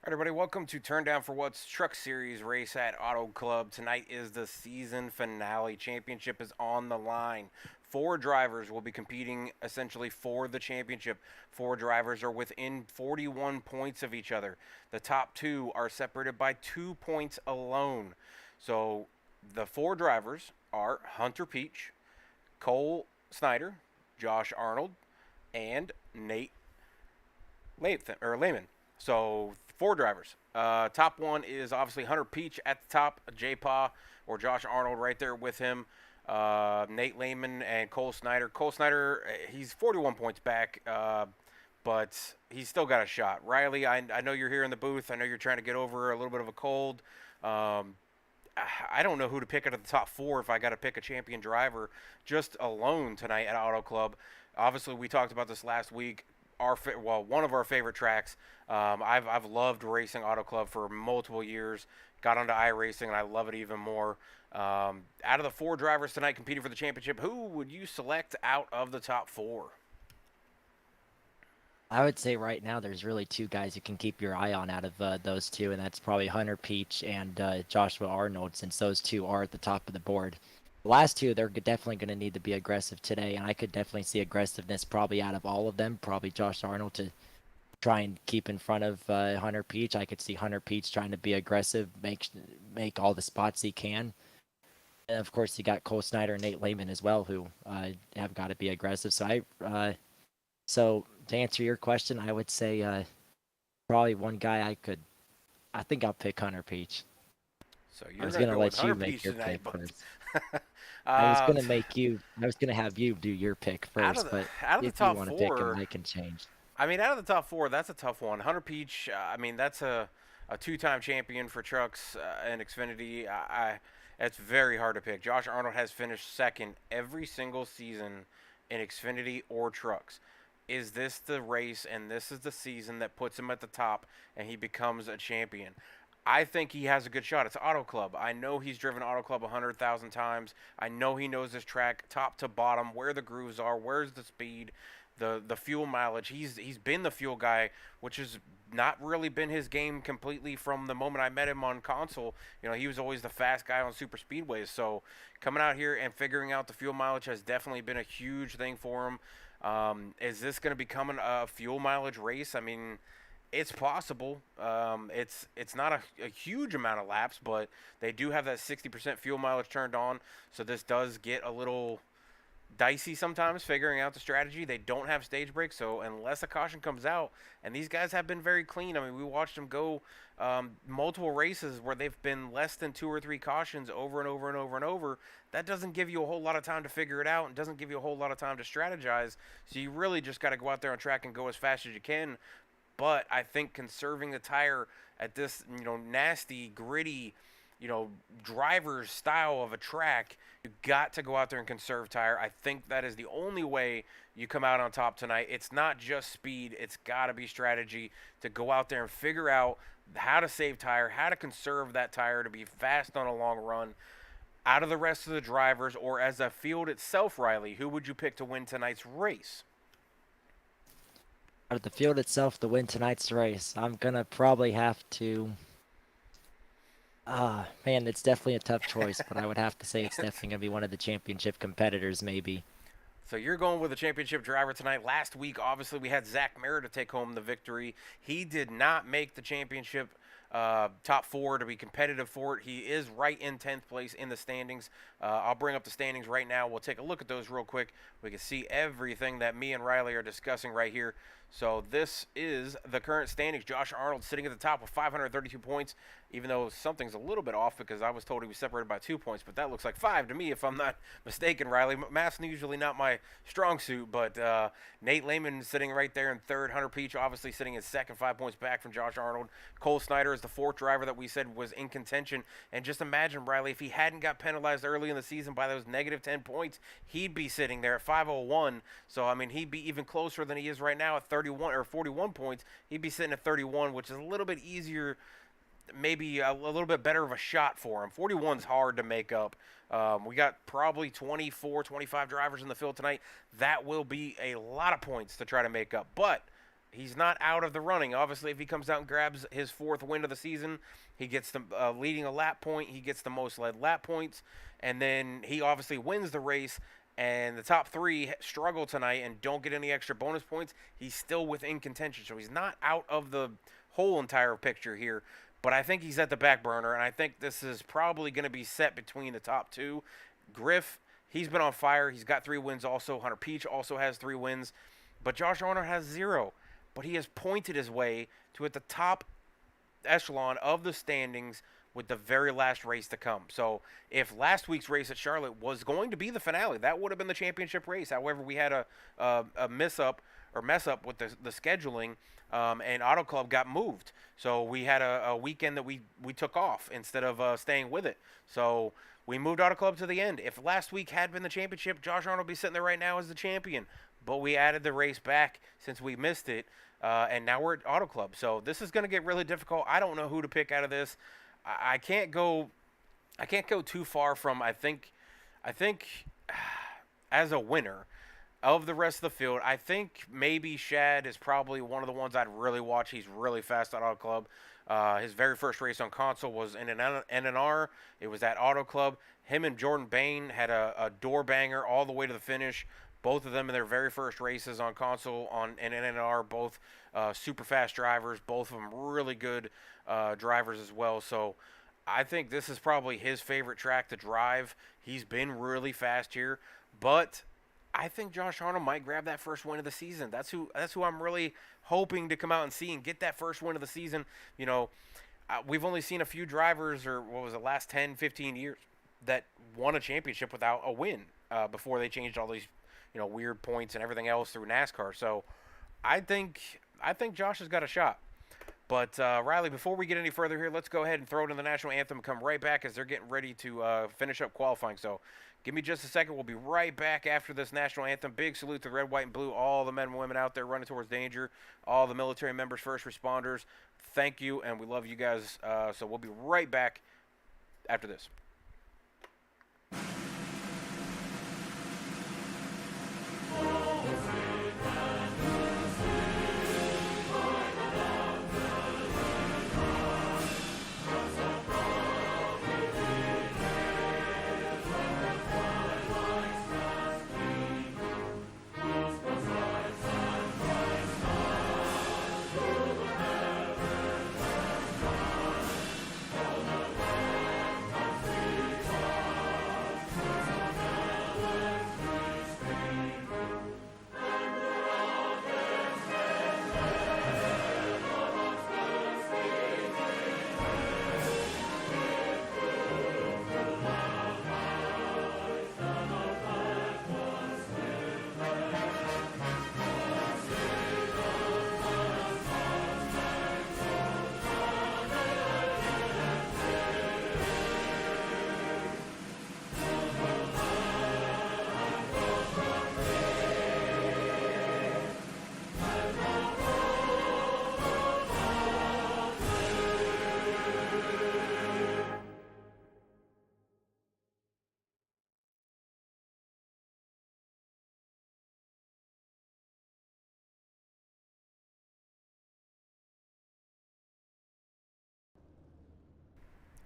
All right, everybody, welcome to Turn Down for What's Truck Series race at Auto Club. Tonight is the season finale. Championship is on the line. Four drivers will be competing essentially for the championship. Four drivers are within 41 points of each other. The top two are separated by 2 points alone. So the four drivers are Hunter Peach, Cole Snyder, Josh Arnold, and Nate Lehman. So four drivers. Top one is obviously Hunter Peach at the top, J Pa or Josh Arnold right there with him. Nate Lehman and Cole Snyder. Cole Snyder, he's 41 points back, but he's still got a shot. Riley, I know you're here in the booth. I know you're trying to get over a little bit of a cold. I don't know who to pick out of the top four if I got to pick a champion driver just alone tonight at Auto Club. Obviously, we talked about this last week. One of our favorite tracks. I've loved racing Auto Club for multiple years. Got onto iRacing and I love it even more. Out of the four drivers tonight competing for the championship, who would you select out of the top four? I would say right now there's really two guys you can keep your eye on out of those two, and that's probably Hunter Peach and Joshua Arnold, since those two are at the top of the board. The last two, they're definitely going to need to be aggressive today, and I could definitely see aggressiveness probably out of all of them. Probably Josh Arnold to try and keep in front of Hunter Peach. I could see Hunter Peach trying to be aggressive, make all the spots he can. And of course, you got Cole Snyder and Nate Lehman as well, who have got to be aggressive. So to answer your question, I would say probably one guy I think I'll pick Hunter Peach. So I you're was gonna gonna go with let you Hunter make Peach your tonight, pick but first. I was uh, gonna make you. I was gonna have you do your pick out of first, the but out of the if you top want to pick him, four, I can change. I mean, out of the top four, that's a tough one. Hunter Peach, I mean, that's a two-time champion for trucks and Xfinity. It's very hard to pick. Josh Arnold has finished second every single season in Xfinity or trucks. Is this the race and this is the season that puts him at the top and he becomes a champion? I think he has a good shot. It's Auto Club. I know he's driven Auto Club 100,000 times. I know he knows this track top to bottom, where the grooves are, where's the speed, the fuel mileage. He's been the fuel guy, which has not really been his game completely from the moment I met him on console. You know, he was always the fast guy on super speedways. So coming out here and figuring out the fuel mileage has definitely been a huge thing for him. Is this going to become a fuel mileage race? I mean, it's possible. It's not a huge amount of laps, but they do have that 60% fuel mileage turned on, so this does get a little dicey sometimes figuring out the strategy. They don't have stage brakes, so unless a caution comes out, and these guys have been very clean. I mean, we watched them go multiple races where they've been less than two or three cautions over and over and over and over. That doesn't give you a whole lot of time to figure it out and doesn't give you a whole lot of time to strategize. So you really just got to go out there on track and go as fast as you can. But I think conserving the tire at this, nasty, gritty, driver's style of a track, you got to go out there and conserve tire. I think that is the only way you come out on top tonight. It's not just speed, it's got to be strategy to go out there and figure out how to save tire, how to conserve that tire to be fast on a long run. Out of the rest of the drivers or as a field itself, Riley, who would you pick to win tonight's race? Out of the field itself to win tonight's race, I'm gonna probably have to. Man, it's definitely a tough choice, but I would have to say it's definitely gonna be one of the championship competitors, maybe. So you're going with a championship driver tonight. Last week, obviously, we had Zach Merritt to take home the victory. He did not make the championship top four to be competitive for it. He is right in 10th place in the standings. I'll bring up the standings right now. We'll take a look at those real quick. We can see everything that me and Riley are discussing right here. So this is the current standings. Josh Arnold sitting at the top with 532 points, even though something's a little bit off because I was told he was separated by 2 points, but that looks like 5 to me if I'm not mistaken, Riley. Math's usually not my strong suit, but Nate Lehman sitting right there in third. Hunter Peach obviously sitting in second, 5 points back from Josh Arnold. Cole Snyder is the fourth driver that we said was in contention. And just imagine, Riley, if he hadn't got penalized early in the season by those negative 10 points, he'd be sitting there at 501. So, I mean, he'd be even closer than he is right now at 31 or 41 points. He'd be sitting at 31, which is a little bit easier, maybe a little bit better of a shot for him. 41's hard to make up. We got probably 24, 25 drivers in the field tonight. That will be a lot of points to try to make up. But He's not out of the running. Obviously, if he comes out and grabs his 4th win of the season, he gets the leading a lap point. He gets the most led lap points, and then he obviously wins the race. And the top 3 struggle tonight and don't get any extra bonus points. He's still within contention, so he's not out of the whole entire picture here. But I think he's at the back burner, and I think this is probably going to be set between the top 2. Griff, he's been on fire. He's got 3 wins also. Hunter Peach also has 3 wins. But Josh Arnold has 0. But he has pointed his way to at the top echelon of the standings with the very last race to come. So if last week's race at Charlotte was going to be the finale, that would have been the championship race. However, we had a mess up with the scheduling, and Autoclub got moved. So we had a weekend that we took off instead of staying with it. So we moved Autoclub to the end. If last week had been the championship, Josh Arnold would be sitting there right now as the champion. But we added the race back since we missed it, and now we're at Autoclub. So this is going to get really difficult. I don't know who to pick out of this. I can't go too far from I think as a winner of the rest of the field, I think maybe Shad is probably one of the ones I'd really watch. He's really fast at Autoclub. His very first race on console was in an NNR. It was at Autoclub. Him and Jordan Bain had a door banger all the way to the finish. Both of them in their very first races on console on an NNR, both super fast drivers. Both of them really good drivers as well. So I think this is probably his favorite track to drive. He's been really fast here, but I think Josh Arnold might grab that first win of the season. That's who I'm really hoping to come out and see and get that first win of the season. You know, we've only seen a few drivers, or what was the last 10, 15 years, that won a championship without a win before they changed all these, weird points and everything else through NASCAR. So I think Josh has got a shot. But Riley, before we get any further here, let's go ahead and throw it in the national anthem and come right back as they're getting ready to finish up qualifying. So give me just a second. We'll be right back after this national anthem. Big salute to red, white, and blue, all the men and women out there running towards danger, all the military members, first responders. Thank you, and we love you guys. So we'll be right back after this.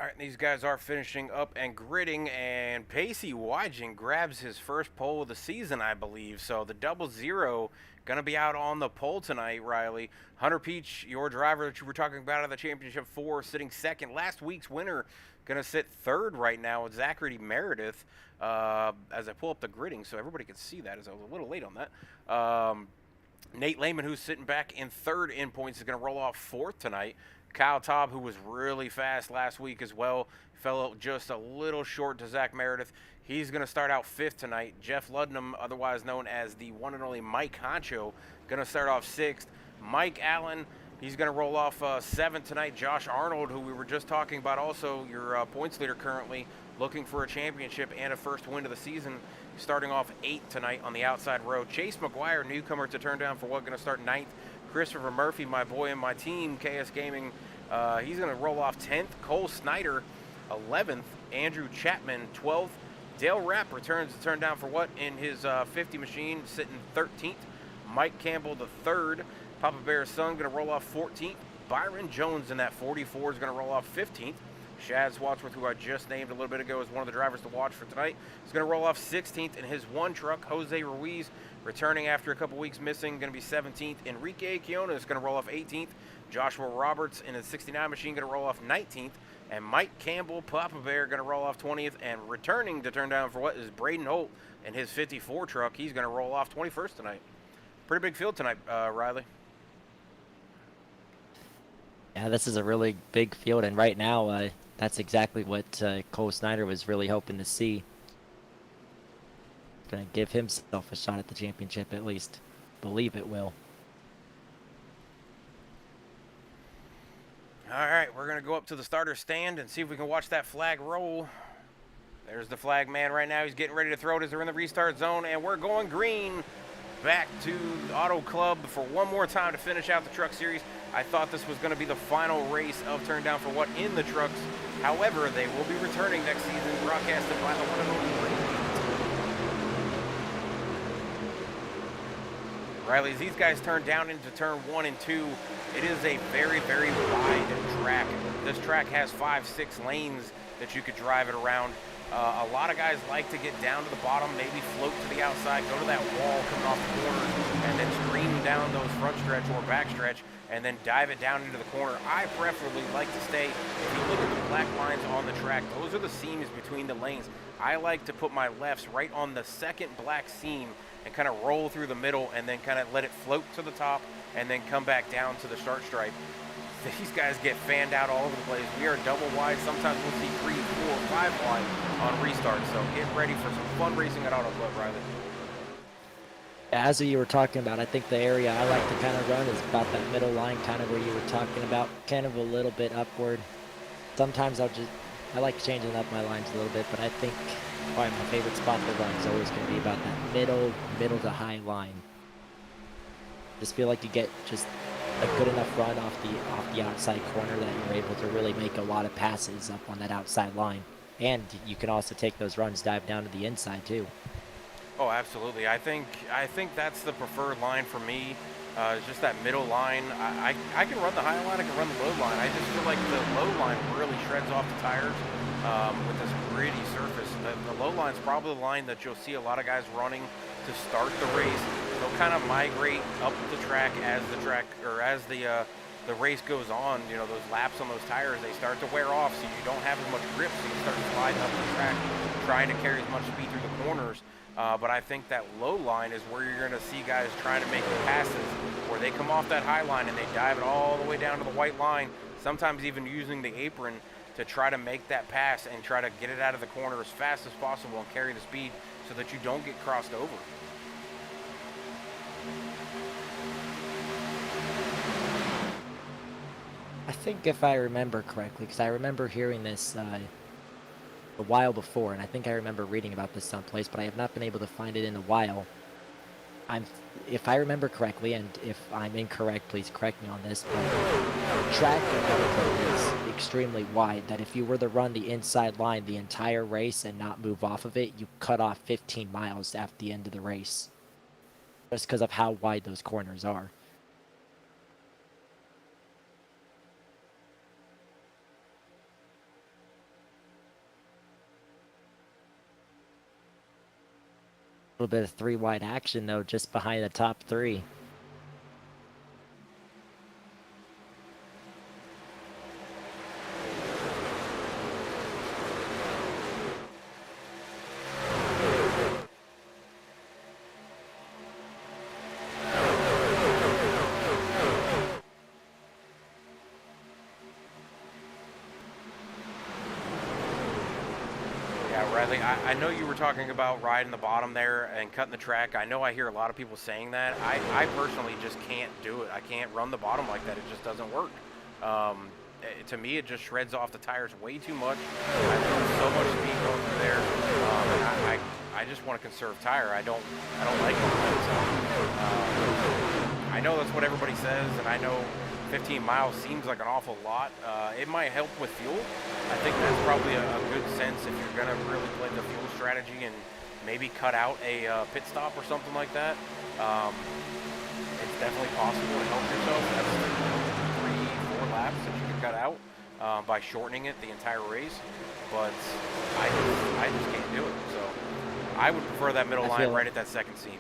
All right, these guys are finishing up and gridding, and Pacey Wygen grabs his first pole of the season, I believe. So the 00 going to be out on the pole tonight, Riley. Hunter Peach, your driver that you were talking about at the championship 4, sitting second. Last week's winner going to sit third right now with Zachary Meredith as I pull up the gridding so everybody can see that, as I was a little late on that. Nate Lehman, who's sitting back in third in points, is going to roll off fourth tonight. Kyle Taub, who was really fast last week as well, fell just a little short to Zach Meredith. He's going to start out fifth tonight. Jeff Ludnam, otherwise known as the one and only Mike Concho, going to start off sixth. Mike Allen, he's going to roll off seventh tonight. Josh Arnold, who we were just talking about, also your points leader currently, looking for a championship and a first win of the season, starting off eighth tonight on the outside row. Chase McGuire, newcomer to turn down for what, going to start ninth. Christopher Murphy, my boy and my team, KS Gaming, he's going to roll off 10th. Cole Snyder, 11th. Andrew Chapman, 12th. Dale Rapp returns to turn down for what in his 50 machine, sitting 13th. Mike Campbell, the third. Papa Bear's son going to roll off 14th. Byron Jones in that 44 is going to roll off 15th. Shad Swatsworth, who I just named a little bit ago, is one of the drivers to watch for tonight. He's going to roll off 16th in his one truck. Jose Ruiz, returning after a couple weeks missing, going to be 17th. Enrique Kiona is going to roll off 18th. Joshua Roberts in his 69 machine going to roll off 19th. And Mike Campbell, Papa Bear, going to roll off 20th. And returning to turn down for what is Braden Holt in his 54 truck. He's going to roll off 21st tonight. Pretty big field tonight, Riley. Yeah, this is a really big field, and right now, that's exactly what Cole Snyder was really hoping to see. Gonna give himself a shot at the championship, at least. Believe it will. All right, we're going to go up to the starter stand and see if we can watch that flag roll. There's the flag man right now. He's getting ready to throw it as they're in the restart zone, and we're going green. Back to Auto Club for one more time to finish out the Truck Series. I thought this was going to be the final race of Turn Down for What in the trucks. However, they will be returning next season, broadcasted by the one and only Riley. As these guys turn down into turn 1 and 2, it is a very, very wide track. This track has 5-6 lanes that you could drive it around. A lot of guys like to get down to the bottom, maybe float to the outside, go to that wall coming off the corner, and then scream down those front stretch or back stretch, and then dive it down into the corner. I preferably like to stay, if you look at the black lines on the track, those are the seams between the lanes. I like to put my lefts right on the second black seam and kind of roll through the middle and then kind of let it float to the top and then come back down to the start stripe. These guys get fanned out all over the place. We are double wide. Sometimes we'll see 3, 4, 5 wide on restart. So get ready for some fun racing at Auto Club, Riley. As you were talking about, I think the area I like to kind of run is about that middle line, kind of where you were talking about, kind of a little bit upward. Sometimes I like changing up my lines a little bit, but I think probably my favorite spot to run is always going to be about that middle to high line. Just feel like you get just a good enough run off the outside corner that you're able to really make a lot of passes up on that outside line. And you can also take those runs, dive down to the inside too. Oh, absolutely. I think that's the preferred line for me. It's just that middle line. I can run the high line, I can run the low line. I just feel like the low line really shreds off the tires with this gritty surface. The low line is probably the line that you'll see a lot of guys running to start the race. They'll kind of migrate up the track as the race goes on. You know, those laps on those tires, they start to wear off, so you don't have as much grip, so you start sliding up the track, trying to carry as much speed through the corners. But I think that low line is where you're going to see guys trying to make the passes, where they come off that high line and they dive it all the way down to the white line, sometimes even using the apron to try to make that pass and try to get it out of the corner as fast as possible and carry the speed so that you don't get crossed over. I think if I remember correctly, because I remember hearing this a while before, and I think I remember reading about this someplace, but I have not been able to find it in a while. If I remember correctly, and if I'm incorrect, please correct me on this, but the track in Autoclub is extremely wide, that if you were to run the inside line the entire race and not move off of it, you cut off 15 miles at the end of the race, just because of how wide those corners are. A little bit of 3 wide action though, just behind the top 3. Riley, I know you were talking about riding the bottom there and cutting the track. I know I hear a lot of people saying that. I personally just can't do it. I can't run the bottom like that. It just doesn't work. To me, it just shreds off the tires way too much. I lose so much speed going through there. And I just want to conserve tire. I don't like it. I know that's what everybody says, and I know 15 miles seems like an awful lot. It might help with fuel. I think that's probably a good sense if you're going to really play the fuel strategy and maybe cut out a pit stop or something like that. definitely possible to help yourself. That's 3, 4 laps that you can cut out by shortening it the entire race. But I just can't do it. So I would prefer that middle I line feel right at that second seam.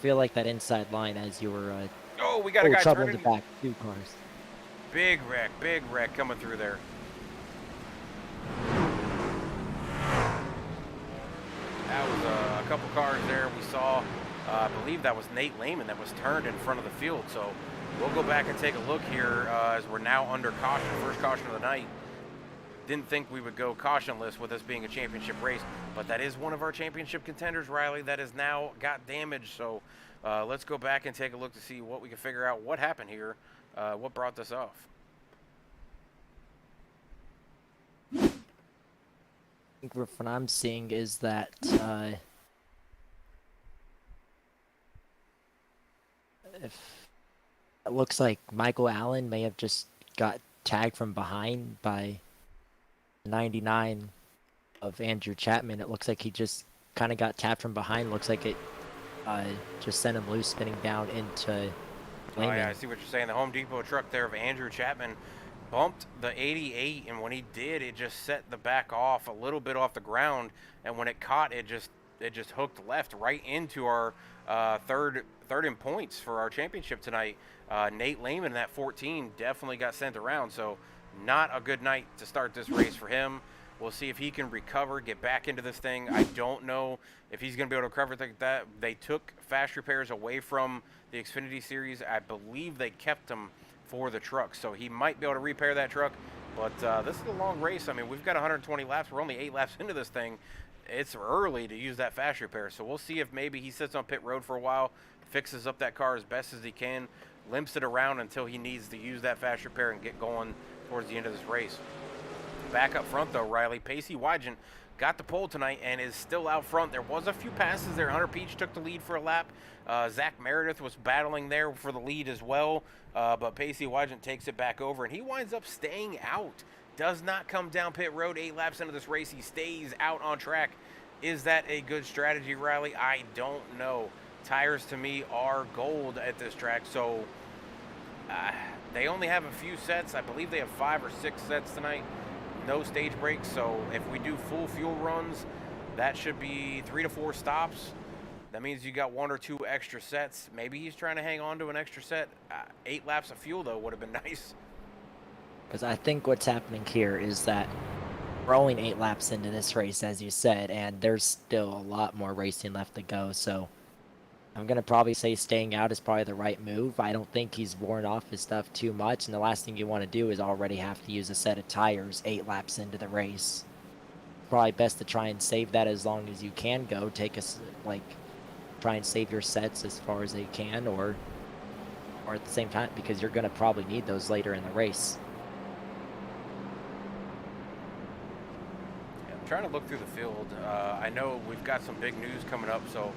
feel like that inside line as you were Oh, we got a guy trouble in the turning. back, 2 cars. Big wreck coming through there. That was a couple cars there. We saw, I believe that was Nate Lehman that was turned in front of the field. So we'll go back and take a look here as we're now under caution, first caution of the night. Didn't think we would go cautionless with this being a championship race, but that is one of our championship contenders, Riley, that has now got damaged. So let's go back and take a look to see what we can figure out what happened here, what brought this off. I think what I'm seeing is that if it looks like Michael Allen may have just got tagged from behind by 99 of Andrew Chapman. It looks like he just kind of got tapped from behind. Looks like it just sent him loose, spinning down into Lehman. Oh, yeah, I see what you're saying. The Home Depot truck there of Andrew Chapman bumped the 88, and when he did, it just set the back off a little bit off the ground, and when it caught, it just hooked left right into our third in points for our championship tonight. Nate Lehman in that 14 definitely got sent around, so not a good night to start this race for him. We'll see if he can recover, get back into this thing. I don't know if he's going to be able to recover like that. They took fast repairs away from the Xfinity Series. I believe they kept them for the truck, so he might be able to repair that truck. But this is a long race. I mean, we've got 120 laps. We're only 8 laps into this thing. It's early to use that fast repair, so we'll see if maybe he sits on pit road for a while, fixes up that car as best as he can, limps it around until he needs to use that fast repair and get going towards the end of this race. Back up front, though, Riley, Pacey Wygant got the pole tonight and is still out front. There was a few passes there. Hunter Peach took the lead for a lap. Zach Meredith was battling there for the lead as well, but Pacey Wygant takes it back over, and he winds up staying out. Does not come down pit road 8 laps into this race. He stays out on track. Is that a good strategy, Riley? I don't know. Tires, to me, are gold at this track, so they only have a few sets. I believe they have 5 or 6 sets tonight. No stage breaks, so if we do full fuel runs, that should be 3 to 4 stops. That means you got 1 or 2 extra sets. Maybe he's trying to hang on to an extra set. 8 laps of fuel, though, would have been nice. Because I think what's happening here is that we're only 8 laps into this race, as you said, and there's still a lot more racing left to go. So I'm going to probably say staying out is probably the right move. I don't think he's worn off his stuff too much, and the last thing you want to do is already have to use a set of tires 8 laps into the race. Probably best to try and save that as long as you can go. Try and save your sets as far as they can, or at the same time, because you're going to probably need those later in the race. I'm trying to look through the field. I know we've got some big news coming up, so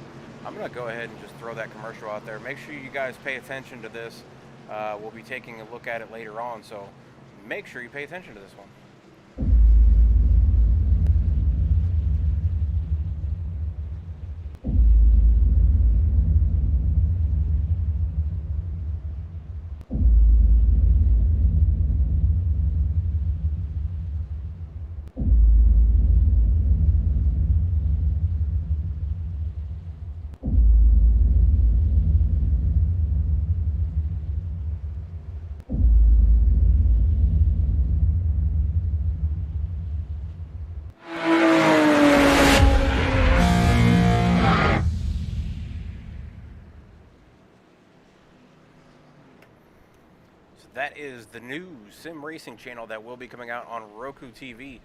I'm going to go ahead and just throw that commercial out there. Make sure you guys pay attention to this. We'll be taking a look at it later on, so make sure you pay attention to this one. That is the new sim racing channel that will be coming out on Roku TV.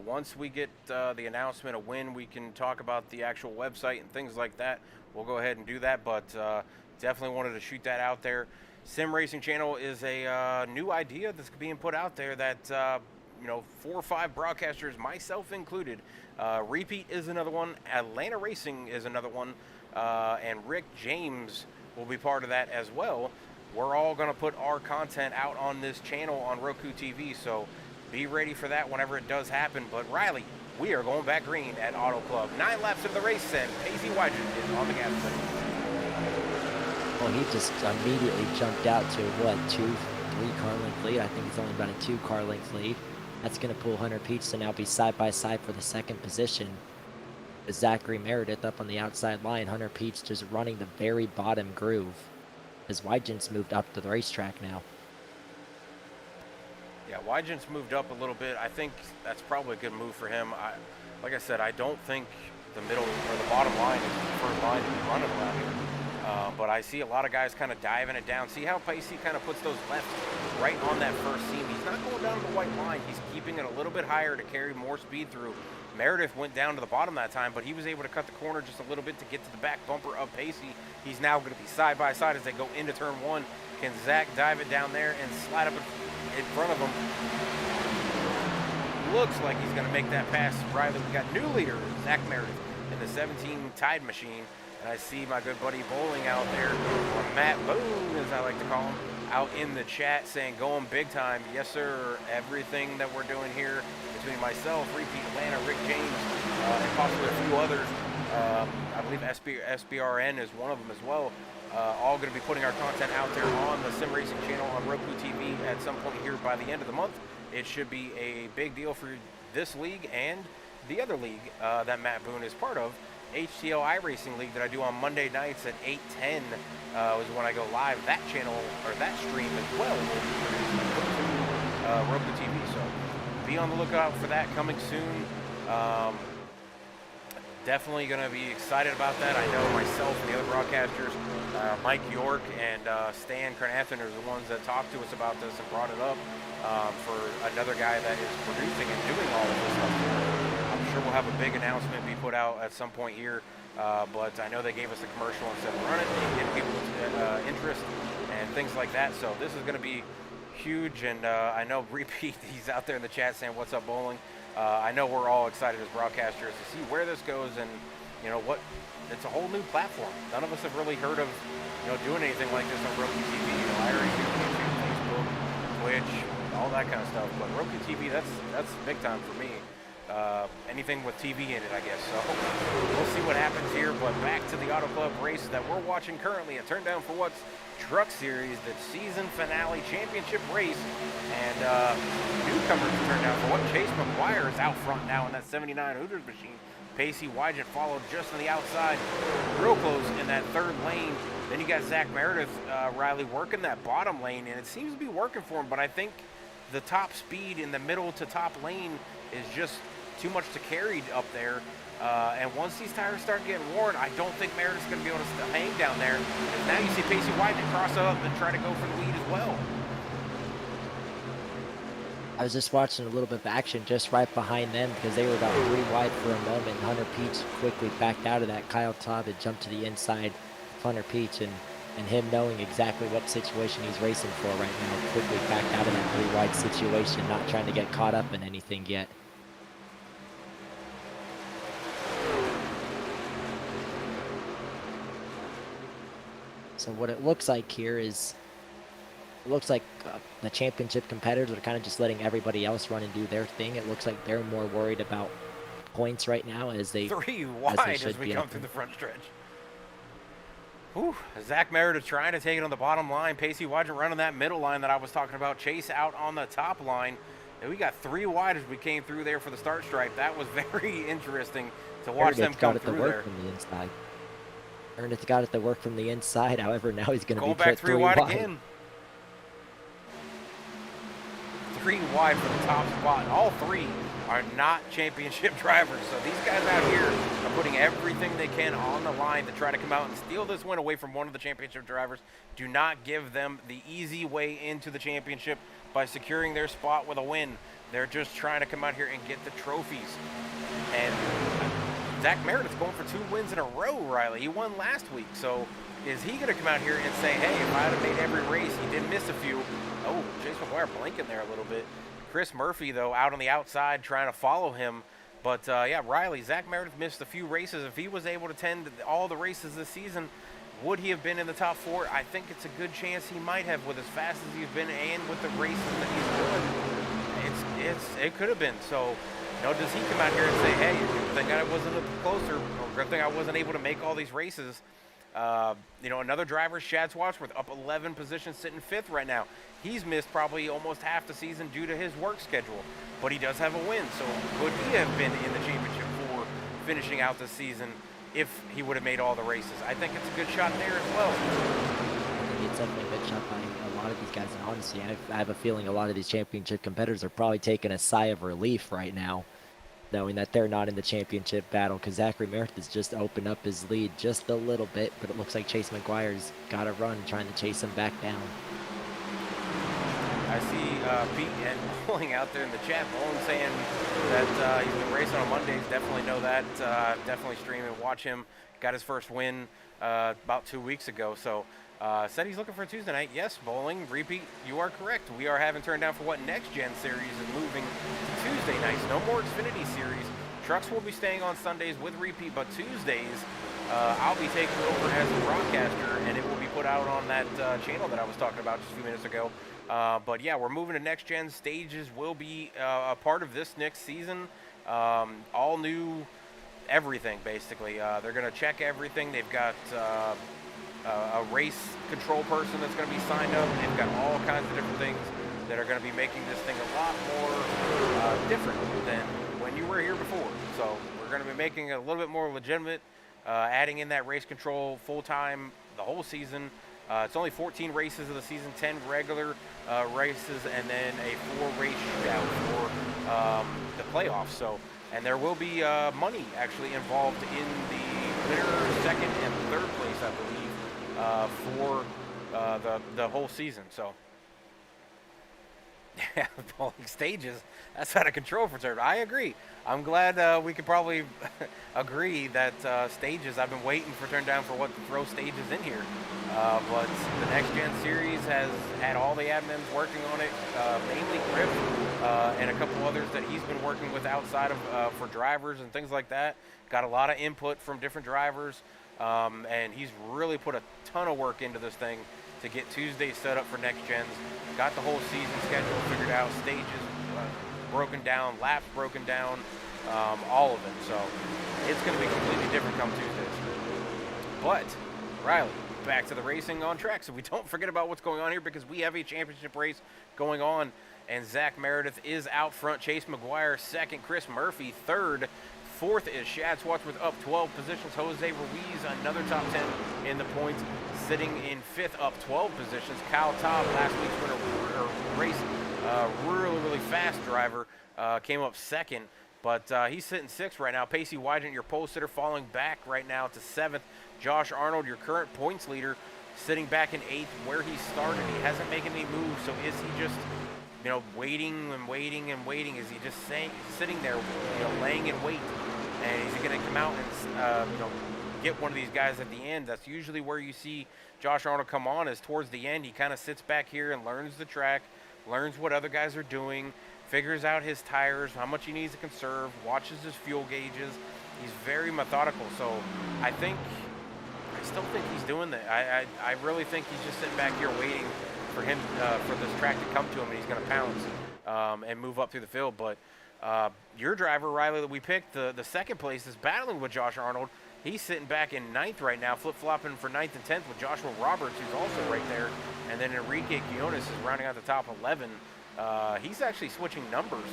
Once we get the announcement of when we can talk about the actual website and things like that, we'll go ahead and do that. But definitely wanted to shoot that out there. Sim racing channel is a new idea that's being put out there that 4 or 5 broadcasters, myself included. Repeat is another one. Atlanta Racing is another one, and Rick James will be part of that as well. We're all going to put our content out on this channel on Roku TV, so be ready for that whenever it does happen. But Riley, we are going back green at Autoclub. 9 laps of the race, and Pacey Wygant is on the gas pedal. Well, he just immediately jumped out to what, 2, 3 car length lead. I think it's only about a 2 car length lead. That's going to pull Hunter Peach to now be side by side for the second position. With Zachary Meredith up on the outside line. Hunter Peach just running the very bottom groove as Wygen's moved up to the racetrack now. Yeah, Wygen's moved up a little bit. I think that's probably a good move for him. Like I said, I don't think the middle or the bottom line is the preferred line to be running around here. But I see a lot of guys kind of diving it down. See how Pacey kind of puts those left right on that first seam. He's not going down to the white line. He's keeping it a little bit higher to carry more speed through. Meredith went down to the bottom that time, but he was able to cut the corner just a little bit to get to the back bumper of Pacey. He's now going to be side by side as they go into turn one. Can Zach dive it down there and slide up in front of him? Looks like he's going to make that pass. Riley, we got new leader, Zach Meredith, in the 17 Tide Machine. And I see my good buddy Bowling out there, or Matt Boone, as I like to call him, out in the chat saying, going big time. Yes, sir. Everything that we're doing here between myself, Repeat Atlanta, Rick James, and possibly a few others. I believe SBRN is one of them as well. All going to be putting our content out there on the Sim Racing channel on Roku TV at some point here by the end of the month. It should be a big deal for this league and the other league that Matt Boone is part of, HTL iRacing League, that I do on Monday nights at 8:10 is when I go live. That channel, or that stream as well, will be produced by Roku TV. So be on the lookout for that coming soon. Definitely going to be excited about that. I know myself and the other broadcasters, Mike York and Stan Carnathan, are the ones that talked to us about this and brought it up for another guy that is producing and doing all of this stuff. I'm sure we'll have a big announcement be put out at some point here, but I know they gave us a commercial and said run it and give people interest and things like that. So this is going to be huge, and I know Repeat, he's out there in the chat saying, what's up, Bowling? I know we're all excited as broadcasters to see where this goes, and you know what, it's a whole new platform. None of us have really heard of, you know, doing anything like this on Roku TV. You know, iRacing, YouTube, Facebook, Twitch, all that kind of stuff. But Roku TV, that's big time for me. Anything with TV in it, I guess. So we'll see what happens here. But back to the Autoclub race that we're watching currently. A turn down for what's Truck Series, the season finale championship race, and newcomer to turn down for what, Chase McGuire is out front now in that 79 Hooters machine. Pacey Wygen followed just on the outside, real close in that third lane. Then you got Zach Meredith, Riley, working that bottom lane, and it seems to be working for him, but I think the top speed in the middle to top lane is just too much to carry up there. And once these tires start getting worn, I don't think Meredith's going to be able to hang down there. And now you see Pacey Wygen cross up and try to go for the lead as well. I was just watching a little bit of action just right behind them because they were about 3 wide for a moment. Hunter Peach quickly backed out of that. Kyle Todd had jumped to the inside of Hunter Peach, and him knowing exactly what situation he's racing for right now, quickly backed out of that 3 wide situation, not trying to get caught up in anything yet. So what it looks like here is, it looks like the championship competitors are kind of just letting everybody else run and do their thing. It looks like they're more worried about points right now as they 3 wide as we come through the front stretch. Whew. Zach Meredith trying to take it on the bottom line. Pacey Wygen running that middle line that I was talking about. Chase out on the top line. And we got 3 wide as we came through there for the start stripe. That was very interesting to watch them come through there. From the inside. Meredith got it to work from the inside. However, now he's going to be back put 3 wide again. 3 wide for the top spot. All 3 are not championship drivers. So these guys out here are putting everything they can on the line to try to come out and steal this win away from one of the championship drivers. Do not give them the easy way into the championship by securing their spot with a win. They're just trying to come out here and get the trophies. And Zach Meredith's going for 2 wins in a row, Riley. He won last week. So is he going to come out here and say, hey, if I had made every race, he did miss a few. Oh, Chase McGuire blinking there a little bit. Chris Murphy, though, out on the outside trying to follow him. But, yeah, Riley, Zach Meredith missed a few races. If he was able to attend all the races this season, would he have been in the top 4? I think it's a good chance he might have, with as fast as he's been and with the races that he's doing. It could have been. So, you know, does he come out here and say, hey, good thing I wasn't closer, or good thing I wasn't able to make all these races? Another driver, Shad Swatsworth, up 11 positions, sitting fifth right now. He's missed probably almost half the season due to his work schedule, but he does have a win. So could he have been in the championship for finishing out the season if he would have made all the races? I think it's a good shot there as well. I think it's definitely a good shot by a lot of these guys. And honestly, I have a feeling a lot of these championship competitors are probably taking a sigh of relief right now, knowing that they're not in the championship battle, because Zachary Meredith has just opened up his lead just a little bit, but it looks like Chase McGuire's got a run trying to chase him back down. I see Pete and Bowling out there in the chat. Bowling saying that he's been racing on Mondays. Definitely know that. Definitely stream and watch him. Got his first win about 2 weeks ago. So said he's looking for a Tuesday night. Yes, Bowling, repeat, you are correct. We are having turned down for what Next Gen Series is moving to Tuesday nights. No more Xfinity Series. Trucks will be staying on Sundays with repeat, but Tuesdays I'll be taking over as a broadcaster, and it will be put out on that channel that I was talking about just a few minutes ago. But yeah, we're moving to next gen. Stages will be a part of this next season. All new everything, basically. They're going to check everything. They've got a race control person that's going to be signed up. They've got all kinds of different things that are going to be making this thing a lot more different than when you were here before. So we're going to be making it a little bit more legitimate, adding in that race control full-time the whole season. It's only 14 races of the season, 10 regular races, and then a 4-race shootout for the playoffs. So, and there will be money actually involved in the winner, second, and third place, I believe, for the whole season. So, yeah, bowling stages, that's out of control for Turbo. I agree. I'm glad we could probably agree that stages, I've been waiting for turn down for what to throw stages in here. But the Next Gen Series has had all the admins working on it, mainly Griff and a couple others that he's been working with outside of for drivers and things like that. Got a lot of input from different drivers, and he's really put a ton of work into this thing to get Tuesday set up for Next Gens. Got the whole season schedule figured out, stages broken down, laps broken down, all of it. So it's going to be completely different come Tuesdays. But Riley, back to the racing on track, so we don't forget about what's going on here, because we have a championship race going on, and Zach Meredith is out front. Chase McGuire second, Chris Murphy third, fourth is Shad Swatsworth up 12 positions. Jose Ruiz, another top 10 in the points, sitting in fifth, up 12 positions. Kyle Todd, last week's winner race, really fast driver, came up second, but he's sitting sixth right now. Pacey Wygant, your pole sitter, falling back right now to seventh. Josh Arnold, your current points leader, sitting back in eighth where he started. He hasn't made any moves, so is he just, waiting and waiting and waiting? Is he just sitting there, laying in wait? And is he going to come out and, get one of these guys at the end? That's usually where you see Josh Arnold come on, is towards the end. He kind of sits back here and learns the track, learns what other guys are doing, figures out his tires, how much he needs to conserve, watches his fuel gauges. He's very methodical, so I still think he's doing that. I really think he's just sitting back here waiting for him, for this track to come to him, and he's going to pounce and move up through the field. But your driver, Riley, that we picked, the second place, is battling with Josh Arnold. He's sitting back in ninth right now, flip-flopping for ninth and 10th with Joshua Roberts, who's also right there. And then Enrique Quinones is rounding out the top 11. He's actually switching numbers.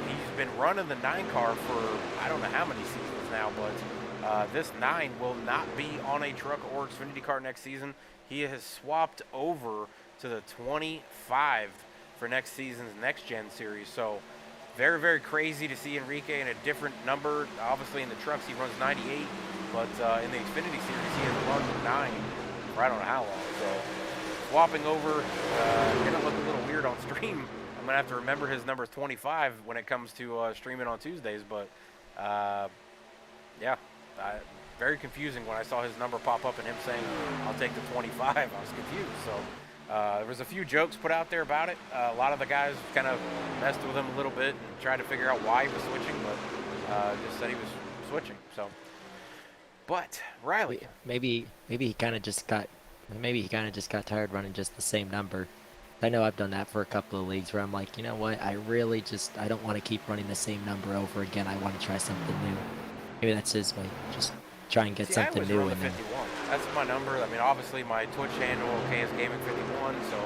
He's been running the 9 car for I don't know how many seasons now, but this 9 will not be on a truck or Xfinity car next season. He has swapped over to the 25 for next season's Next Gen Series. So very crazy to see Enrique in a different number. Obviously in the trucks he runs 98, but in the Xfinity Series he has run 9 for I don't know how long. So swapping over, gonna look a little weird on stream. I'm gonna have to remember his number is 25 when it comes to streaming on Tuesdays. But yeah, very confusing when I saw his number pop up and him saying I'll take the 25. I was confused. So there was a few jokes put out there about it. A lot of the guys kind of messed with him a little bit and tried to figure out why he was switching, but just said he was switching. So, but Riley, maybe he kind of just got tired running just the same number. I know I've done that for a couple of leagues where I'm like, you know what, I don't want to keep running the same number over again. I want to try something new. Maybe that's his way. Just try and get something new. I That's my number. I mean, obviously my Twitch handle, KS Gaming 51, so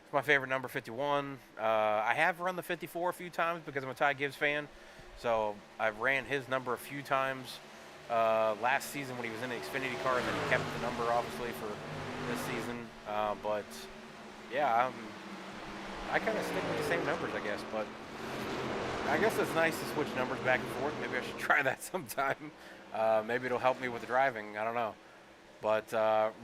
it's my favorite number, 51. I have run the 54 a few times because I'm a Ty Gibbs fan, so I've ran his number a few times last season when he was in the Xfinity car, and then he kept the number obviously for this season. But yeah, I kind of stick with the same numbers, I guess. But I guess it's nice to switch numbers back and forth. Maybe I should try that sometime. Maybe it'll help me with the driving. I don't know. But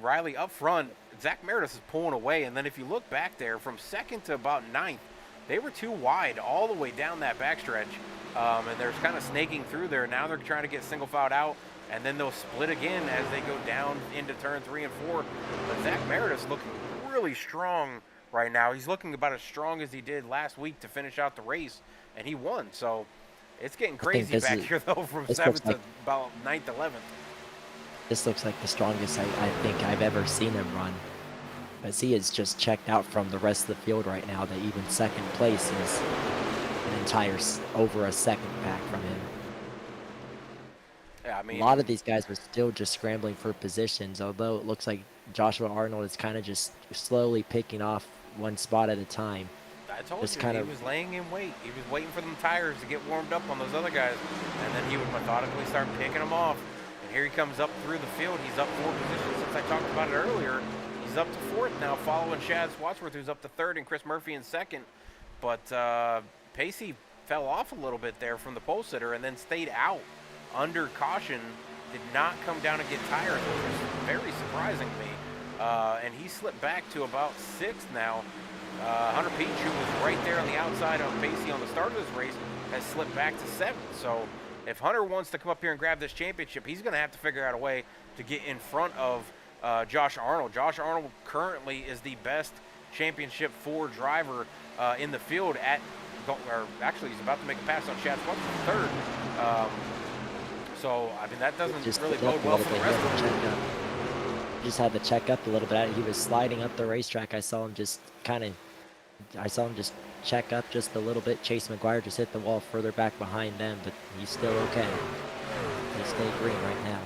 Riley up front, Zach Meredith is pulling away. And then if you look back there, from second to about ninth, they were too wide all the way down that backstretch. And they're kind of snaking through there. Now they're trying to get single filed out. And then they'll split again as they go down into turn 3 and 4. But Zach Meredith's looking really strong right now. He's looking about as strong as he did last week to finish out the race. And he won. So it's getting crazy back here, though, from 7th to about 9th, 11th. This looks like the strongest I think I've ever seen him run. As he is just checked out from the rest of the field right now, that even second place is an entire over a second back from him. Yeah, I mean, a lot of these guys are still just scrambling for positions, although it looks like Joshua Arnold is kind of just slowly picking off one spot at a time. I told you, he was laying in wait. He was waiting for them tires to get warmed up on those other guys, and then he would methodically start picking them off. And here he comes up through the field. He's up 4 positions since I talked about it earlier. He's up to 4th now, following Chad Swatsworth, who's up to 3rd, and Chris Murphy in 2nd. But Pacey fell off a little bit there from the pole sitter and then stayed out under caution. Did not come down and get tires, which was very surprising to me. And he slipped back to about 6th now. Hunter Peach, who was right there on the outside of Pacey on the start of this race, has slipped back to 7th. So if Hunter wants to come up here and grab this championship, he's going to have to figure out a way to get in front of Josh Arnold. Josh Arnold currently is the best championship 4 driver in the field or actually he's about to make a pass on Chad Swatsworth, 3rd. So, I mean, that doesn't really bode well for the rest of them. Just had to check up a little bit. He was sliding up the racetrack. I saw him just check up just a little bit. Chase McGuire just hit the wall further back behind them, but he's still okay. He stayed green right now.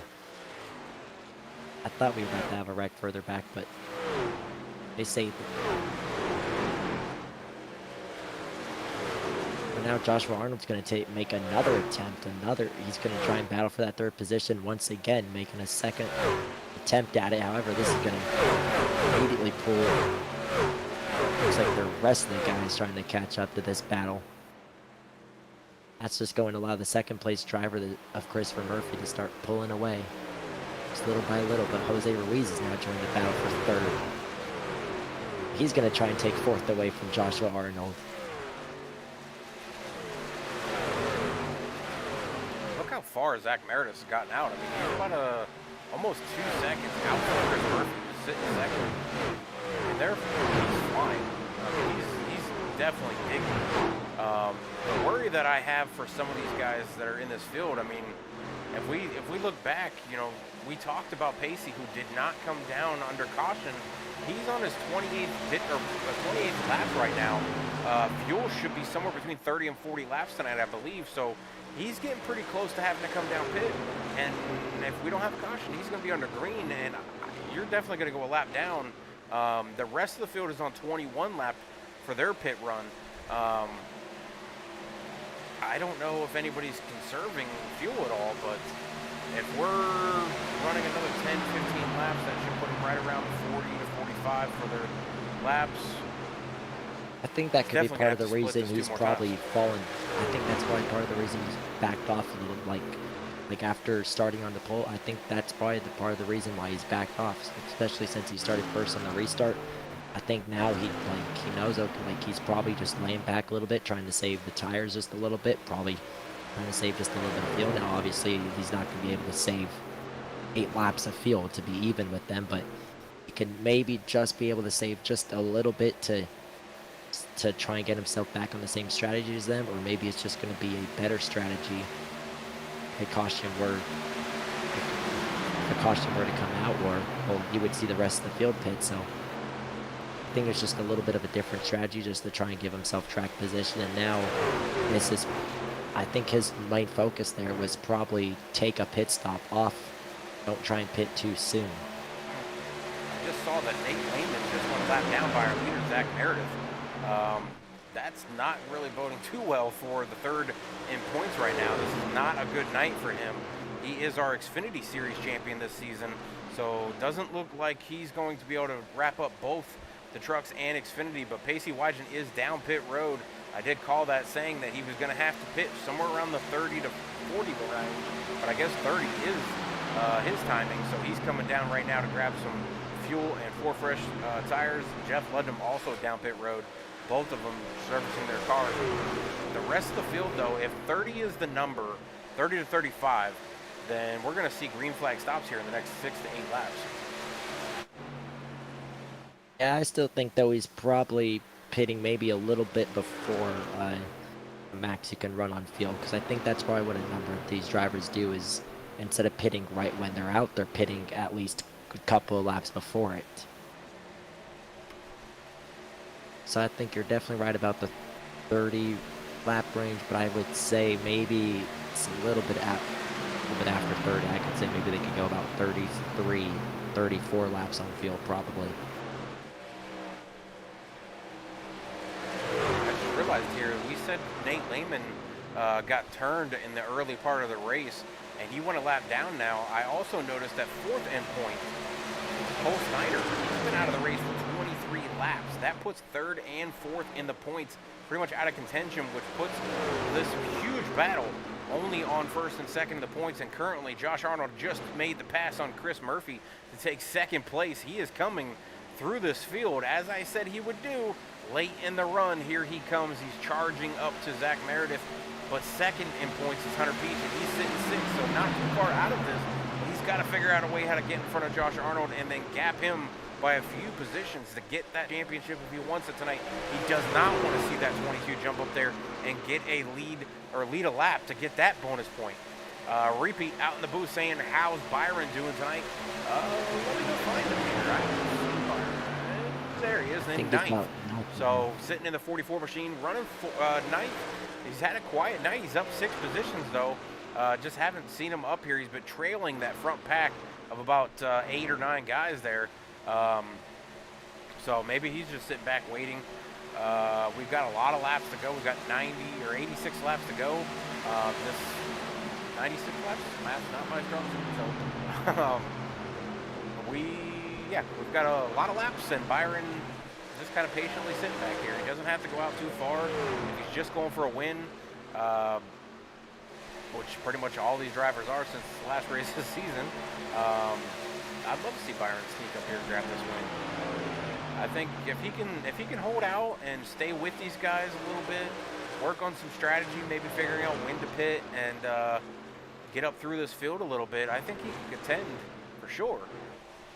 I thought we were about to have a wreck further back, but they saved it. But now Joshua Arnold's going to make another attempt. He's going to try and battle for that 3rd position once again, making a 2nd attempt at it. However, this is going to immediately pull. Looks like the rest of the guys trying to catch up to this battle. That's just going to allow the 2nd place driver of Christopher Murphy to start pulling away. Just little by little, but Jose Ruiz is now joining the battle for 3rd. He's going to try and take 4th away from Joshua Arnold. Look how far Zach Meredith has gotten out. I mean, he's about almost 2 seconds out from Chris Murphy, who's sitting 2nd. I mean, he's flying. I mean, he's definitely digging. The worry that I have for some of these guys that are in this field, I mean, if we look back, you know, we talked about Pacey, who did not come down under caution. He's on his 28th lap right now. Fuel should be somewhere between 30 and 40 laps tonight, I believe. So he's getting pretty close to having to come down pit. And if we don't have caution, he's going to be under green, and you're definitely going to go a lap down. The rest of the field is on 21 lap for their pit run. I don't know if anybody's conserving fuel at all, but if we're running another 10, 15 laps, that should put them right around 40 to 45 for their laps. I think that could be part of the reason he's probably fallen. I think that's probably part of the reason he's backed off a little, like after starting on the pole. I think that's probably part of the reason why he's backed off, especially since he started first on the restart. I think now he knows, okay, like he's probably just laying back a little bit, trying to save the tires just a little bit, probably trying to save just a little bit of fuel. Now, obviously, he's not going to be able to save 8 laps of fuel to be even with them, but he can maybe just be able to save just a little bit to try and get himself back on the same strategy as them, or maybe it's just going to be a better strategy. A caution were to come out, or well, you would see the rest of the field pit. So I think it's just a little bit of a different strategy just to try and give himself track position. And now this is, I think his main focus there was probably take a pit stop off. Don't try and pit too soon. just saw that Nate Lehman just went a lap down by our leader, Zach Meredith. That's not really boding too well for the third in points right now. This is not a good night for him. He is our Xfinity Series champion this season, so doesn't look like he's going to be able to wrap up both the trucks and Xfinity, but Pacey Wygen is down pit road. I did call that, saying that he was going to have to pit somewhere around the 30 to 40 range, but I guess 30 is his timing, so he's coming down right now to grab some fuel and 4 fresh tires. Jeff Ludlam also down pit road, both of them servicing their cars. The rest of the field, though, if 30 is the number, 30 to 35, then we're going to see green flag stops here in the next 6 to 8 laps. Yeah, I still think, though, he's probably pitting maybe a little bit before max you can run on field, because I think that's probably what a number of these drivers do, is instead of pitting right when they're out, they're pitting at least a couple of laps before it. So I think you're definitely right about the 30 lap range, but I would say maybe it's a little bit after 30. I could say maybe they could go about 33, 34 laps on field probably. I just realized here, we said Nate Lehman got turned in the early part of the race, and he went a lap down now. I also noticed that fourth end point, Cole Snyder, he's been out of the race for 23 laps. That puts third and fourth in the points pretty much out of contention, which puts this huge battle only on first and second in the points. And currently, Josh Arnold just made the pass on Chris Murphy to take second place. He is coming through this field, as I said he would do. Late in the run, here he comes. He's charging up to Zach Meredith, but second in points is Hunter Peach, and he's sitting sixth, so not too far out of this. He's got to figure out a way how to get in front of Josh Arnold and then gap him by a few positions to get that championship if he wants it tonight. He does not want to see that 22 jump up there and get a lead or lead a lap to get that bonus point. Repeat out in the booth saying, how's Byron doing tonight? Let me go find him here. I don't see Byron. There he is, in ninth. So sitting in the 44 machine, running ninth. He's had a quiet night. He's up 6 positions though. Just haven't seen him up here. He's been trailing that front pack of about 8 or 9 guys there. So maybe he's just sitting back waiting. We've got a lot of laps to go. We've got 90 or 86 laps to go. This 96 laps, math's not my strong suit. So we've got a lot of laps, and Byron just kind of patiently sitting back here. He doesn't have to go out too far. He's just going for a win, which pretty much all these drivers are since the last race of the season. I'd love to see Byron sneak up here and grab this win. I think if he can hold out and stay with these guys a little bit, work on some strategy, maybe figuring out when to pit and get up through this field a little bit, I think he can contend for sure.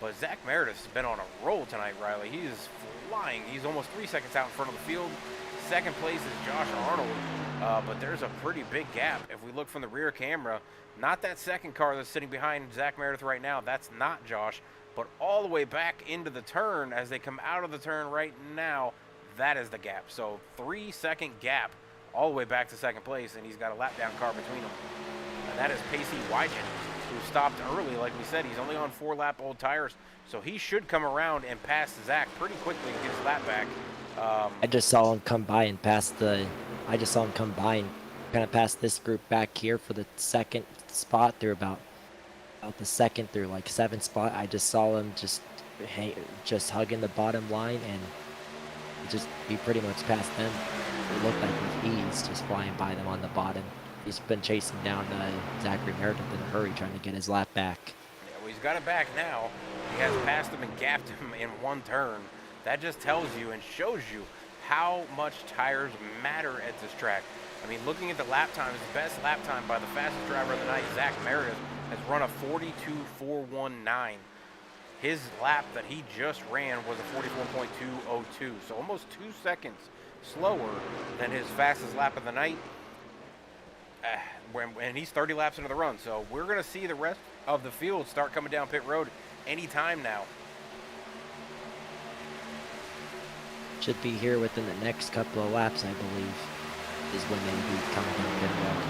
But Zach Meredith's been on a roll tonight, Riley. He is flying. He's almost 3 seconds out in front of the field. Second place is Josh Arnold, but there's a pretty big gap if we look from the rear camera. Not that second car that's sitting behind Zach Meredith right now. That's not Josh, but all the way back into the turn as they come out of the turn right now, that is the gap. So 3 second gap all the way back to second place, and he's got a lap down car between them. And that is Pacey Wygen, who stopped early. Like we said, he's only on 4 lap old tires, so he should come around and pass Zach pretty quickly and get his lap back. I just saw him come by and pass the. I just saw him come by and kind of pass this group back here for the second spot through about the second through like 7th spot. I just saw him just hugging the bottom line, and he pretty much passed them. It looked like with ease, just flying by them on the bottom. He's been chasing down Zachary Meredith in a hurry, trying to get his lap back. Yeah, well, he's got it back now. He has passed him and gapped him in 1 turn. That just tells you and shows you how much tires matter at this track. I mean, looking at the lap times, the best lap time by the fastest driver of the night, Zach Meredith, has run a 42.419. His lap that he just ran was a 44.202, so almost 2 seconds slower than his fastest lap of the night. And he's 30 laps into the run, so we're going to see the rest of the field start coming down pit road anytime now. Should be here within the next couple of laps, I believe, is when they will be coming down pit road.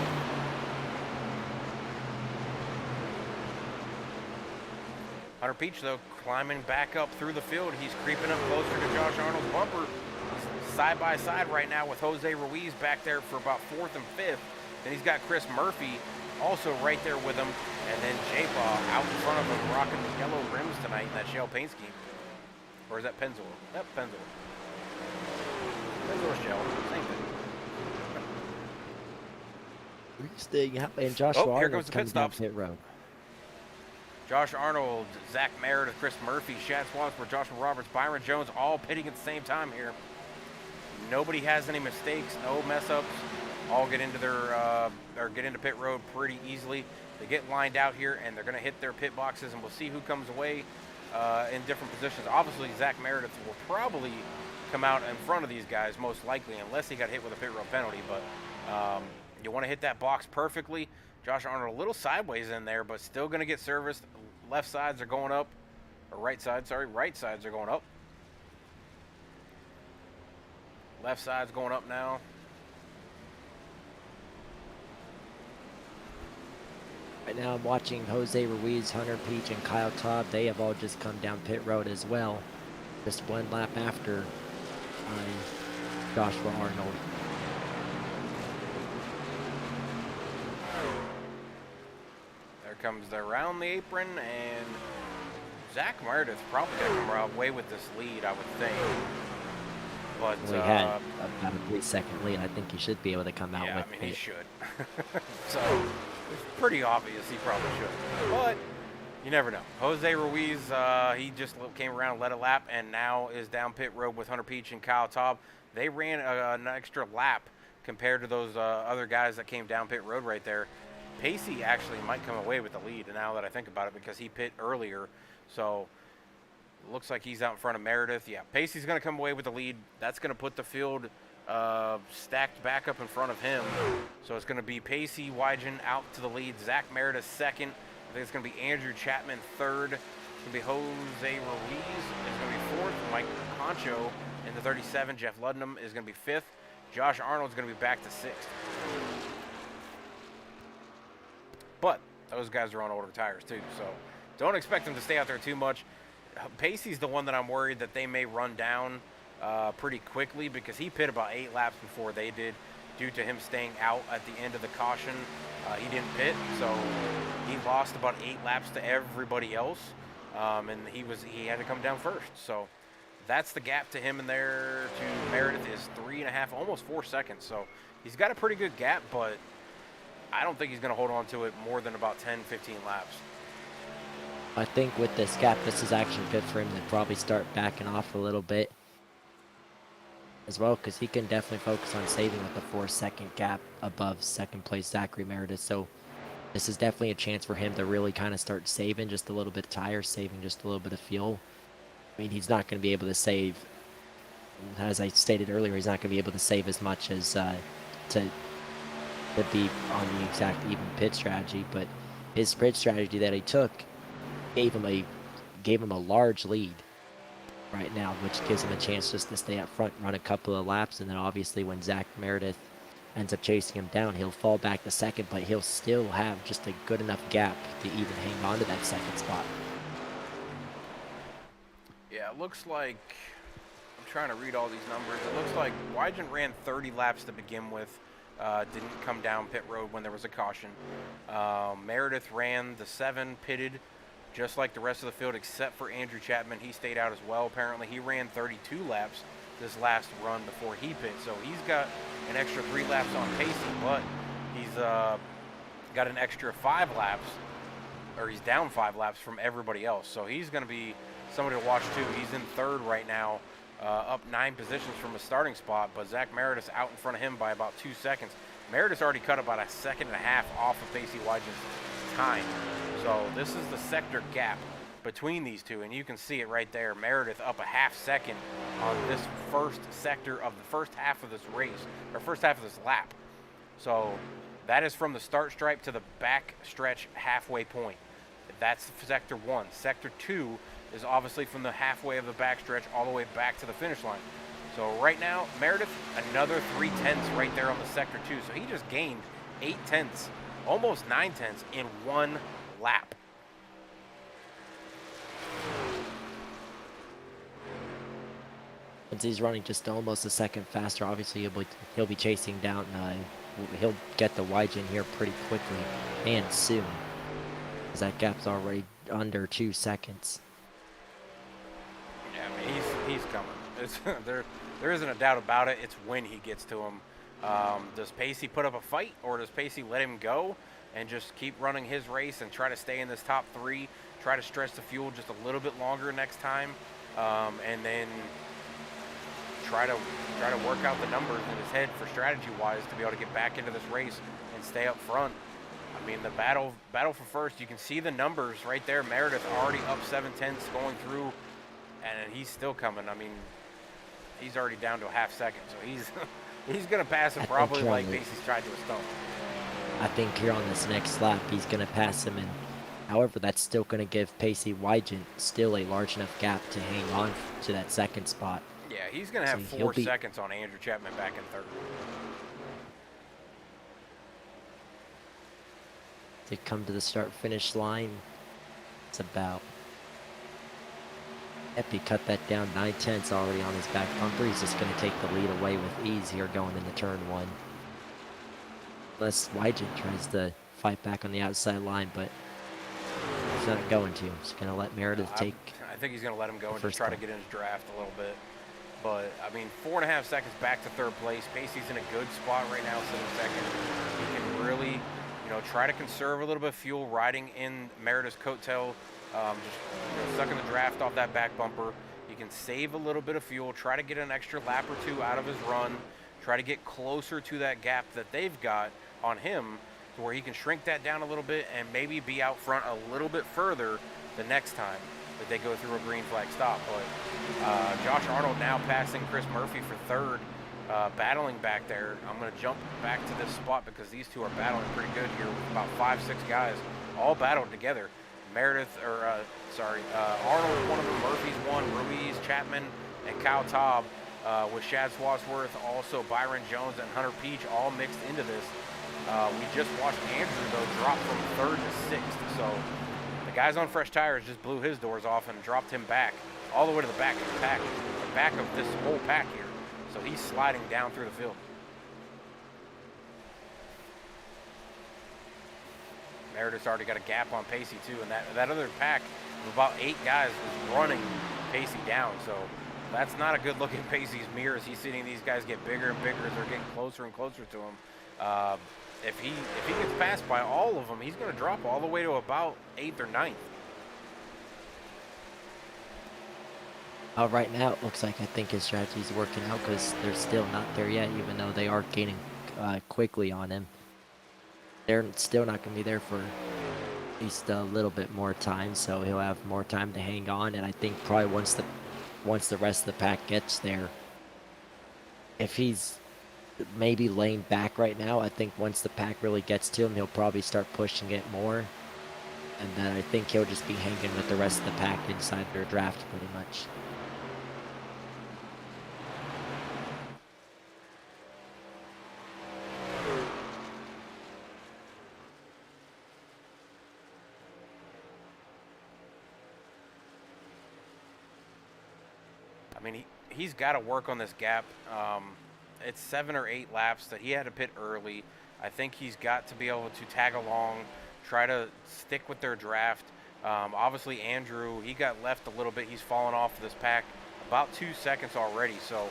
Hunter Peach, though, climbing back up through the field. He's creeping up closer to Josh Arnold's bumper. He's side by side right now with Jose Ruiz back there for about 4th and 5th. Then he's got Chris Murphy also right there with him. And then J-Paw out in front of him, rocking the yellow rims tonight in that shell paint scheme. Or is that Pennzoil? Yep, Pennzoil. Pennzoil shell, same thing. And Joshua here Arnold comes the pit comes down stops. pit road. Josh Arnold, Zach Meredith, Chris Murphy, Shad Swansford, Joshua Roberts, Byron Jones, all pitting at the same time here. Nobody has any mistakes, no mess ups. All get into their or get into pit road pretty easily. They get lined out here, and they're going to hit their pit boxes, and we'll see who comes away in different positions. Obviously, Zach Meredith will probably come out in front of these guys, most likely, unless he got hit with a pit road penalty. But you want to hit that box perfectly. Josh Arnold a little sideways in there, but still going to get serviced. Left sides are going up, or right sides are going up. Left side's going up now. Right now I'm watching Jose Ruiz, Hunter Peach, and Kyle Taub. They have all just come down pit road as well. Just one lap after Joshua Arnold. There comes the around the apron, and Zach Meredith probably going to come away with this lead, I would think. But Well, he had about a 3-second lead. I think he should be able to come out yeah, with I mean, it. he should. So it's pretty obvious he probably should. But you never know. Jose Ruiz, he just came around, led a lap, and now is down pit road with Hunter Peach and Kyle Taub. They ran an extra lap compared to those other guys that came down pit road right there. Pacey actually might come away with the lead now that I think about it, because he pit earlier. So looks like he's out in front of Meredith. Yeah, Pacey's going to come away with the lead. That's going to put the field stacked back up in front of him. So it's going to be Pacey Wygen out to the lead. Zach Meredith second. I think it's going to be Andrew Chapman third. It's going to be Jose Ruiz. It's going to be fourth. Mike Concho in the 37. Jeff Ludnam is going to be fifth. Josh Arnold's going to be back to sixth. But those guys are on older tires too, so don't expect them to stay out there too much. Pacey's the one that I'm worried that they may run down pretty quickly, because he pit about 8 laps before they did, due to him staying out at the end of the caution. He didn't pit, so he lost about 8 laps to everybody else, and he had to come down first. So that's the gap to him in there to Meredith is 3.5, almost 4 seconds. So he's got a pretty good gap, but I don't think he's going to hold on to it more than about 10, 15 laps. I think with this gap, this is actually good for him to probably start backing off a little bit as well, because he can definitely focus on saving with a 4-second gap above second place Zachary Meredith. So this is definitely a chance for him to really kind of start saving just a little bit of tires, saving just a little bit of fuel. I mean, he's not going to be able to save, as I stated earlier, he's not going to be able to save as much as to be on the exact even pit strategy, but his pit strategy that he took gave him a large lead right now, which gives him a chance just to stay up front, run a couple of laps, and then obviously when Zach Meredith ends up chasing him down, he'll fall back to second, but he'll still have just a good enough gap to even hang on to that second spot. Yeah, it looks like, I'm trying to read all these numbers, it looks like Wygen ran 30 laps to begin with. Didn't come down pit road when there was a caution. Meredith ran the 7, pitted just like the rest of the field except for Andrew Chapman. He stayed out as well. Apparently he ran 32 laps this last run before he pit, so he's got an extra 3 laps on Pacey, but he's got an extra 5 laps, or he's down 5 laps from everybody else, so he's going to be somebody to watch too. He's in third right now, up 9 positions from a starting spot, but Zach Meredith's out in front of him by about 2 seconds. Meredith's already cut about 1.5 seconds off of Pacey Wygen's time. So this is the sector gap between these two, and you can see it right there. Meredith up 1/2 second on this first sector of the first half of this race, or first half of this lap. So that is from the start stripe to the back stretch halfway point. That's sector 1. Sector 2 is obviously from the halfway of the backstretch all the way back to the finish line. So right now, Meredith, another 3/10 right there on the sector 2. So he just gained 8/10, almost 9/10 in one lap. since he's running just almost a second faster, obviously he'll be chasing down. He'll get the Wygen here pretty quickly and soon, because that gap's already under 2 seconds. Yeah, I mean, he's coming. It's, there isn't a doubt about it. It's when he gets to him. Does Pacey put up a fight, or does Pacey let him go and just keep running his race and try to stay in this top 3, try to stretch the fuel just a little bit longer next time, and then try to work out the numbers in his head for strategy-wise to be able to get back into this race and stay up front. I mean, the battle for first, you can see the numbers right there. Meredith already up 7/10 going through, and he's still coming. I mean, he's already down to a half second, so he's gonna pass him probably like Pacey's tried to a stump. I think here on this next lap, he's gonna pass him, and however, that's still gonna give Pacey Wygen still a large enough gap to hang on to that second spot. Yeah, he's gonna have 4 seconds on Andrew Chapman back in third. To come to the start-finish line, it's about... Epi cut that down 9/10 already on his back bumper. He's just going to take the lead away with ease here going into turn 1. Unless Wygen tries to fight back on the outside line, but he's not going to. He's going to let Meredith take... I think he's going to let him go and just try to get in his draft a little bit. But, I mean, 4.5 seconds back to third place. Pacey's in a good spot right now, sitting second. He can really, try to conserve a little bit of fuel riding in Meredith's coattail. Just sucking the draft off that back bumper. He can save a little bit of fuel, try to get an extra lap or 2 out of his run, try to get closer to that gap that they've got on him to where he can shrink that down a little bit and maybe be out front a little bit further the next time that they go through a green flag stop. But Josh Arnold now passing Chris Murphy for third, battling back there. I'm going to jump back to this spot because these two are battling pretty good here with about 5-6 guys all battled together. Arnold, one of them, Murphy's one, Ruiz, Chapman, and Kyle Taub, with Shad Swadsworth, also Byron Jones and Hunter Peach all mixed into this. We just watched Andrew, though, drop from third to 6th, so the guys on fresh tires just blew his doors off and dropped him back all the way to the back of the pack, the back of this whole pack here, so he's sliding down through the field. Meredith's already got a gap on Pacey too, and that other pack of about 8 guys was running Pacey down, so that's not a good look at Pacey's mirrors. He's seeing these guys get bigger and bigger as they're getting closer and closer to him. If he gets passed by all of them, he's going to drop all the way to about 8th or 9th. Right now, it looks like I think his strategy is working out because they're still not there yet, even though they are gaining quickly on him. They're still not going to be there for at least a little bit more time, so he'll have more time to hang on. And I think probably once the rest of the pack gets there, if he's maybe laying back right now, I think once the pack really gets to him, he'll probably start pushing it more. And then I think he'll just be hanging with the rest of the pack inside their draft pretty much. I mean, he's got to work on this gap. It's 7 or 8 laps that he had to pit early. I think he's got to be able to tag along, try to stick with their draft. Obviously, Andrew, he got left a little bit. He's fallen off of this pack about 2 seconds already, so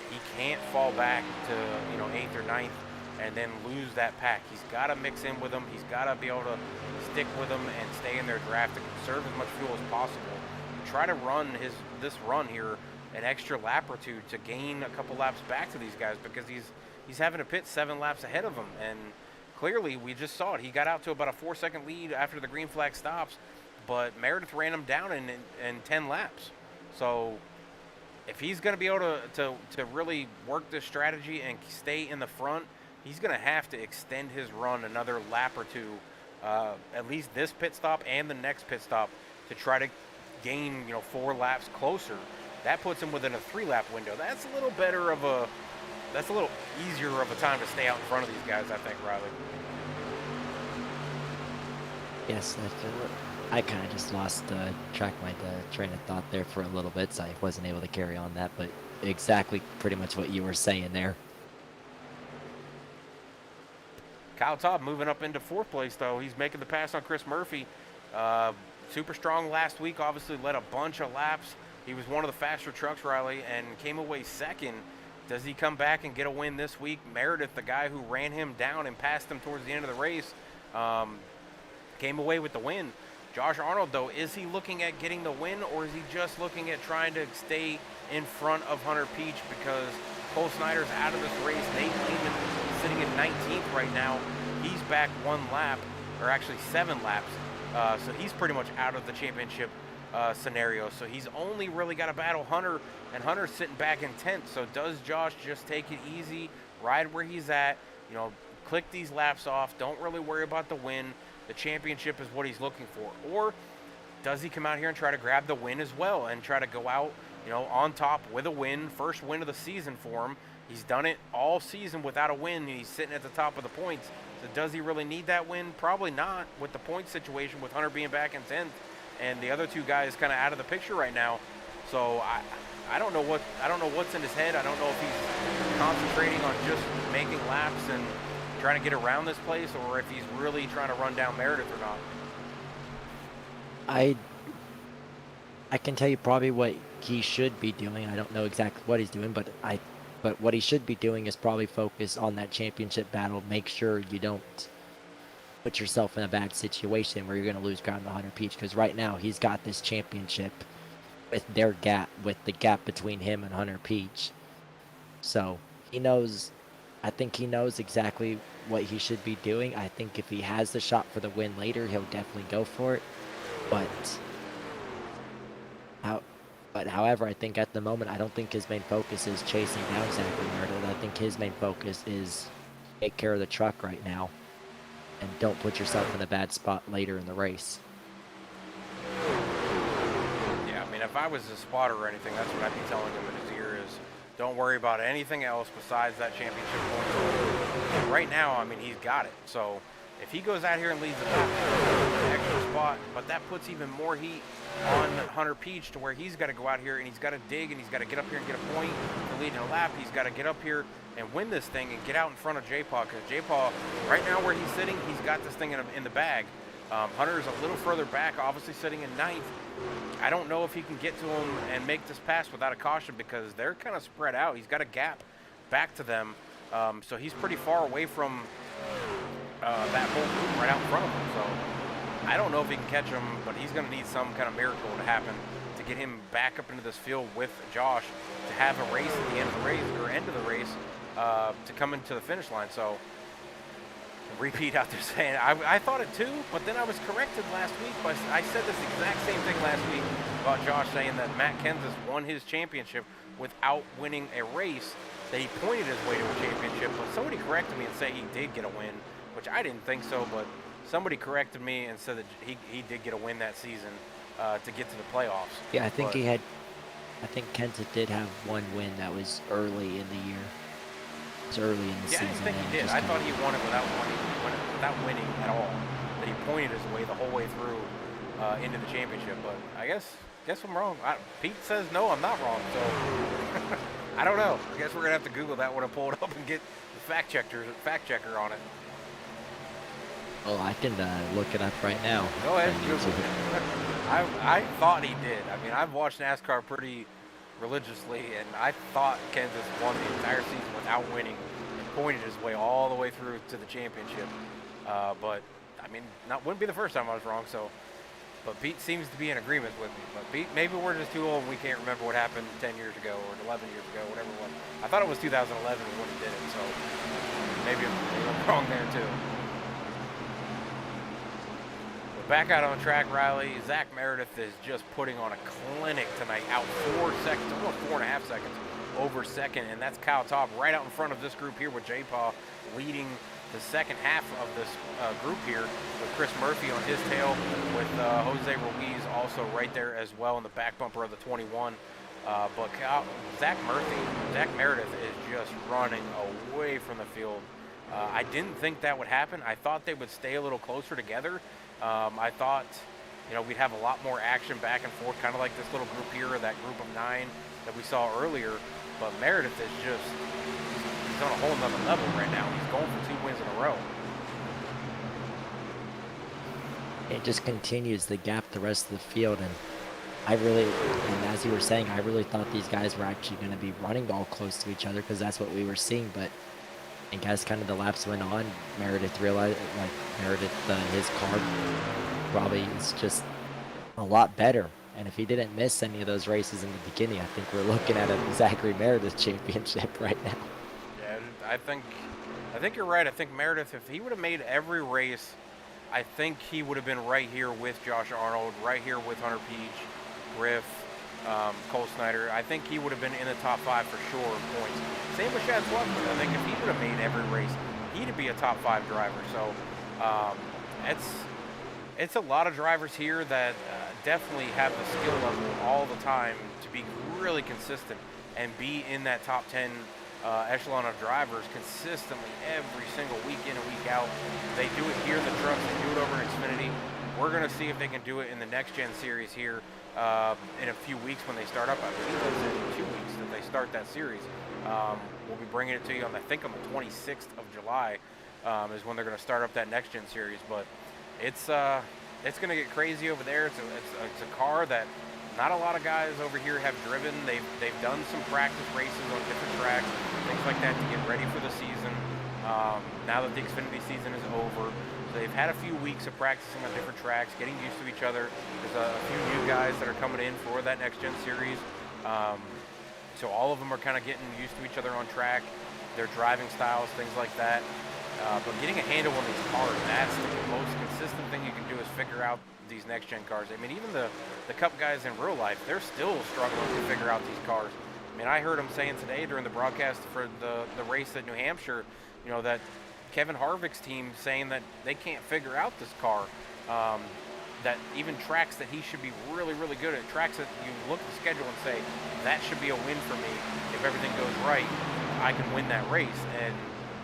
he can't fall back to 8th or 9th and then lose that pack. He's got to mix in with them. He's got to be able to stick with them and stay in their draft to conserve as much fuel as possible. Try to run this run here an extra lap or 2 to gain a couple laps back to these guys, because he's having to pit 7 laps ahead of them, and clearly we just saw it. He got out to about a 4-second lead after the green flag stops, but Meredith ran him down in 10 laps. So if he's going to be able to really work this strategy and stay in the front, he's going to have to extend his run another lap or 2, at least this pit stop and the next pit stop, to try to gain 4 laps closer. That puts him within a 3-lap window. That's a little easier of a time to stay out in front of these guys, I think, Riley. Yes, I kind of just lost track of my train of thought there for a little bit, so I wasn't able to carry on that. But exactly pretty much what you were saying there. Kyle Todd moving up into fourth place, though. He's making the pass on Chris Murphy. Uh, Super strong last week, obviously led a bunch of laps. He was one of the faster trucks, Riley, and came away second. Does he come back and get a win this week? Meredith, the guy who ran him down and passed him towards the end of the race, came away with the win. Josh Arnold, though, is he looking at getting the win, or is he just looking at trying to stay in front of Hunter Peach because Cole Snyder's out of this race? Nate Lehman sitting in 19th right now. He's back one lap, or actually 7 laps. So he's pretty much out of the championship scenario. So he's only really got to battle Hunter, and Hunter's sitting back in 10th. So does Josh just take it easy, ride where he's at, click these laps off, don't really worry about the win? The championship is what he's looking for. Or does he come out here and try to grab the win as well and try to go out, on top with a win, first win of the season for him? He's done it all season without a win, and he's sitting at the top of the points. So does he really need that win? Probably not, with the point situation, with Hunter being back in 10th and the other 2 guys kind of out of the picture right now. So I don't know what's in his head. I don't know if he's concentrating on just making laps and trying to get around this place, or if he's really trying to run down Meredith or not. I can tell you probably what he should be doing. I don't know exactly what he's doing, but what he should be doing is probably focus on that championship battle. Make sure you don't put yourself in a bad situation where you're going to lose ground to Hunter Peach, because right now he's got this championship with the gap between him and Hunter Peach. So he knows. I think he knows exactly what he should be doing. I think if he has the shot for the win later, he'll definitely go for it. However, I think at the moment, I don't think his main focus is chasing down Zachary Meredith. I think his main focus is take care of the truck right now, and don't put yourself in a bad spot later in the race. Yeah, I mean, if I was a spotter or anything, that's what I'd be telling him in his ear is, don't worry about anything else besides that championship point. And right now, I mean, he's got it. So if he goes out here and leads the top, an extra spot, but that puts even more heat on Hunter Peach to where he's got to go out here and he's got to dig and he's got to get up here and get a point for leading a lap. He's got to get up here and win this thing and get out in front of J-Paw, because J-Paw, right now where he's sitting, he's got this thing in the bag. Hunter's a little further back, obviously sitting in 9th. I don't know if he can get to him and make this pass without a caution, because they're kind of spread out. He's got a gap back to them, so he's pretty far away from that whole group right out in front of him. So I don't know if he can catch him, but he's going to need some kind of miracle to happen to get him back up into this field with Josh to have a race at the end of the race, or end of the race, to come into the finish line. So repeat out there saying, I thought it too, but then I was corrected last week. But I said this exact same thing last week about Josh saying that Matt Kenseth won his championship without winning a race, that he pointed his way to a championship. But somebody corrected me and said he did get a win, which I didn't think so, but somebody corrected me and said that he did get a win that season to get to the playoffs. Yeah, I think Kenseth did have one win that was early in the year. Early in the season. Yeah, I think he did. I thought he won it without winning at all. That he pointed his way the whole way through into the championship. But I guess I'm wrong. Pete says no, I'm not wrong. So I don't know. I guess we're gonna have to Google that one and pull it up and get the fact checker on it. Oh, I can look it up right now. Go ahead, Google it. I thought he did. I mean, I've watched NASCAR pretty religiously, and I thought Kansas won the entire season without winning and pointed his way all the way through to the championship. But I mean, wouldn't be the first time I was wrong. So, but Pete seems to be in agreement with me. But Pete, maybe we're just too old and we can't remember what happened 10 years ago or 11 years ago, whatever it was. I thought it was 2011 when he did it. So maybe I'm wrong there too. Back out on track, Riley. Zach Meredith is just putting on a clinic tonight, out 4 seconds, almost 4.5 seconds over second, and that's Kyle Topp right out in front of this group here with J-Paw leading the second half of this group here with Chris Murphy on his tail, with Jose Ruiz also right there as well in the back bumper of the 21. But Zach Meredith is just running away from the field. I didn't think that would happen. I thought they would stay a little closer together. I thought, we'd have a lot more action back and forth, kind of like this little group here, or that group of 9 that we saw earlier. But Meredith is he's on a whole nother level right now. He's going for 2 wins in a row. It just continues to gap the rest of the field, and and as you were saying, I really thought these guys were actually going to be running all close to each other because that's what we were seeing. But and as kind of the laps went on, Meredith realized, his car probably is just a lot better. And if he didn't miss any of those races in the beginning, I think we're looking at a Zachary Meredith championship right now. Yeah, I think you're right. I think Meredith, if he would have made every race, I think he would have been right here with Josh Arnold, right here with Hunter Peach, Griff, Cole Snyder. I think he would have been in the top 5 for sure in points. Same with Chad Swanson. I think if he would have made every race, he'd be a top 5 driver. So it's a lot of drivers here that definitely have the skill level all the time to be really consistent and be in that top 10 echelon of drivers consistently every single week in and week out. They do it here in the trucks, they do it over in Xfinity. We're going to see if they can do it in the next gen series here in a few weeks when they start up. I believe it's in 2 weeks that they start that series. We'll be bringing it to you on, I think, on the 26th of July is when they're going to start up that next gen series. But it's going to get crazy over there. It's a car that not a lot of guys over here have driven. They've done some practice races on different tracks, things like that to get ready for the season. Now that the Xfinity season is over, so they've had a few weeks of practicing on different tracks, getting used to each other. There's a few new guys that are coming in for that next gen series. So all of them are kind of getting used to each other on track, their driving styles, things like that. But getting a handle on these cars, that's the most consistent thing you can do is figure out these next-gen cars. I mean, even the Cup guys in real life, they're still struggling to figure out these cars. I mean, I heard them saying today during the broadcast for the race at New Hampshire, that Kevin Harvick's team saying that they can't figure out this car. That even tracks that he should be really, really good at, tracks that you look at the schedule and say, that should be a win for me. If everything goes right, I can win that race. And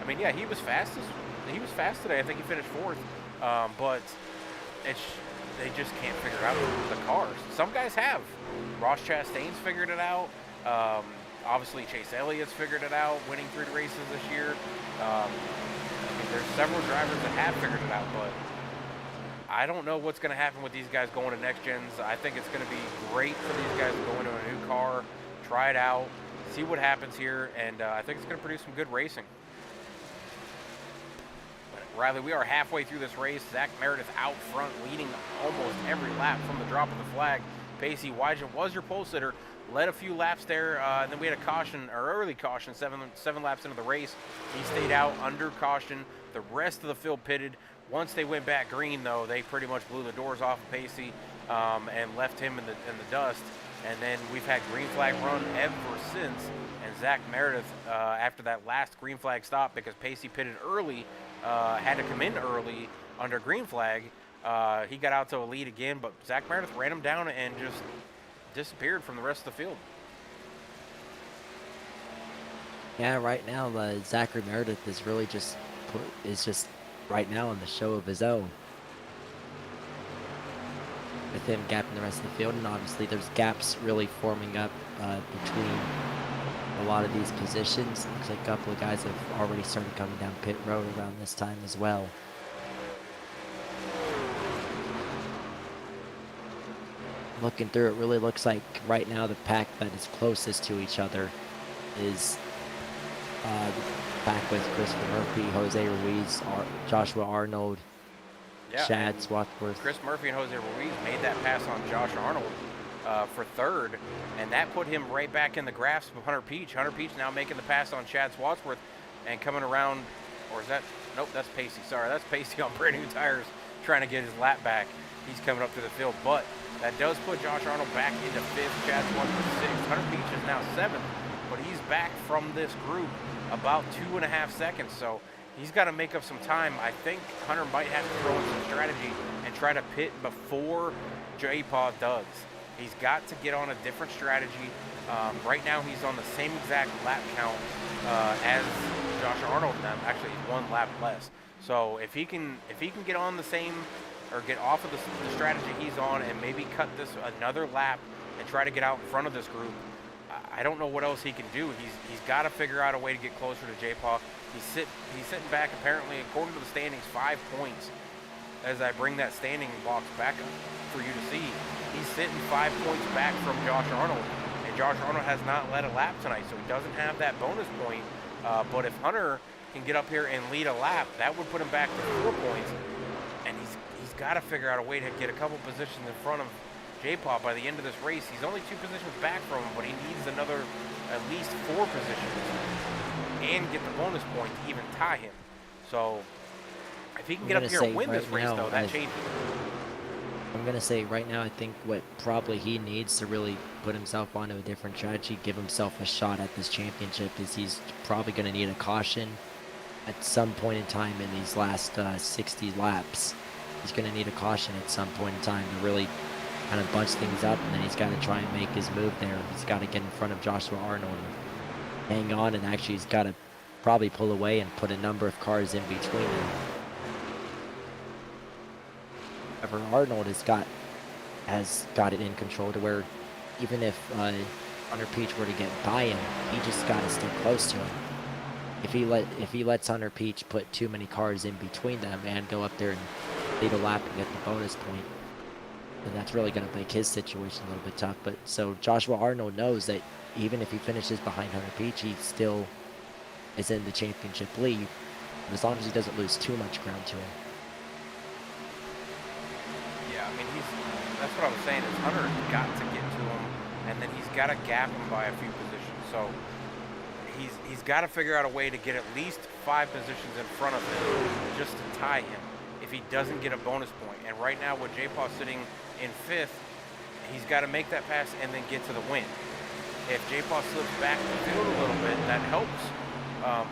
I mean, yeah, he was fast today. I think he finished 4th, but they just can't figure out the cars. Some guys have. Ross Chastain's figured it out. Obviously, Chase Elliott's figured it out, winning 3 races this year. I mean, there's several drivers that have figured it out, but I don't know what's going to happen with these guys going to next gens. I think it's going to be great for these guys to go into a new car, try it out, see what happens here, and I think it's going to produce some good racing. Riley, we are halfway through this race. Zach Meredith out front, leading almost every lap from the drop of the flag. Pacey Wygen was your pole sitter, led a few laps there, and then we had a caution, or early caution, seven laps into the race. He stayed out under caution. The rest of the field pitted. Once they went back green, though, they pretty much blew the doors off of Pacey and left him in the dust. And then we've had green flag run ever since. And Zach Meredith, after that last green flag stop, because Pacey pitted early, had to come in early under green flag. He got out to a lead again, but Zach Meredith ran him down and just disappeared from the rest of the field. Yeah, right now, Zachary Meredith is really just right now in the show of his own. With him gapping the rest of the field, and obviously there's gaps really forming up between a lot of these positions. Looks like a couple of guys have already started coming down pit road around this time as well. Looking through, it really looks like right now the pack that is closest to each other is the pack with Christopher Murphy, Jose Ruiz, Joshua Arnold, Chad Swarthworth. Chris Murphy and Jose Ruiz made that pass on Josh Arnold for 3rd, and that put him right back in the grasp of Hunter Peach. Hunter Peach now making the pass on Chad Swarthworth and coming around, or is that, nope, that's Pacey. Sorry, that's Pacey on brand new tires trying to get his lap back. He's coming up through the field, but that does put Josh Arnold back into 5th, Chad Swarthworth 6th. Hunter Peach is now 7th, but he's back from this group about 2.5 seconds, so he's got to make up some time. I think Hunter might have to throw in some strategy and try to pit before J-Paw does. He's got to get on a different strategy. Right now he's on the same exact lap count as Josh Arnold and them. Actually, he's 1 lap less. So if he can get on the same, or get off of the strategy he's on and maybe cut this another lap and try to get out in front of this group, I don't know what else he can do. He's got to figure out a way to get closer to J-Paw. He's sitting back apparently, according to the standings, 5 points. As I bring that standing box back up for you to see, he's sitting 5 points back from Josh Arnold, and Josh Arnold has not led a lap tonight, so he doesn't have that bonus point. But if Hunter can get up here and lead a lap, that would put him back to 4 points, and he's got to figure out a way to get a couple positions in front of J-Paw by the end of this race. He's only 2 positions back from him, but he needs another at least 4 positions and get the bonus point to even tie him. So if he can get up here and win this race, though, that changes. I'm going to say right now, I think what probably he needs to really put himself onto a different strategy, give himself a shot at this championship, is he's probably going to need a caution at some point in time in these last 60 laps. He's going to need a caution at some point in time to really kind of bunch things up, and then he's got to try and make his move there. He's got to get in front of Joshua Arnold and hang on, and actually he's got to probably pull away and put a number of cars in between them. However, Arnold has got it in control to where even if Hunter Peach were to get by him, he just got to stay close to him. If he lets Hunter Peach put too many cars in between them and go up there and lead a lap and get the bonus point, then that's really going to make his situation a little bit tough. But so Joshua Arnold knows that even if he finishes behind Hunter Peach, he still is in the championship lead, as long as he doesn't lose too much ground to him. Yeah, I mean, that's what I was saying, is Hunter's got to get to him, and then he's got to gap him by a few positions. So he's got to figure out a way to get at least 5 positions in front of him just to tie him if he doesn't get a bonus point. And right now with J-Paw sitting in 5th, he's got to make that pass and then get to the win. If J-Paw slips back in the field a little bit, that helps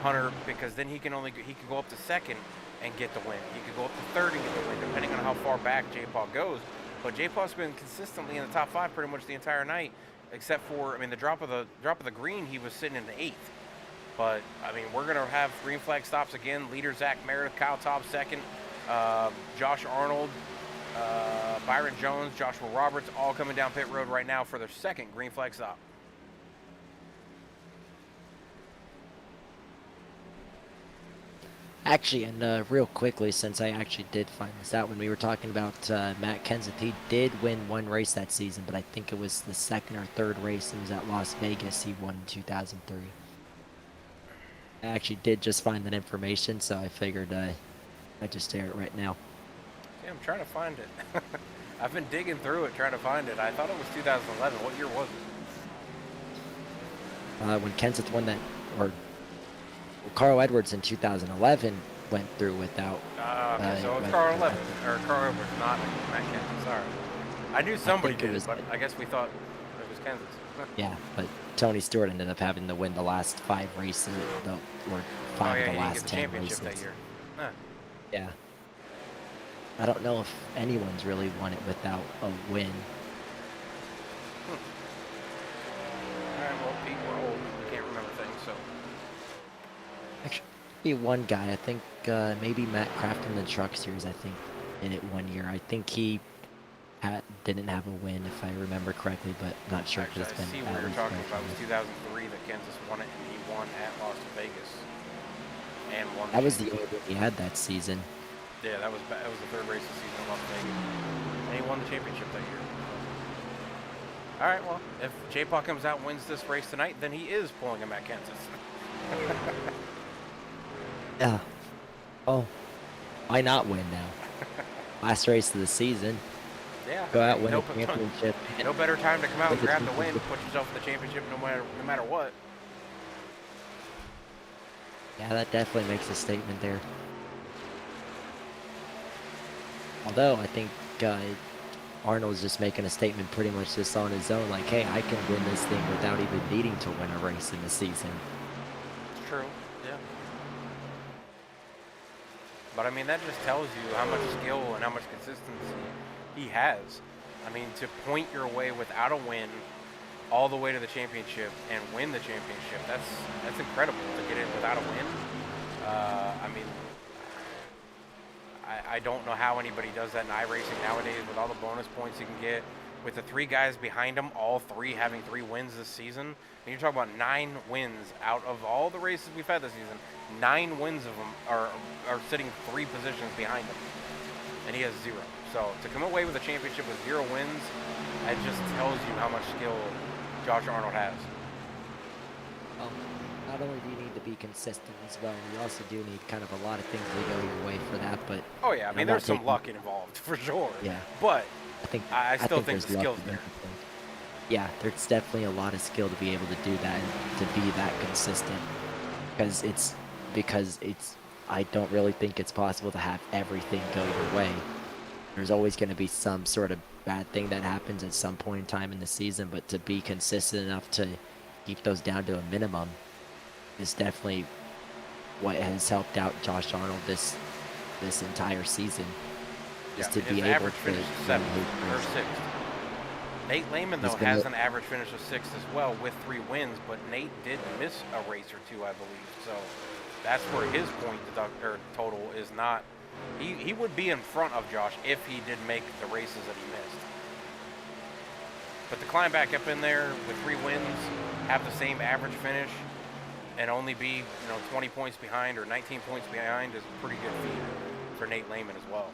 Hunter, because then he can go up to 2nd and get the win. He could go up to 3rd and get the win, depending on how far back J-Paw goes. But J-Paw's been consistently in the top 5 pretty much the entire night, except for, I mean, the drop of the green, he was sitting in the 8th. But I mean, we're gonna have green flag stops again. Leader Zach Meredith, Kyle Taub 2nd, Josh Arnold, Byron Jones, Joshua Roberts, all coming down pit road right now for their 2nd green flag stop. Actually, and real quickly, since I actually did find this out when we were talking about Matt Kenseth, he did win 1 race that season, but I think it was the 2nd or 3rd race. It was at Las Vegas. He won in 2003. I actually did just find that information, so I figured I'd just share it right now. Yeah, I'm trying to find it. I've been digging through it, trying to find it. I thought it was 2011. What year was it? When Kenseth won that, or Carl Edwards in 2011 went through without. Okay, so it's Carl Edwards, not Matt Kenseth. Sorry, I knew somebody did, but I guess we thought it was Kenseth. Yeah, but Tony Stewart ended up having to win the last 5 races, or 5 of the last 10 races. That year. Huh. Yeah. I don't know if anyone's really won it without a win. All right, well, Pete, we're old. We can't remember things, so. Actually, be one guy. I think maybe Matt Craft in the Truck Series, I think, did it 1 year. I think he didn't have a win, if I remember correctly, but not sure. Actually, I see what you're talking about. It was 2003 that Kansas won it, and he won at Las Vegas. And won. That was the only win he had that season. Yeah, that was the 3rd race of the season in Las Vegas. And he won the championship that year. All right, well, if J-Paw comes out and wins this race tonight, then he is pulling him at Kansas. Yeah. Oh, why not win now? Last race of the season. Yeah. Go out, win the championship. No better time to come out and grab the win, put yourself in the championship no matter what. Yeah, that definitely makes a statement there. Although, I think Arnold's just making a statement pretty much just on his own, like, hey, I can win this thing without even needing to win a race in the season. It's true, yeah. But, I mean, that just tells you how much skill and how much consistency he has. I mean, to point your way without a win all the way to the championship and win the championship, that's incredible to get it without a win. I mean, I don't know how anybody does that in iRacing nowadays with all the bonus points you can get. with the 3 guys behind him, all 3 having 3 wins this season. And you're talking about 9 wins out of all the races we've had this season. 9 wins of them are sitting 3 positions behind him, and he has 0. So to come away with a championship with 0 wins, that just tells you how much skill Josh Arnold has. Well, not only do you need to be consistent as well, you also do need kind of a lot of things to go your way for that. But Oh yeah, I mean I'm there's not some taking, luck involved for sure. yeah, But I I still think think the there's luck skill's in there. everything. Yeah, there's definitely a lot of skill to be able to do that and to be that consistent. Because it's I don't really think it's possible to have everything go your way. There's always going to be some sort of bad thing that happens at some point in time in the season, but to be consistent enough to keep those down to a minimum is definitely what has helped out Josh Arnold this entire season. Yeah, Is to his be able average to finish is 7th or 6th. Nate Lehman, he's though, gonna has an average finish of 6th as well with 3 wins, but Nate did miss a race or 2, I believe. So that's where his point total is not. He would be in front of Josh if he did make the races that he missed. But to climb back up in there with 3 wins, have the same average finish, and only be 20 points behind or 19 points behind is a pretty good feat for Nate Lehman as well.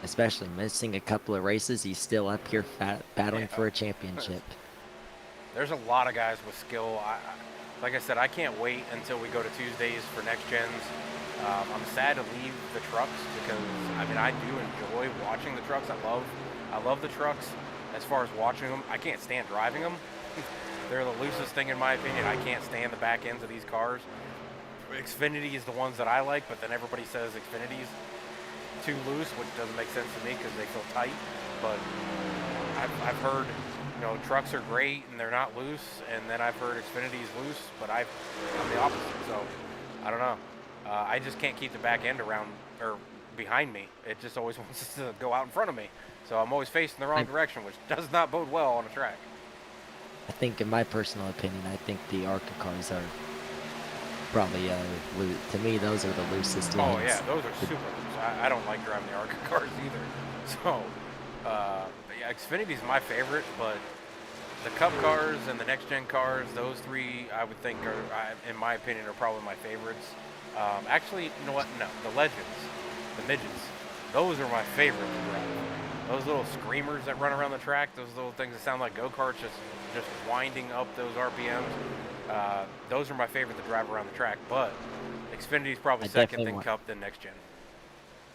especially missing a couple of races, he's still up here battling Yeah. for a championship. There's a lot of guys with skill. Like I said, I can't wait until we go to Tuesdays for next gens. I'm sad to leave the trucks because I mean I do enjoy watching the trucks. I love the trucks. As far as watching them, I can't stand driving them. They're the loosest thing in my opinion. I can't stand the back ends of these cars. Xfinity is the ones that I like, but then everybody says Xfinity's too loose, which doesn't make sense to me because they feel tight. But I've heard, trucks are great and they're not loose, and then I've heard Xfinity's loose, but I'm the opposite. So I don't know. I just can't keep the back end around or behind me. It just always wants to go out in front of me. So I'm always facing the wrong direction, which does not bode well on a track. I think, in my personal opinion, I think the ARCA cars are probably to me those are the loosest ones. Oh yeah, those are super loose. I don't like driving the ARCA cars either. So, but yeah, Xfinity's my favorite, but the Cup cars and the next gen cars, those 3 I would think in my opinion, are probably my favorites. Actually, you know what? No, the Legends, the midgets, those are my favorite to drive. Those little screamers that run around the track, those little things that sound like go-karts, just winding up those RPMs. Those are my favorite to drive around the track. But Xfinity's probably second, then Cup, then next gen.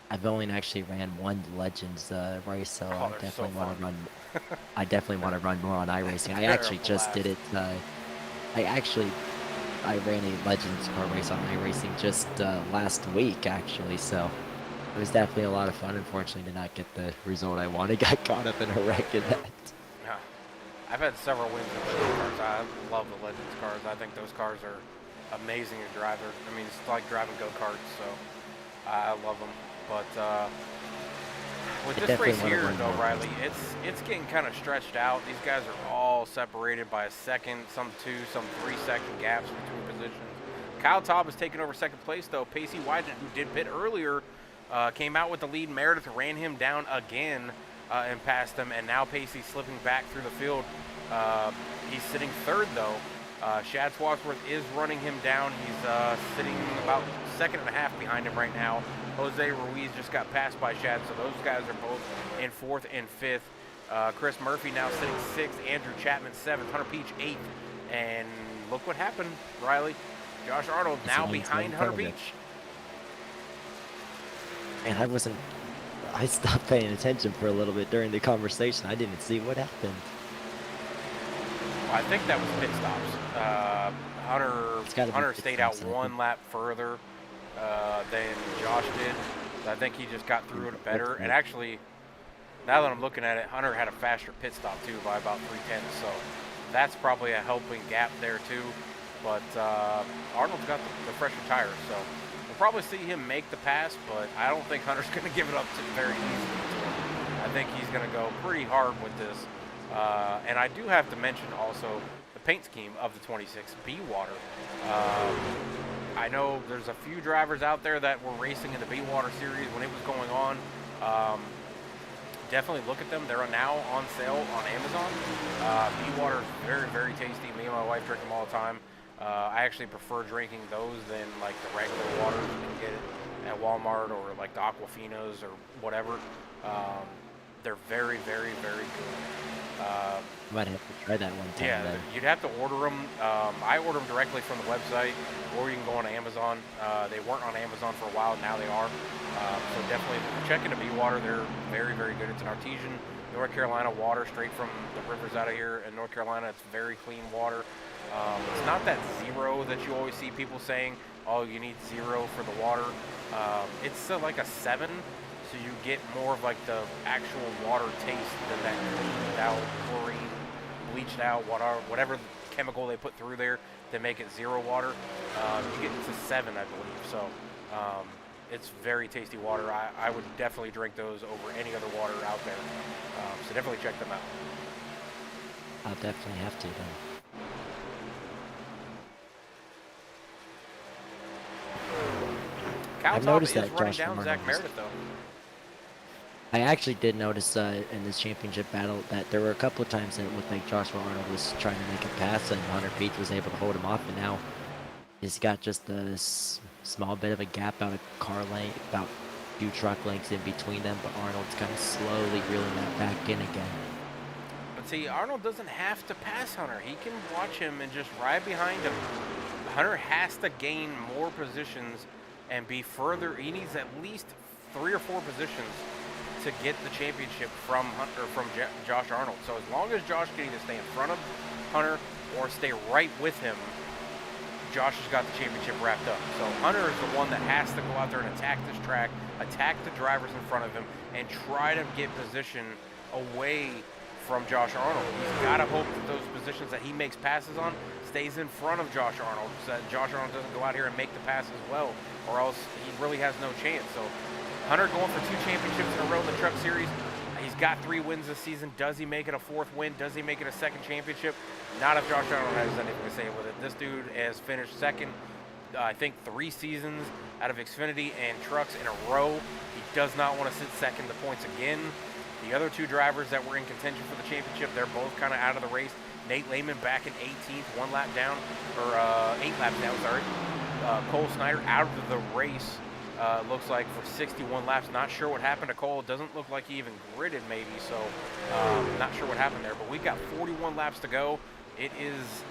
I've only actually ran one Legends race, so Oh, they're so want to fun. run. I definitely want to run more on iRacing. I They're actually a just did blast. it. I ran a Legends car race on iRacing just last week, actually. So it was definitely a lot of fun. Unfortunately, did not get the result I wanted. Got caught up in a wreck in that. Yeah. I've had several wins in Legends cars. I love the Legends cars. I think those cars are amazing to drive. I mean, it's like driving go-karts, so I love them. But with I this definitely race want to here, run though, more. Riley, it's getting kind of stretched out. These guys are all separated by a second, some 2, some 3-second gaps between positions. Kyle Taub has taken over second place, though. Pacey Wyden, who did pit earlier, came out with the lead. Meredith ran him down again and passed him, and now Pacey slipping back through the field. He's sitting 3rd, though. Shad Swadsworth is running him down. He's sitting about 2.5 behind him right now. Jose Ruiz just got passed by Shad, so those guys are both in 4th and 5th. Chris Murphy now sitting 6th. Andrew Chapman 7th. Hunter Peach 8th. And look what happened, Riley. Josh Arnold now behind Hunter Peach. And I stopped paying attention for a little bit during the conversation. I didn't see what happened. Well, I think that was pit stops. Hunter stayed out 1 lap further than Josh did. So I think he just got through it better. And actually, now that I'm looking at it, Hunter had a faster pit stop too by about 3/10. So that's probably a helping gap there too. But Arnold's got the fresher tires, so we'll probably see him make the pass. But I don't think Hunter's going to give it up very easily to him. I think he's going to go pretty hard with this. And I do have to mention also the paint scheme of the 26 B-Water. I know there's a few drivers out there that were racing in the B-Water series when it was going on. definitely look at them. They're now on sale on Amazon. Bee water is very, very tasty. Me and my wife drink them all the time. I actually prefer drinking those than like the regular water you can get at Walmart or like the Aquafinas or whatever. Um, they're very, very, very good. Might have to try that one time Yeah, then. you'd have to order them. I order them directly from the website, or you can go on Amazon. They weren't on Amazon for a while, now they are. So definitely check into Bee Water. They're very, very good. It's an artesian North Carolina water, straight from the rivers out of here in North Carolina. It's very clean water. It's not that zero that you always see people saying, oh, you need zero for the water. It's like a 7. So you get more of like the actual water taste than that cleaned out chlorine, bleached out whatever chemical they put through there to make it zero water. You get to 7, I believe. So it's very tasty water. I would definitely drink those over any other water out there. So definitely check them out. I'll definitely have to then. Cal I've Top noticed is that running Josh down Arnold Zach is- Meredith though. I actually did notice in this championship battle that there were a couple of times that it looked like Joshua Arnold was trying to make a pass and Hunter Pete was able to hold him off, and now he's got just a small bit of a gap, about a car length, about a few truck lengths in between them, but Arnold's kind of slowly reeling that back in again. But see, Arnold doesn't have to pass Hunter. He can watch him and just ride behind him. Hunter has to gain more positions and be further. He needs at least 3 or 4 positions to get the championship from Josh Arnold. So as long as Josh can either stay in front of Hunter or stay right with him, Josh has got the championship wrapped up. So Hunter is the one that has to go out there and attack this track, attack the drivers in front of him, and try to get position away from Josh Arnold. He's got to hope that those positions that he makes passes on stays in front of Josh Arnold, so that Josh Arnold doesn't go out here and make the pass as well, or else he really has no chance. So Hunter going for 2 championships in a row in the Truck Series. He's got 3 wins this season. Does he make it a 4th win? Does he make it a 2nd championship? Not if Josh Arnold has anything to say with it. This dude has finished 2nd, I think, 3 seasons out of Xfinity and trucks in a row. He does not want to sit 2nd the points again. The other 2 drivers that were in contention for the championship, they're both kind of out of the race. Nate Lehman back in 18th, 1 lap down, or 8 laps down, sorry. Cole Snyder out of the race. Looks like for 61 laps. Not sure what happened to Cole. It doesn't look like he even gridded maybe, so not sure what happened there. But we've got 41 laps to go. It is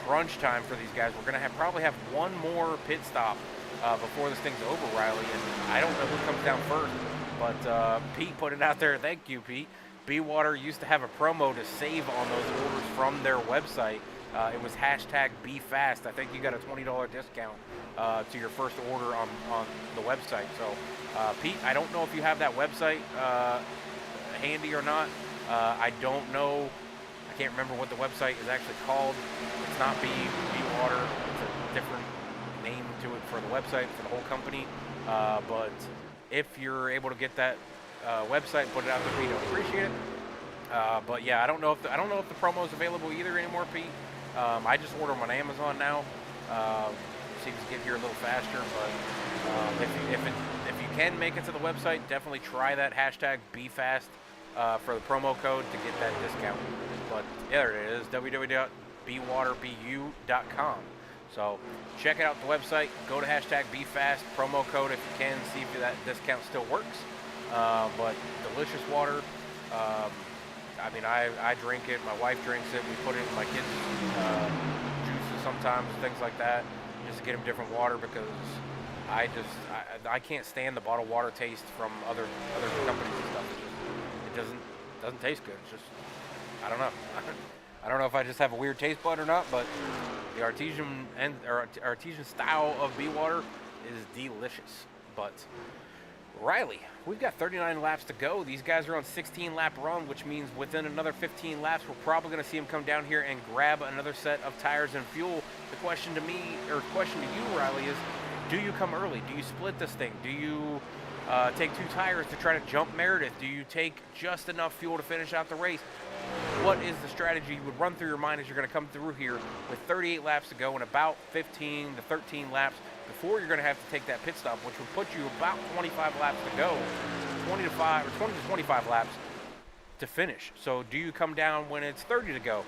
crunch time for these guys. We're going to probably have one more pit stop before this thing's over, Riley. And I don't know who comes down first, but Pete put it out there. Thank you, Pete. Bee Water used to have a promo to save on those orders from their website. It was #BeFast. I think you got a $20 discount to your first order on the website. So, Pete, I don't know if you have that website handy or not. I don't know. I can't remember what the website is actually called. It's not Bee Water. It's a different name to it for the website for the whole company. But if you're able to get that website, put it out there, Pete. I appreciate it. But yeah, I don't know if the promo is available either anymore, Pete. I just order them on Amazon now. Seems to get here a little faster, but if you can make it to the website, definitely try that #BeFast for the promo code to get that discount. But yeah, there it is, www.bewaterbu.com. So check out the website, go to #BeFast, promo code if you can, see if that discount still works. But delicious water. I mean, I drink it, my wife drinks it, we put it in my kids' juices sometimes, things like that, just to get them different water, because I can't stand the bottled water taste from other companies and stuff. It doesn't taste good. It's just, I don't know. I don't know if I just have a weird taste bud or not, but the artesian style of Bee Water is delicious. But Riley, we've got 39 laps to go. These guys are on 16-lap run, which means within another 15 laps, we're probably going to see them come down here and grab another set of tires and fuel. The question to you, Riley, is do you come early? Do you split this thing? Do you take 2 tires to try to jump Meredith? Do you take just enough fuel to finish out the race? What is the strategy you would run through your mind as you're going to come through here with 38 laps to go and about 15 to 13 laps before you're going to have to take that pit stop, which would put you about 25 laps to go, 20 to 25 laps to finish. So do you come down when it's 30 to go?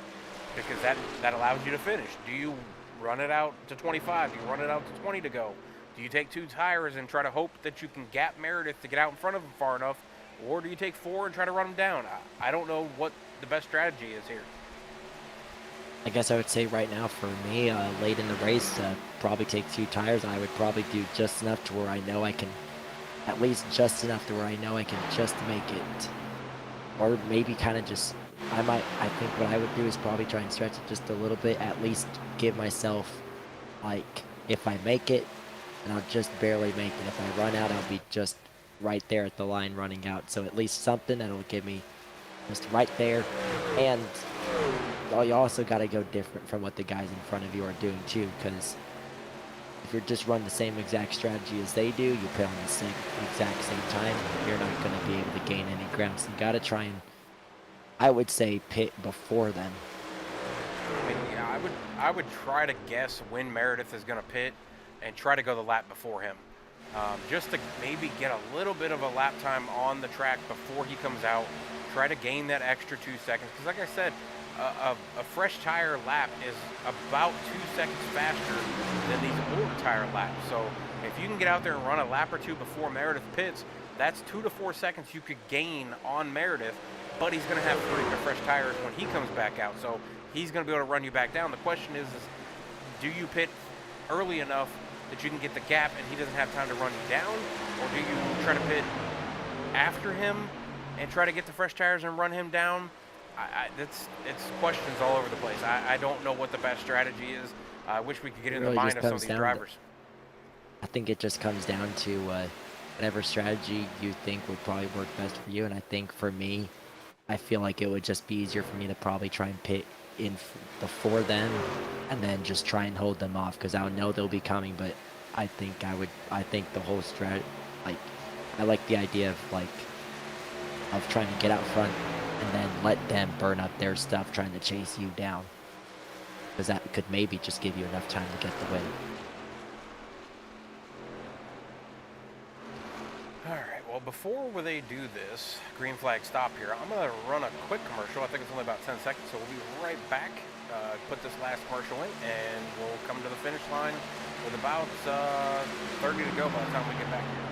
Because that allows you to finish. Do you run it out to 25? Do you run it out to 20 to go? Do you take 2 tires and try to hope that you can gap Meredith to get out in front of him far enough? Or do you take 4 and try to run him down? I don't know what the best strategy is here. I guess I would say right now for me, late in the race, probably take 2 tires. I would probably do just enough to where I know I can, at least just enough to where I know I can just make it. Or maybe kind of just, I think what I would do is probably try and stretch it just a little bit, at least give myself, like, if I make it, and I'll just barely make it. If I run out, I'll be just right there at the line running out. So at least something that'll give me just right there. And you also got to go different from what the guys in front of you are doing too, because if you're just running the same exact strategy as they do, you pit on the exact same time, you're not going to be able to gain any ground. So you got to try and, I would say, pit before them. I mean, yeah, I would try to guess when Meredith is going to pit and try to go the lap before him, just to maybe get a little bit of a lap time on the track before he comes out. Try to gain that extra 2 seconds, because like I said, a fresh tire lap is about 2 seconds faster than these old tire laps. So if you can get out there and run a lap or 2 before Meredith pits, that's 2 to 4 seconds you could gain on Meredith, but he's going to have fresh tires when he comes back out. So he's going to be able to run you back down. The question is do you pit early enough that you can get the gap and he doesn't have time to run you down? Or do you try to pit after him and try to get the fresh tires and run him down? It's questions all over the place. I don't know what the best strategy is. I wish we could get in the mind of some of these drivers. I think it just comes down to whatever strategy you think would probably work best for you. And I think for me, I feel like it would just be easier for me to probably try and pit in before them and then just try and hold them off, because I know they'll be coming. But I think the whole strat, like, I like the idea of trying to get out front and then let them burn up their stuff trying to chase you down, because that could maybe just give you enough time to get the win. All right, well, before they do this green flag stop here, I'm going to run a quick commercial. I think it's only about 10 seconds, so we'll be right back. Put this last commercial in, and we'll come to the finish line with about 30 to go by the time we get back here.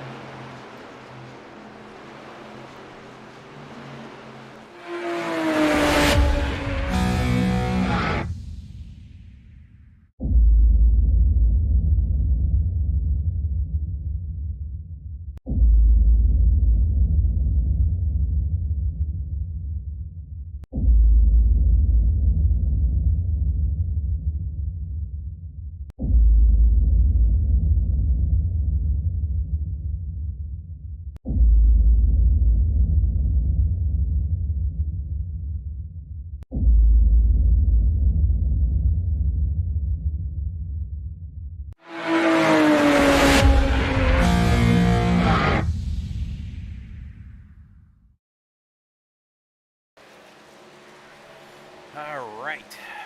All right,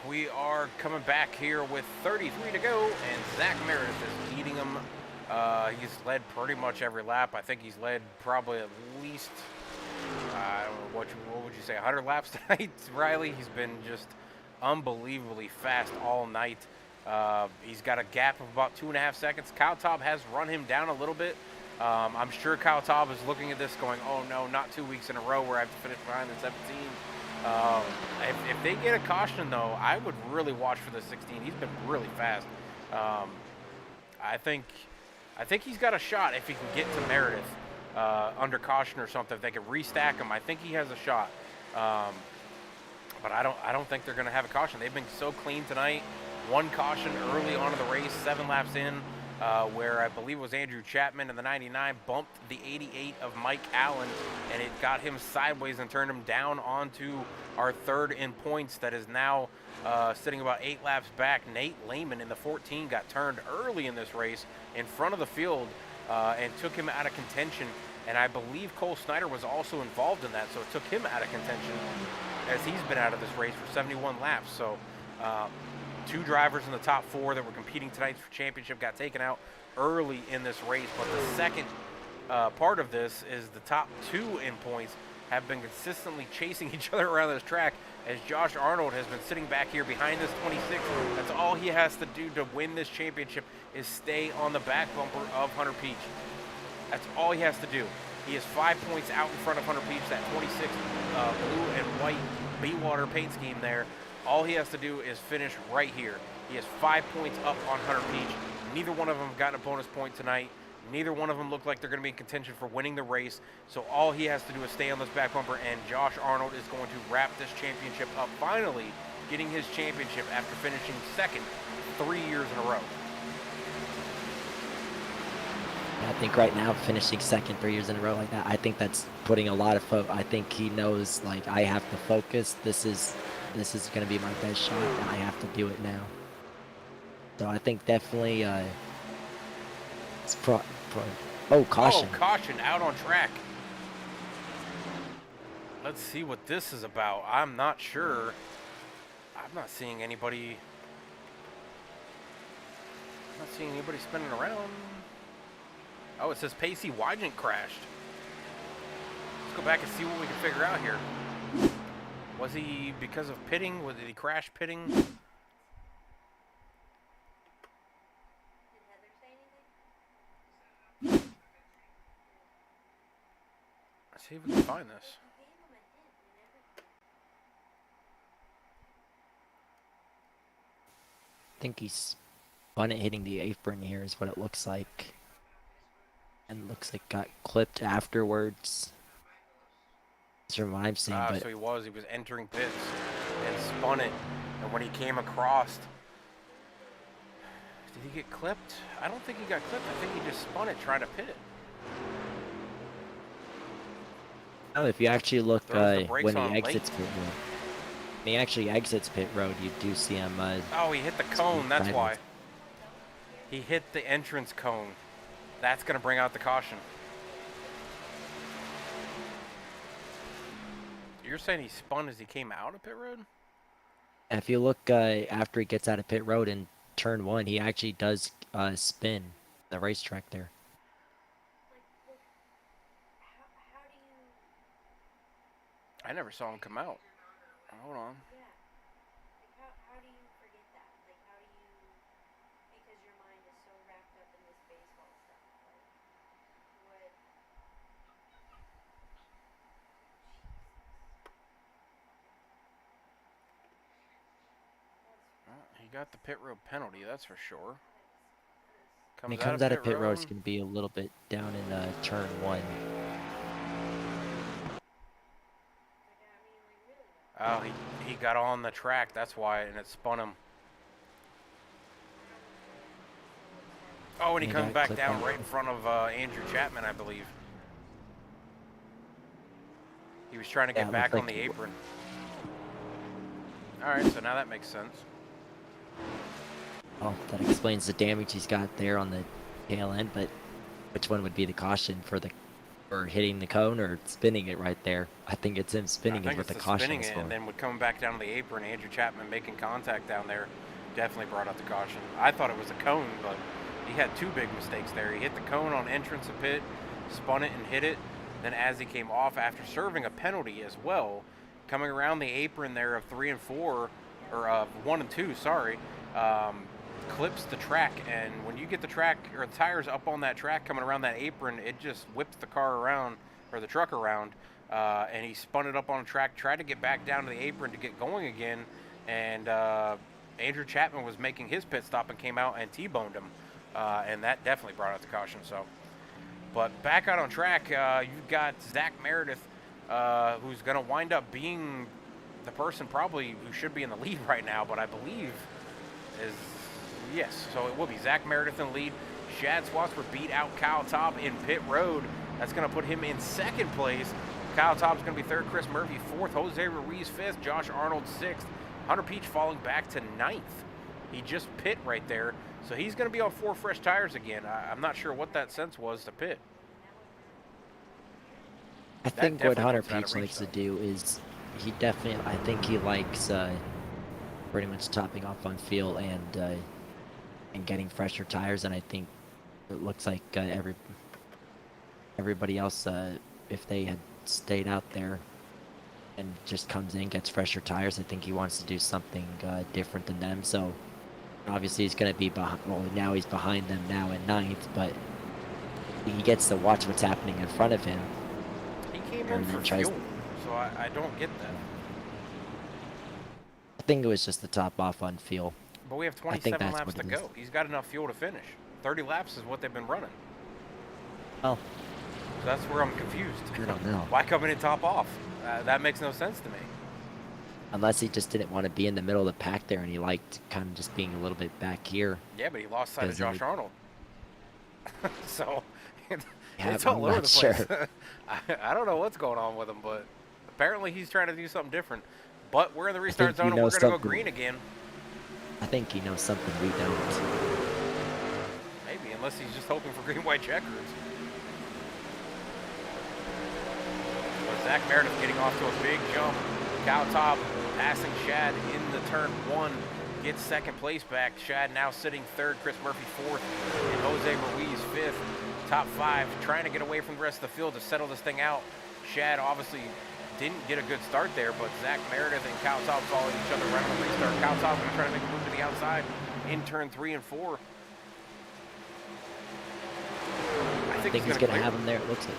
we are coming back here with 33 to go, and Zach Meredith is leading them. He's led pretty much every lap. I think he's led probably at least, I don't know, what would you say, 100 laps tonight, Riley? He's been just unbelievably fast all night. He's got a gap of about 2.5 seconds. Kyle Taub has run him down a little bit. I'm sure Kyle Taub is looking at this going, oh no, not 2 weeks in a row where I have to finish behind the 17. If they get a caution, though, I would really watch for the 16. He's been really fast. I think he's got a shot if he can get to Meredith under caution or something. If they can restack him, I think he has a shot. But I don't think they're going to have a caution. They've been so clean tonight. One caution early on in the race, 7 laps in, where I believe it was Andrew Chapman in the 99 bumped the 88 of Mike Allen, and it got him sideways and turned him down onto our third in points that is now sitting about 8 laps back. Nate Lehman in the 14 got turned early in this race in front of the field and took him out of contention. And I believe Cole Snyder was also involved in that, so it took him out of contention as he's been out of this race for 71 laps. So 2 drivers in the top 4 that were competing tonight for championship got taken out early in this race. But the second part of this is the top 2 in points have been consistently chasing each other around this track, as Josh Arnold has been sitting back here behind this 26. That's all he has to do to win this championship, is stay on the back bumper of Hunter Peach. That's all he has to do. He is 5 points out in front of Hunter Peach, that 26 blue and white B-Water paint scheme there. All he has to do is finish right here. He is 5 points up on Hunter Peach. Neither one of them got a bonus point tonight. Neither one of them look like they're going to be in contention for winning the race. So all he has to do is stay on this back bumper, and Josh Arnold is going to wrap this championship up, finally getting his championship after finishing second 3 years in a row. I think right now, finishing second 3 years in a row like that, I think that's putting a lot of I think he knows, like, I have to focus. This is going to be my best shot, and I have to do it now. So I think definitely it's oh, caution. Oh, caution out on track. Let's see what this is about. I'm not sure. I'm not seeing anybody. I'm not seeing anybody spinning around. Oh, it says Pacey Wygant crashed. Let's go back and see what we can figure out here. Was he because of pitting? Did he crash pitting? Did Heather say anything? Let's see if we can find this. You gave him a hint. You never. I think he's spun it hitting the apron here is what it looks like. And looks like got clipped afterwards. That's from what I'm seeing. But So he was entering pits and spun it. And when he came across, did he get clipped? I don't think he got clipped. I think he just spun it trying to pit it. no, if you actually look Throws the brakes when he on exits late. pit road, when he actually exits pit road, you do see him. Oh, he hit the cone. That's driving. why. He hit the entrance cone. That's going to bring out the caution. You're saying he spun as he came out of pit road? If you look after he gets out of pit road in turn 1, he actually does spin the racetrack there. Like, well, how do you? I never saw him come out. Hold on. Yeah. Like, how do you forget that? Like, how do you? Because your mind is so wrapped up in this baseball stuff. Like, what? Well, he got the pit road penalty, that's for sure. When he comes out of pit road, it's going to be a little bit down in turn 1. Oh, he got on the track, that's why, and it spun him. Oh, and he Yeah, comes got back clipped down on right it. in front of Andrew Chapman, I believe. He was trying to Yeah, get it back looked on the like- apron. All right, so now that makes sense. Well, that explains the damage he's got there on the tail end, but which one would be the caution for hitting the cone or spinning it right there? I think it's him spinning I it think with the it's caution spinning is it, for. and then would come back down to the apron. Andrew Chapman making contact down there definitely brought out the caution. I thought it was a cone, but he had two big mistakes there. He hit the cone on entrance of pit, spun it and hit it. Then as he came off after serving a penalty as well, coming around the apron there of 3 and 4, or of 1 and 2, sorry, clips the track. And when you get the track or the tires up on that track coming around that apron, it just whips the car around, or the truck around, and he spun it up on the track, tried to get back down to the apron to get going again, and Andrew Chapman was making his pit stop and came out and T-boned him, and that definitely brought out the caution. So, but back out on track, you've got Zach Meredith, who's going to wind up being the person probably who should be in the lead right now, but I believe is, yes, so it will be Zach Meredith in the lead. Shad Swatsford beat out Kyle Taub in pit road. That's going to put him in second place. Kyle Taub's going to be third, Chris Murphy fourth, Jose Ruiz fifth, Josh Arnold sixth, Hunter Peach falling back to ninth. He just pit right there, so he's going to be on 4 fresh tires again. I'm not sure what that sense was to pit. I think what definitely Hunter puts him out of Peach reach, likes to though. do is I think he likes pretty much topping off on fuel and getting fresher tires, and I think it looks like everybody else, if they had stayed out there and just comes in, gets fresher tires. I think he wants to do something different than them. So obviously he's going to be behind. Well, now he's behind them now in ninth, but he gets to watch what's happening in front of him. He came in And for then tries- fuel, so I don't get that. I think it was just the top off on fuel. But we have I think 27 that's laps what to it is. go. He's got enough fuel to finish. 30 laps is what they've been running. Well, So that's where I'm confused. I don't know. Why come in and top off? That makes no sense to me. Unless he just didn't want to be in the middle of the pack there and he liked kind of just being a little bit back here. Yeah, but he lost sight of Doesn't Josh Arnold. So Yeah, it's all I'm over not the place. sure. I don't know what's going on with him, but apparently he's trying to do something different. But we're in the restart think zone he and we're knows going to go something. green again. I think he knows something we don't. Maybe, unless he's just hoping for green, white checkers. But Zach Meredith getting off to a big jump. Cow Top passing Shad in the turn one. Gets second place back. Shad now sitting third. Chris Murphy fourth. And Jose Ruiz fifth. Top five. Trying to get away from the rest of the field to settle this thing out. Shad obviously didn't get a good start there, but Zach Meredith and Cow Top following each other right on the restart. Cow Top going to try to make a move to the outside in turn 3 and 4. I think he's going to have him there, it looks like.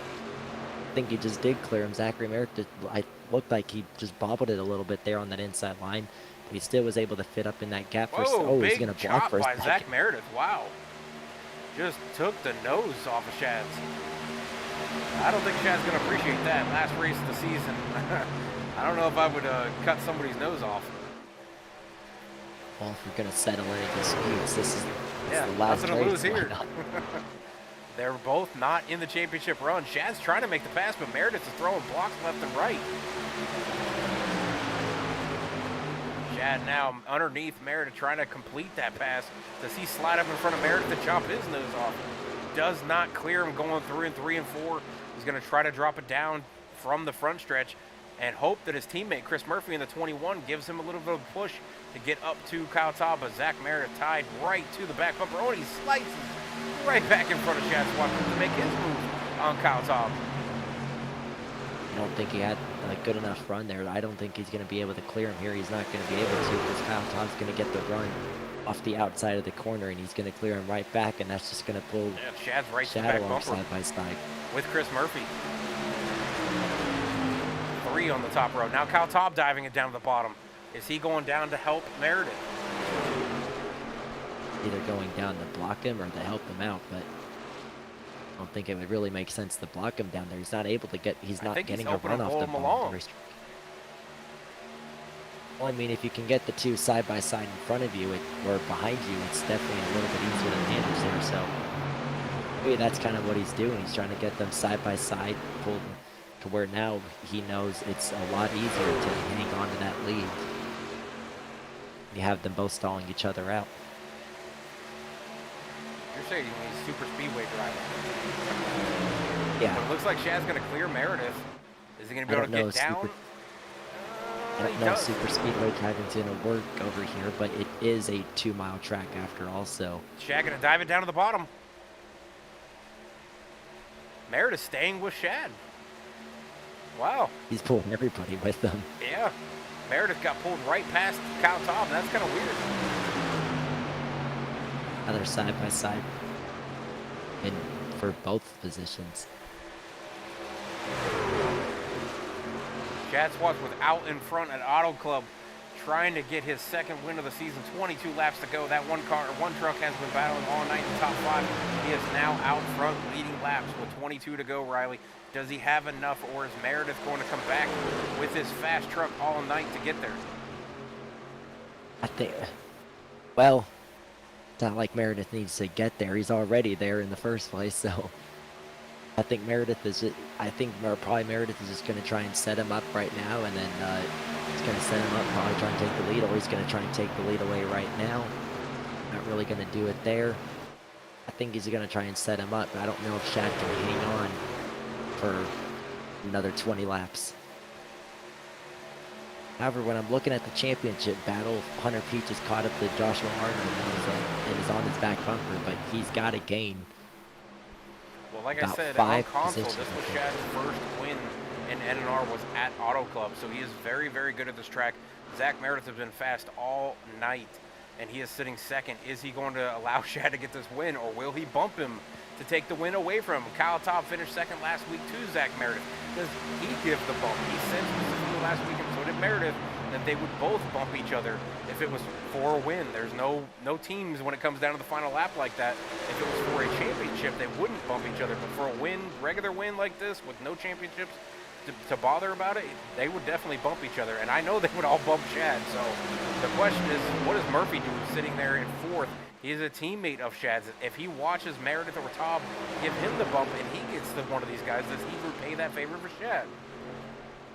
I think he just did clear him. Zachary Meredith, I looked like he just bobbled it a little bit there on that inside line. But he still was able to fit up in that gap. Whoa, oh, he's big going to chop block for a by second. Zach Meredith. Wow. Just took the nose off of Shad's. I don't think Shad's going to appreciate that. Last race of the season. I don't know if I would cut somebody's nose off. Well, if we're going to settle any disputes, this is Yeah, the last nothing to race. lose Why here. not? They're both not in the championship run. Shad's trying to make the pass, but Meredith is throwing blocks left and right. Shad now underneath Meredith trying to complete that pass. Does he slide up in front of Meredith to chop his nose off? Does not clear him going through in 3 and 4. He's going to try to drop it down from the front stretch and hope that his teammate Chris Murphy in the 21 gives him a little bit of a push to get up to Kyle Top. But Zach Meredith tied right to the back bumper. Oh, and he slices right back in front of Shad Swanson to make his move on Kyle Top. I don't think he had a good enough run there. I don't think he's going to be able to clear him here. He's not going to be able to because Kyle Top's going to get the run off the outside of the corner and he's going to clear him right back, and that's just going to pull Yeah, Shad's right to the Shad back along bumper side by side. with Chris Murphy. 3 on the top row. Now Kyle Top diving it down to the bottom. Is he going down to help Meredith? Either going down to block him or to help him out, but I don't think it would really make sense to block him down there. He's not able to get, he's not think he's getting a hoping run to off pull the him bottom. along. Well, I mean, if you can get the two side by side in front of you or behind you, it's definitely a little bit easier to manage there. So maybe that's kind of what he's doing. He's trying to get them side by side, pulled to where now he knows it's a lot easier to hang on to that lead. You have them both stalling each other out. You're saying he's super speedway driver. Yeah. But it looks like Shad's going to clear Meredith. Is he going to I be able to don't know get down? super- I He don't know if does. super speedway driving's gonna work over here, but it is a 2-mile track after all, so Shad going to dive it down to the bottom. Meredith staying with Shad. Wow. he's pulling everybody with them. Yeah. Meredith got pulled right past Kyle Top. That's kind of weird. Other side by side, and for both positions. Chad Swartz was out in front at Autoclub trying to get his second win of the season. 22 laps to go. That one truck has been battling all night in the top 5. He is now out front leading laps with 22 to go, Riley. Does he have enough, or is Meredith going to come back with his fast truck all night to get there? I think, well, it's not like Meredith needs to get there. He's already there in the first place, so I think Meredith is. Probably Meredith is just going to try and set him up right now, and then he's going to set him up, probably try and take the lead, or he's going to try and take the lead away right now. Not really going to do it there. I think he's going to try and set him up. I don't know if Shad can hang on for another 20 laps. However, when I'm looking at the championship battle, Hunter Peach has caught up to Joshua Arnold and is on his back bumper, but he's got to gain. Well, like I About said, on 5 console, positions, this was I think. Shad's first win in NNR was at Autoclub, so he is very, very good at this track. Zach Meredith has been fast all night, and he is sitting second. Is he going to allow Shad to get this win, or will he bump him to take the win away from him? Kyle Taub finished second last week to Zach Meredith. Does he give the bump? He said specifically last week, and so did Meredith, that they would both bump each other if it was for a win. There's no teams when it comes down to the final lap like that. If it was for a championship, they wouldn't bump each other. But for a win, regular win like this with no championships to bother about it, they would definitely bump each other. And I know they would all bump Shad. So the question is, what does Murphy do sitting there in fourth? He's a teammate of Shad's. If he watches Meredith or Taub give him the bump and he gets to one of these guys, does he repay that favor for Shad?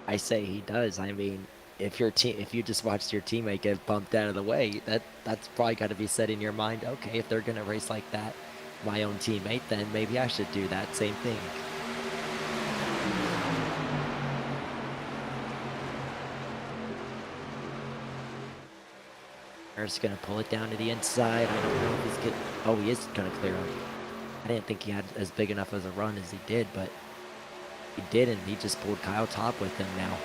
I say he does. I mean, if you just watched your teammate get bumped out of the way, that's probably got to be set in your mind. Okay, if they're gonna race like that, my own teammate, then maybe I should do that same thing. Eric's gonna pull it down to the inside. I don't know if he's getting. Oh, he is gonna clear him. I didn't think he had as big enough as a run as he did, but he did, and he just pulled Kyle Top with him now.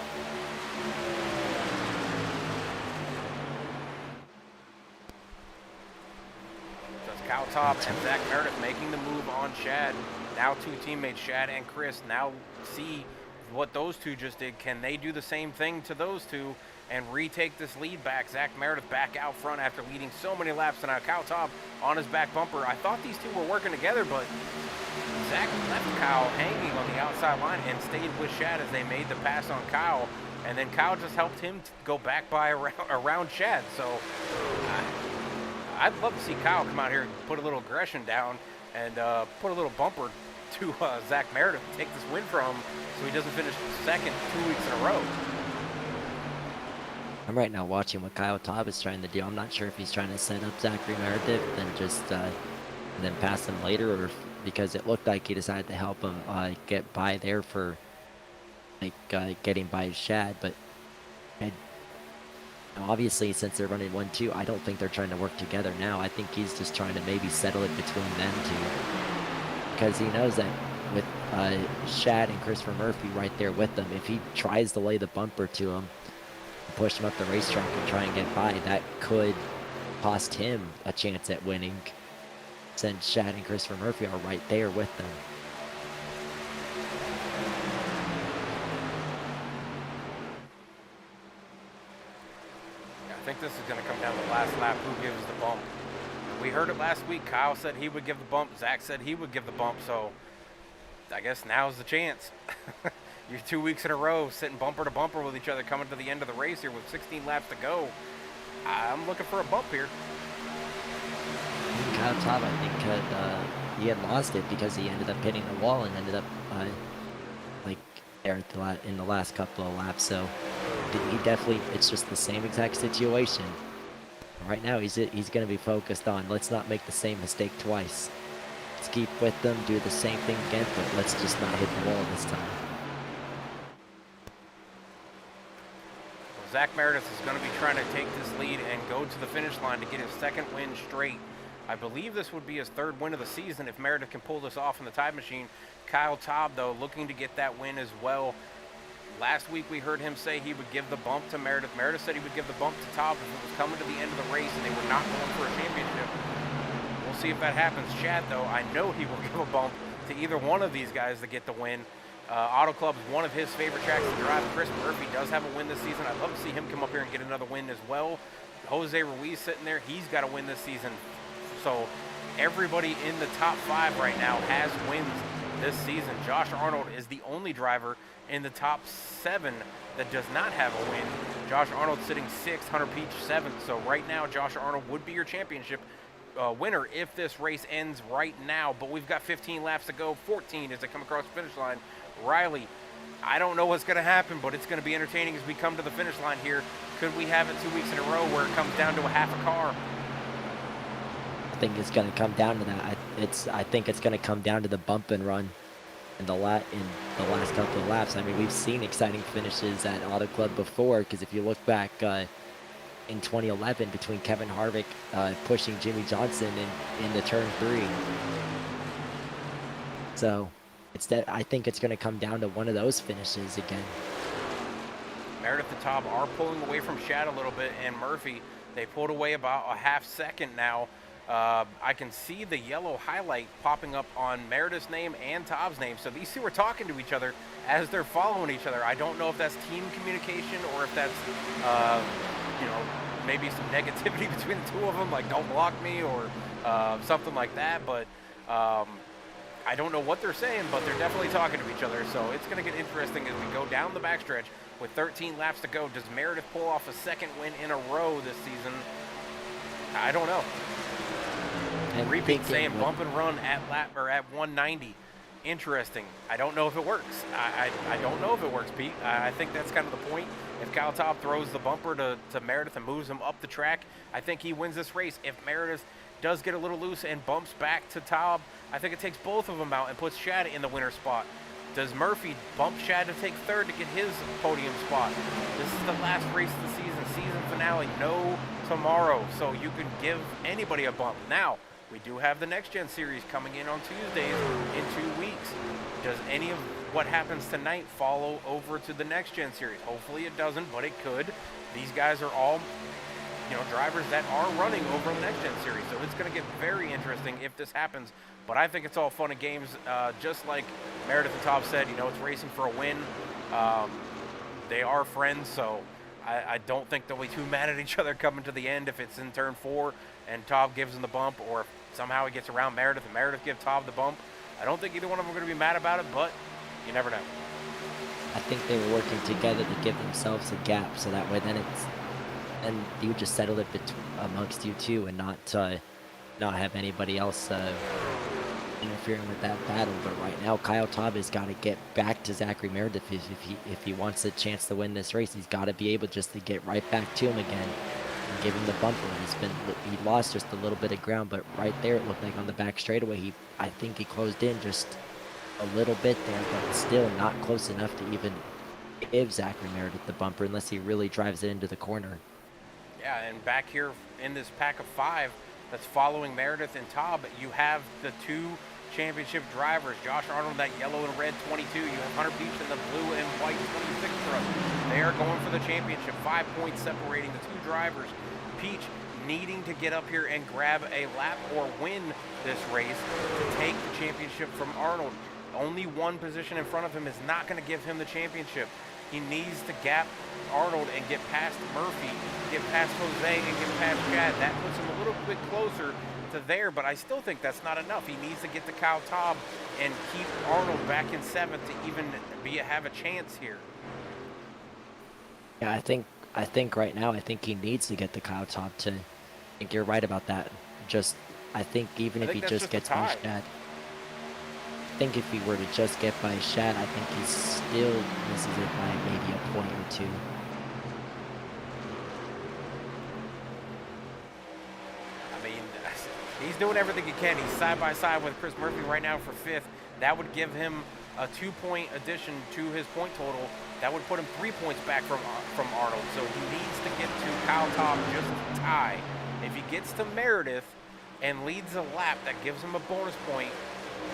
Kyle Taub and Zach Meredith making the move on Shad. Now two teammates, Shad and Chris, now see what those two just did. Can they do the same thing to those two and retake this lead back? Zach Meredith back out front after leading so many laps tonight. Kyle Taub on his back bumper. I thought these two were working together, but Zach left Kyle hanging on the outside line and stayed with Shad as they made the pass on Kyle. And then Kyle just helped him go back by around Shad. So I'd love to see Kyle come out here and put a little aggression down and put a little bumper to Zach Meredith and take this win from him so he doesn't finish second 2 weeks in a row. I'm right now watching what Kyle Taub is trying to do. I'm not sure if he's trying to set up Zachary Meredith and just and then pass him later, or because it looked like he decided to help him get by there for like getting by Shad, but obviously, since they're running 1-2, I don't think they're trying to work together now. I think he's just trying to maybe settle it between them two. Because he knows that with Shad and Christopher Murphy right there with them, if he tries to lay the bumper to him, push him up the racetrack and try and get by, that could cost him a chance at winning, since Shad and Christopher Murphy are right there with them. I think this is going to come down to the last lap, who gives the bump. We heard it last week. Kyle said he would give the bump. Zach said he would give the bump. So I guess now's the chance. You're 2 weeks in a row sitting bumper to bumper with each other coming to the end of the race here with 16 laps to go. I'm looking for a bump here. Kyle Taub, I think, he had lost it because he ended up hitting the wall and ended up like there at in the last couple of laps. So he definitely, it's just the same exact situation. Right now, he's going to be focused on, let's not make the same mistake twice. Let's keep with them, do the same thing again, but let's just not hit the wall this time. Zach Meredith is going to be trying to take this lead and go to the finish line to get his second win straight. I believe this would be his third win of the season if Meredith can pull this off in the time machine. Kyle Taub, though, looking to get that win as well. Last week we heard him say he would give the bump to Meredith. Meredith said he would give the bump to Taub if it was coming to the end of the race and they were not going for a championship. We'll see if that happens. Chad, though, I know he will give a bump to either one of these guys to get the win. Autoclub is one of his favorite tracks to drive. Chris Murphy does have a win this season. I'd love to see him come up here and get another win as well. Jose Ruiz sitting there, he's got a win this season. So everybody in the top five right now has wins this season. Josh Arnold is the only driver in the top 7 that does not have a win. Josh Arnold sitting 6th, Hunter Peach 7th. So right now, Josh Arnold would be your championship winner if this race ends right now. But we've got 15 laps to go, 14 as they come across the finish line. Riley, I don't know what's going to happen, but it's going to be entertaining as we come to the finish line here. Could we have it 2 weeks in a row where it comes down to a half a car? I think it's going to come down to that. I think it's going to come down to the bump and run in the last couple of laps. I mean, we've seen exciting finishes at Autoclub before, because if you look back in 2011 between Kevin Harvick pushing Jimmy Johnson in the turn 3. So I think it's going to come down to one of those finishes again. Meredith and Taub are pulling away from Shad a little bit, and Murphy, they pulled away about a half second now. I can see the yellow highlight popping up on Meredith's name and Taub's name, so these two are talking to each other as they're following each other. I don't know if that's team communication or if that's, you know, maybe some negativity between the two of them, like don't block me or something like that, but I don't know what they're saying, but they're definitely talking to each other, so it's going to get interesting as we go down the backstretch. With 13 laps to go, does Meredith pull off a second win in a row this season? I don't know. And Repeat saying bump and run at lap or at 190. Interesting. I don't know if it works. I don't know if it works, Pete. I think that's kind of the point. If Kyle Taub throws the bumper to Meredith and moves him up the track, I think he wins this race. If Meredith does get a little loose and bumps back to Taub, I think it takes both of them out and puts Shad in the winner spot. Does Murphy bump Shad to take third to get his podium spot? This is the last race of the season finale, no tomorrow, so you can give anybody a bump. Now, we do have the Next Gen Series coming in on Tuesdays in 2 weeks. Does any of what happens tonight follow over to the Next Gen Series? Hopefully it doesn't, but it could. These guys are all, you know, drivers that are running over in the Next Gen Series, so it's going to get very interesting if this happens. But I think it's all fun and games, just like Meredith and Taub said, you know, it's racing for a win. They are friends, so I don't think they'll be too mad at each other coming to the end if it's in turn 4 and Taub gives him the bump, or if somehow he gets around Meredith and Meredith gives Taub the bump. I don't think either one of them are going to be mad about it, but you never know. I think they were working together to give themselves a gap, so that way then you just settle it amongst you two and not have anybody else interfering with that battle. But right now, Kyle Taub has got to get back to Zachary Meredith if he wants a chance to win this race. He's got to be able just to get right back to him again and give him the bumper. He lost just a little bit of ground, but right there it looked like on the back straightaway I think he closed in just a little bit there, but still not close enough to even give Zachary Meredith the bumper unless he really drives it into the corner. Yeah, and back here in this pack of 5 that's following Meredith and Taub, you have the 2 championship drivers. Josh Arnold, that yellow and red 22. You have Hunter Beach in the blue and white 26 truck. They are going for the championship. 5 points separating the 2 drivers. Peach needing to get up here and grab a lap or win this race to take the championship from Arnold. Only 1 position in front of him is not going to give him the championship. He needs to gap Arnold and get past Murphy, get past Jose, and get past Chad. That puts him a little bit closer to there, but I still think that's not enough. He needs to get to Kyle Taub and keep Arnold back in 7th to even have a chance here. Yeah, I think right now, I think he needs to get the Kyle Taub to. I think you're right about that. I think even if he just gets by Shad. I think if he were to just get by Shad, I think he still misses it by maybe a point or 2. I mean, he's doing everything he can. He's side by side with Chris Murphy right now for 5th. That would give him a 2-point addition to his point total. That would put him 3 points back from Arnold. So he needs to get to Kyle Taub just to tie. If he gets to Meredith and leads a lap, that gives him a bonus point.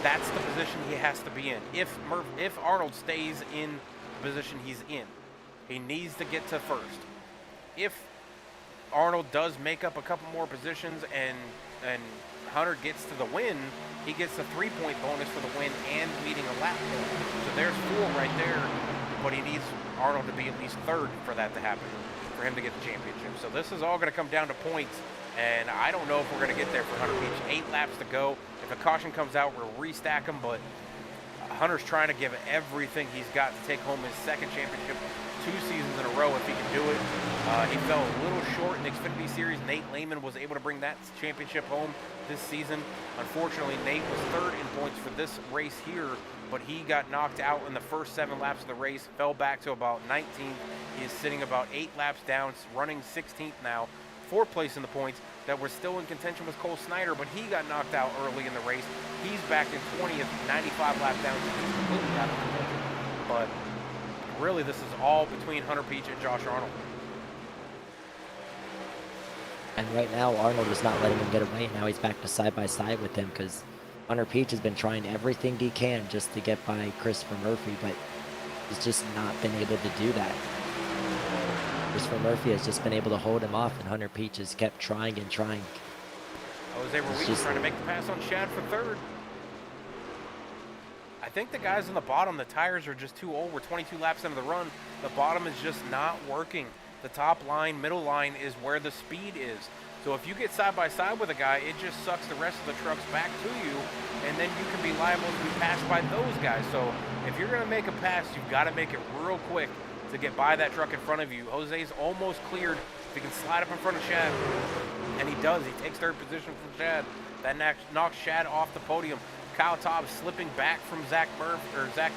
That's the position he has to be in. If Arnold stays in the position he's in, he needs to get to 1st. If Arnold does make up a couple more positions and Hunter gets to the win, he gets a 3-point bonus for the win and leading a lap point. So there's 4 right there, but he needs Arnold to be at least 3rd for that to happen, for him to get the championship. So this is all going to come down to points, and I don't know if we're going to get there for Hunter Beach. 8 laps to go. If a caution comes out, we'll restack him, but Hunter's trying to give everything he's got to take home his 2nd championship 2 seasons in a row if he can do it. He fell a little short in the Xfinity Series. Nate Lehman was able to bring that championship home this season. Unfortunately, Nate was 3rd in points for this race here, but he got knocked out in the first 7 laps of the race, fell back to about 19th. He is sitting about 8 laps down, running 16th now. 4th place in the points. That were still in contention with Cole Snyder, but he got knocked out early in the race. He's back in 20th, 95 laps down, so he's completely out of contention. But really, this is all between Hunter Peach and Josh Arnold. And right now, Arnold is not letting him get away. Now he's back to side by side with him because Hunter Peach has been trying everything he can just to get by Christopher Murphy, but he's just not been able to do that. Christopher Murphy has just been able to hold him off, and Hunter Peach has kept trying and trying. Jose Ruiz just- trying to make the pass on Shad for third. I think the guys on the bottom, the tires are just too old. We're 22 laps into the run. The bottom is just not working. The top line, middle line is where the speed is. So if you get side by side with a guy, it just sucks the rest of the trucks back to you, and then you can be liable to be passed by those guys. So if you're going to make a pass, you've got to make it real quick to get by that truck in front of you. Jose's almost cleared. If he can slide up in front of Shad, and he does. He takes third position from Shad. That knocks Shad off the podium. Kyle Taub slipping back from Zach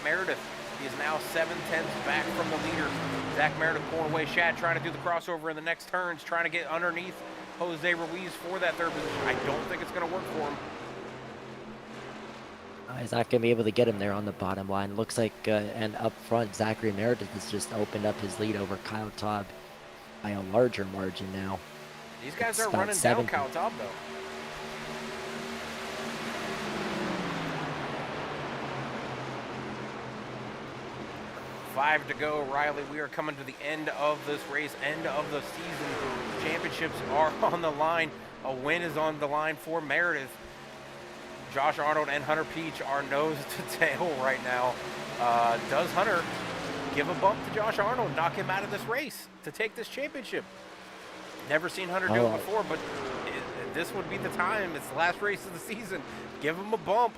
Meredith. He is now 7/10 back from the leader. Zach Meredith pulling away Shad, trying to do the crossover in the next turns, trying to get underneath Jose Ruiz for that third position. I don't think it's going to work for him. He's not going to be able to get him there on the bottom line. Looks like, and up front, Zachary Meredith has just opened up his lead over Kyle Taub by a larger margin now. These guys It's are about running 7. down Kyle Taub, though. Five to go, Riley. We are coming to the end of this race, end of the season. Championships are on the line. A win is on the line for Meredith. Josh Arnold and Hunter Peach are nose to tail right now. Does Hunter give a bump to Josh Arnold, knock him out of this race to take this championship? Never seen Hunter do it before, but this would be the time. It's the last race of the season. Give him a bump.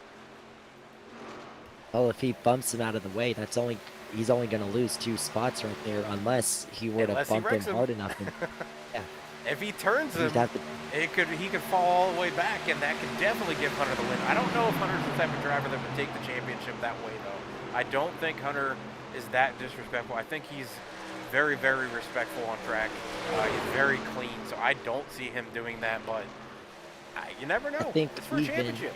Well, if he bumps him out of the way, he's only going to lose 2 spots right there, unless he were to bump him hard enough. And, yeah. If he turns him, he could fall all the way back, and that could definitely give Hunter the win. I don't know if Hunter's the type of driver that would take the championship that way, though. I don't think Hunter is that disrespectful. I think he's very, very respectful on track. He's very clean, so I don't see him doing that, but you never know. It's for a championship.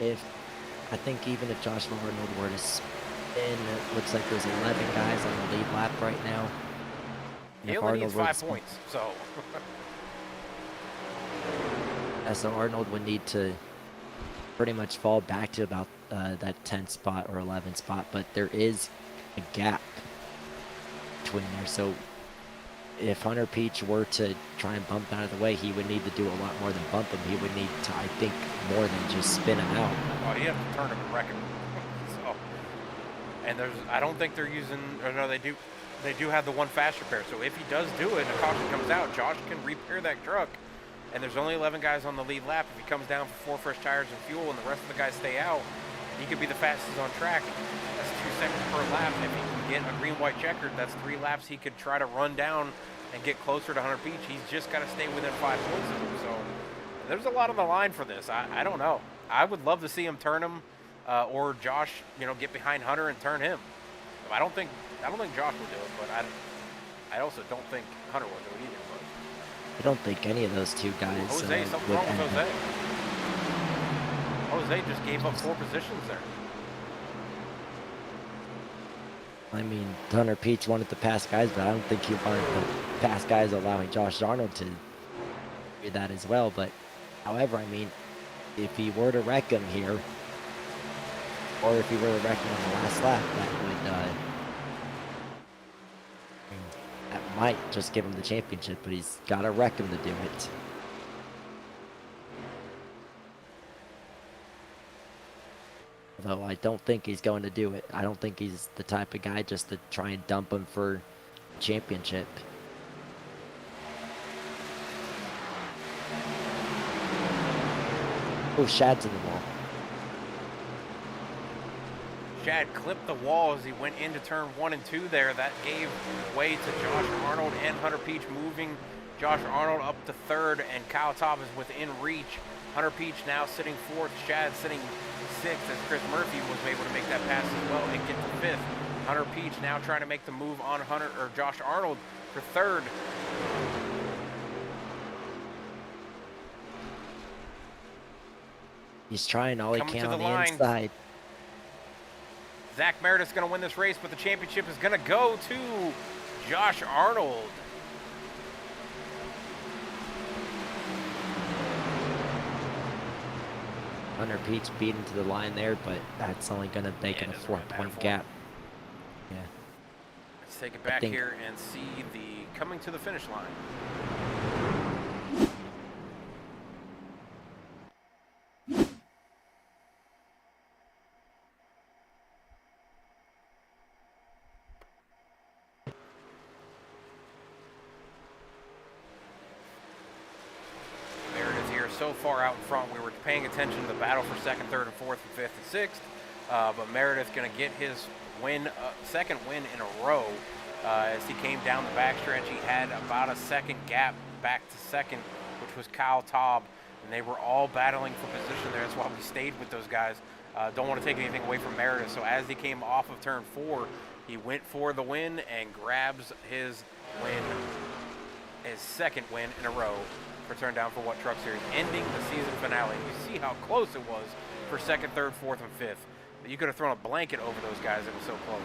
I think even if Josh Arnold were to spin, it looks like there's 11 guys on the lead lap right now. He only needs 5 points, so. So Arnold would need to pretty much fall back to about that 10 spot or 11 spot, but there is a gap between there. So if Hunter Peach were to try and bump out of the way, he would need to do a lot more than bump him. He would need to, I think, more than just spin him out. Oh, you have to turn him and wreck him. So, and I don't think they're using, or no, they do have the one fast repair. So if he does do it and a caution comes out, Josh can repair that truck. And there's only 11 guys on the lead lap. If he comes down for 4 fresh tires and fuel and the rest of the guys stay out, he could be the fastest on track. That's 2 seconds per lap. If he can get a green-white checkered, that's 3 laps he could try to run down and get closer to Hunter Peach. He's just got to stay within 5 points of him. So there's a lot on the line for this. I don't know. I would love to see him turn him, or Josh, get behind Hunter and turn him. I don't think Josh would do it, but I also don't think Hunter would do it either. I don't think any of those 2 guys Jose, something wrong with Jose. Jose just gave up 4 positions there. I mean, Hunter Peach wanted to pass guys, but I don't think he wanted to pass guys, allowing Josh Arnold to do that as well. But, however, I mean, if he were to wreck him here, or if he were to wreck him on the last lap, that might just give him the championship, but he's got to wreck him to do it. Though I don't think he's going to do it. I don't think he's the type of guy just to try and dump him for championship. Oh, Shad's in the wall. Shad clipped the wall as he went into turn 1 and 2 there. That gave way to Josh Arnold and Hunter Peach, moving Josh Arnold up to 3rd, and Kyle Taub is within reach. Hunter Peach now sitting 4th, Shad sitting 6th, as Chris Murphy was able to make that pass as well and get to 5th. Hunter Peach now trying to make the move on Josh Arnold for 3rd. He's trying all he Coming can to the on the line. inside. Zach Meredith's going to win this race, but the championship is going to go to Josh Arnold. Hunter Peach beat him to the line there, but that's only going to make it a doesn't really matter 4-point for gap. him. Yeah. Let's take it I back think- here and see the coming to the finish line. Meredith here so far out in front. We were paying attention to the battle for second, third, and fourth, and fifth, and sixth. But Meredith going to get his win, second win in a row. As he came down the backstretch, he had about a second gap back to second, which was Kyle Taub, and they were all battling for position there. That's why we stayed with those guys. Don't want to take anything away from Meredith. So as he came off of turn 4, he went for the win and grabs his win, his second win in a row for Turn Down for What Truck Series, ending the season finale. You see how close it was for second, third, fourth, and fifth. You could have thrown a blanket over those guys. It was so close.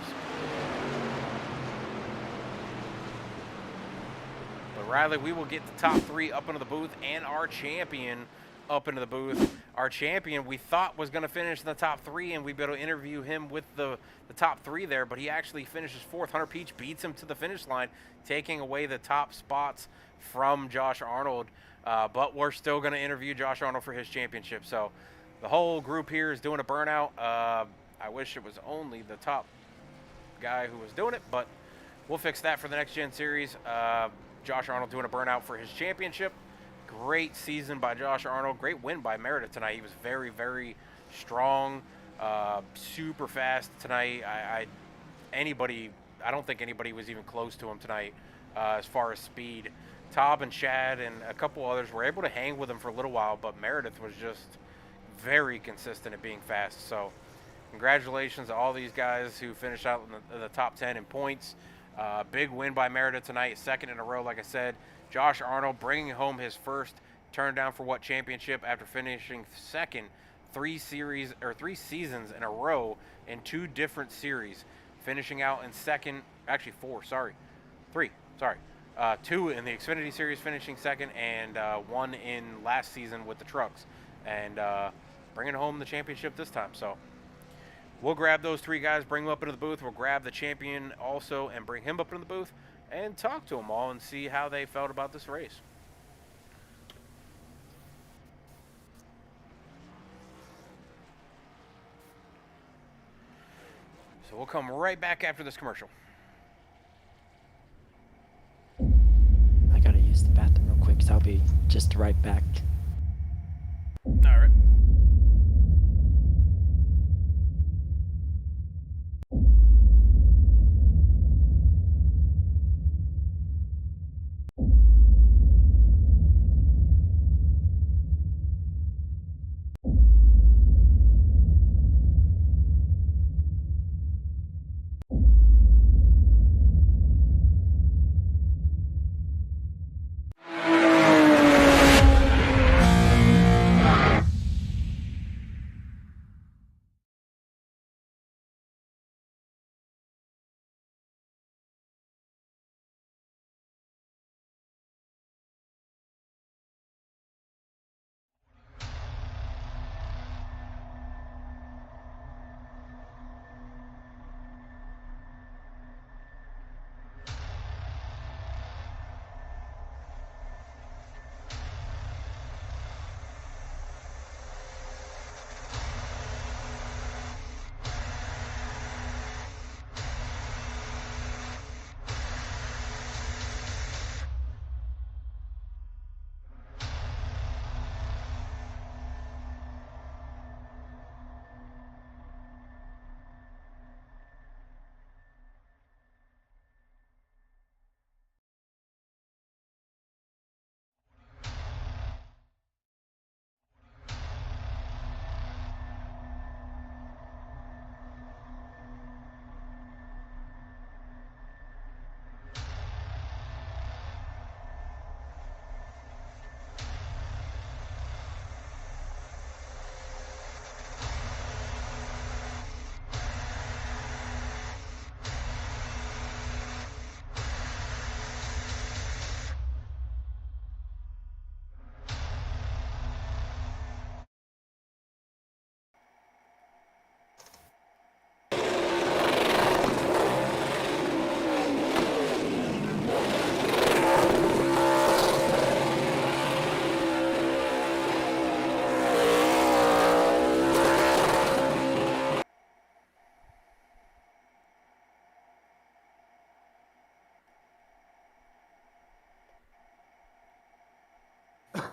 But Riley, we will get the top 3 up into the booth and our champion up into the booth. Our champion we thought was going to finish in the top 3 and we'd be able to interview him with the top 3 there, but he actually finishes 4th. Hunter Peach beats him to the finish line, taking away the top spots from Josh Arnold. But we're still going to interview Josh Arnold for his championship. So the whole group here is doing a burnout. I wish it was only the top guy who was doing it, but we'll fix that for the next gen series. Josh Arnold doing a burnout for his championship. Great season by Josh Arnold. Great win by Meredith tonight. He was very, very strong, super fast tonight. I don't think anybody was even close to him tonight as far as speed. Tob and Chad and a couple others were able to hang with him for a little while, but Meredith was just very consistent at being fast. So congratulations to all these guys who finished out in the top 10 in points. Big win by Meredith tonight, second in a row, like I said. Josh Arnold bringing home his first Turn Down for What championship after finishing second 3 seasons in a row in 2 different series, finishing out in second, actually 3, 2 in the Xfinity Series, finishing second, and 1 in last season with the trucks, and bringing home the championship this time. So we'll grab those 3 guys, bring them up into the booth. We'll grab the champion also and bring him up into the booth and talk to them all and see how they felt about this race. So we'll come right back after this commercial. I gotta use the bathroom real quick, so I'll be just right back. All right.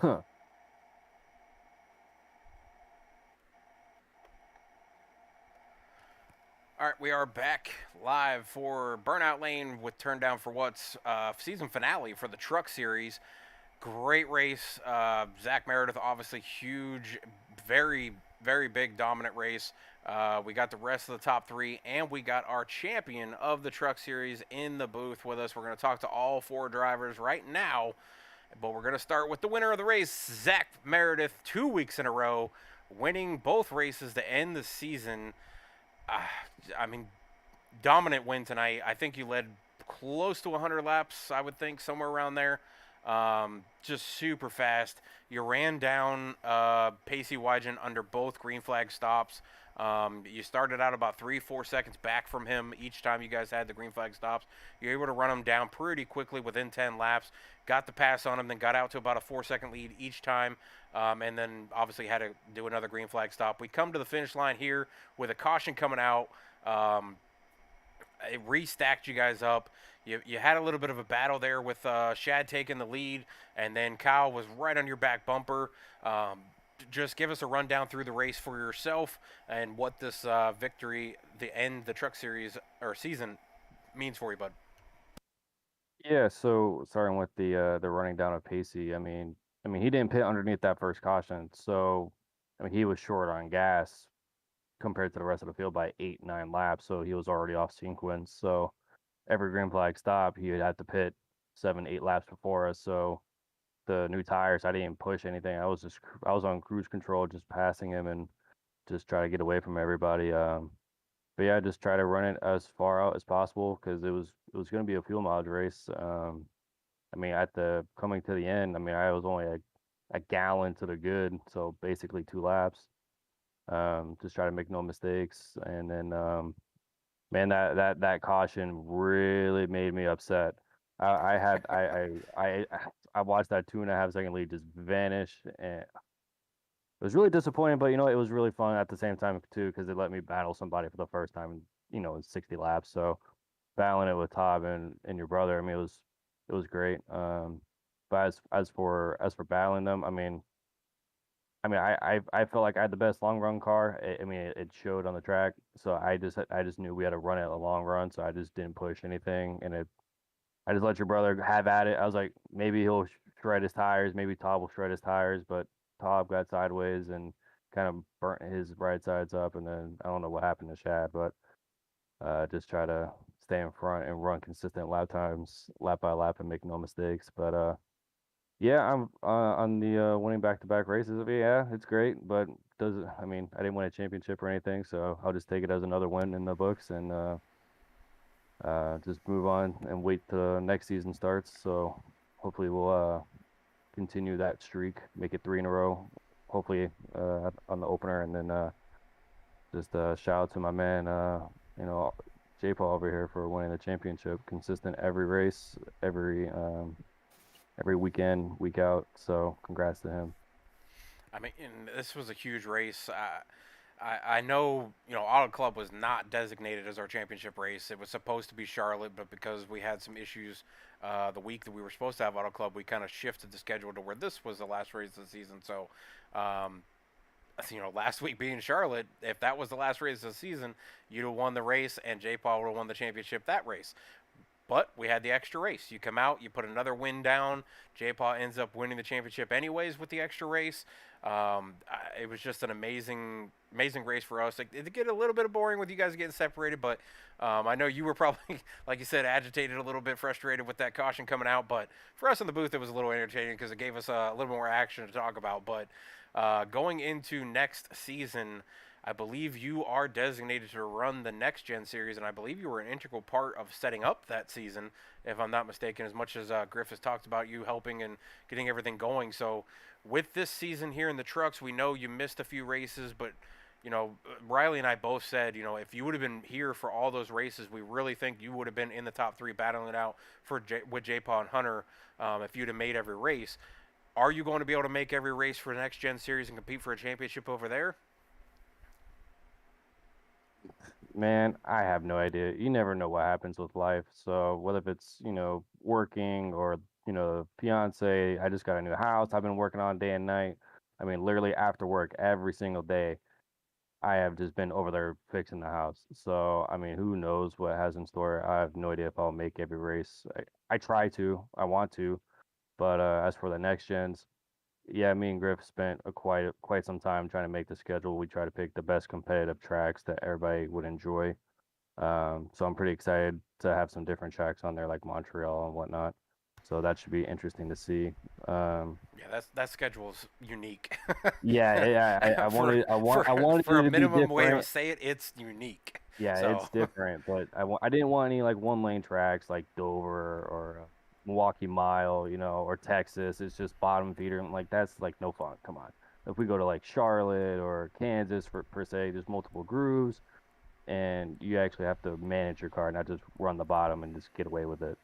All right, we are back live for Burnout Lane with Turn Down for What's season finale for the Truck Series. Great race. Zach Meredith, obviously huge, very, very big, dominant race. We got the rest of the top three, and we got our champion of the Truck Series in the booth with us. We're going to talk to all four drivers right now, but we're going to start with the winner of the race, Zach Meredith, 2 weeks in a row, winning both races to end the season. Uh, I mean, dominant win tonight. I think you led close to 100 laps, I would think, somewhere around there. Just super fast. You ran down Pacey Wygen under both green flag stops. You started out about 3-4 seconds back from him each time you guys had the green flag stops. You're able to run him down pretty quickly within 10 laps. Got the pass on him, then got out to about a 4 second lead each time, and then obviously had to do another green flag stop. We come to the finish line here with a caution coming out. It restacked you guys up. You had a little bit of a battle there with Shad taking the lead, and then Kyle was right on your back bumper. Just give us a rundown through the race for yourself and what this victory, the Truck Series or season, means for you, bud. Yeah, so starting with the running down of Pacey, I mean he didn't pit underneath that first caution, so I mean he was short on gas compared to the rest of the field by 8, 9 laps, so he was already off sequence. So every green flag stop, he had to pit 7, 8 laps before us. So the new tires, I didn't push anything. I was on cruise control, just passing him and just try to get away from everybody. But yeah, just try to run it as far out as possible because it was going to be a fuel mileage race. I mean, at the coming to the end, I mean, I was only a gallon to the good, so basically 2 laps. Just try to make no mistakes, and then man, that caution really made me upset. I had I watched that 2.5 second lead just vanish, and it was really disappointing. But you know, it was really fun at the same time too because it let me battle somebody for the first time in 60 laps. So battling it with Todd and your brother, I mean, it was great. But as for battling them, I mean, I felt like I had the best long run car. I mean, it showed on the track, so I just knew we had to run it a long run, so I just didn't push anything, and I just let your brother have at it. I was like, maybe he'll shred his tires, maybe Todd will shred his tires, but Todd got sideways and kind of burnt his right sides up, and then I don't know what happened to Shad, but just try to stay in front and run consistent lap times, lap by lap, and make no mistakes. But yeah, I'm on the winning back-to-back races. Yeah, it's great, but does it, I mean, I didn't win a championship or anything, so I'll just take it as another win in the books and just move on and wait till next season starts. So hopefully we'll continue that streak, make it 3 in a row, hopefully on the opener, and then just shout out to my man, you know, J Paul over here for winning the championship, consistent every race, every weekend, week out. So congrats to him. I mean, and this was a huge race. I know, Autoclub was not designated as our championship race. It was supposed to be Charlotte, but because we had some issues the week that we were supposed to have Autoclub, we kind of shifted the schedule to where this was the last race of the season. So, um, last week being Charlotte, if that was the last race of the season, you'd have won the race, and J. Paul would have won the championship that race. But we had the extra race. You come out, you put another win down. J. Paul ends up winning the championship anyways with the extra race. It was just an amazing, amazing race for us. It did get a little bit boring with you guys getting separated, but I know you were probably, like you said, agitated a little bit, frustrated with that caution coming out. But for us in the booth, it was a little entertaining because it gave us a little more action to talk about. But going into next season, I believe you are designated to run the next gen series, and I believe you were an integral part of setting up that season, if I'm not mistaken. As much as Griff has talked about you helping and getting everything going, so with this season here in the trucks, we know you missed a few races, but Riley and I both said, if you would have been here for all those races, we really think you would have been in the top three battling it out with J. Paul and Hunter if you'd have made every race. Are you going to be able to make every race for the next gen series and compete for a championship over there? Man, I have no idea. You never know what happens with life. So whether if it's, working or, fiance, I just got a new house. I've been working on day and night. I mean, literally after work every single day, I have just been over there fixing the house. So, I mean, who knows what it has in store? I have no idea if I'll make every race. I try to, I want to, but as for the next gens, yeah, me and Griff spent quite some time trying to make the schedule. We try to pick the best competitive tracks that everybody would enjoy. So I'm pretty excited to have some different tracks on there, like Montreal and whatnot. So that should be interesting to see. Um, Yeah, that schedule's unique. yeah, I for wanted, for I wanted for it a to be minimum way to different. say it, it's unique. Yeah, So, it's different, but I didn't want any like one lane tracks like Dover or Milwaukee Mile, or Texas. It's just bottom feeder. And like that's like no fun. Come on. If we go to like Charlotte or Kansas for per se, there's multiple grooves and you actually have to manage your car, not just run the bottom and just get away with it.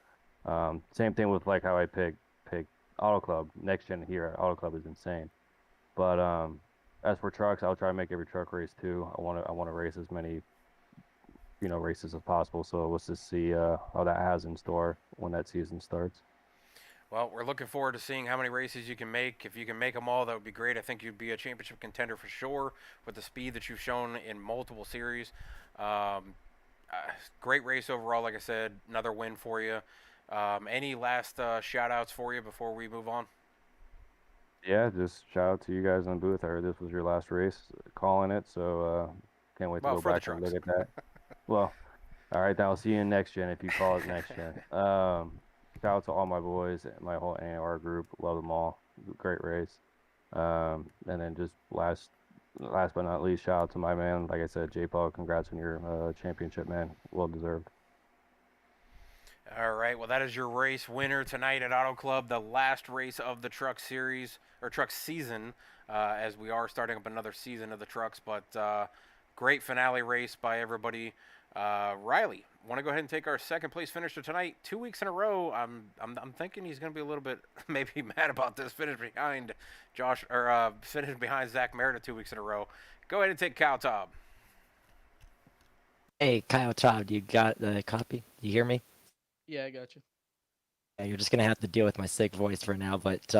Same thing with like how I pick Auto Club. Next gen here at Auto Club is insane. But as for trucks, I'll try to make every truck race too. I want to race as many races as possible. So let's just see how that has in store when that season starts. well, we're looking forward to seeing how many races you can make. If you can make them all, that would be great. I think you'd be a championship contender for sure with the speed that you've shown in multiple series. Um, Great race overall. Like I said, another win for you. Any last shout outs for you before we move on? Yeah, just shout out to you guys in the booth. I heard this was your last race calling it, so can't wait to Well, go for the back and trucks. look at that. Well, all right, then I'll see you in next gen if you call it next gen. Shout out to all my boys, my whole AR group. Love them all. Great race. And then just last but not least, shout out to my man. Like I said, J Paul, congrats on your championship, man. Well deserved. All right. Well, that is your race winner tonight at Auto Club, the last race of the truck series or truck season, as we are starting up another season of the trucks. But great finale race by everybody. Riley, want to go ahead and take our second place finisher tonight? 2 weeks in a row. I'm thinking he's going to be a little bit maybe mad about this finish behind Josh or finish behind Zach Meredith 2 weeks in a row. Go ahead and take Cal Taub. Hey, Kyle Todd, you got the copy? You hear me? Yeah, I got you. Yeah, you're just gonna have to deal with my sick voice for now, but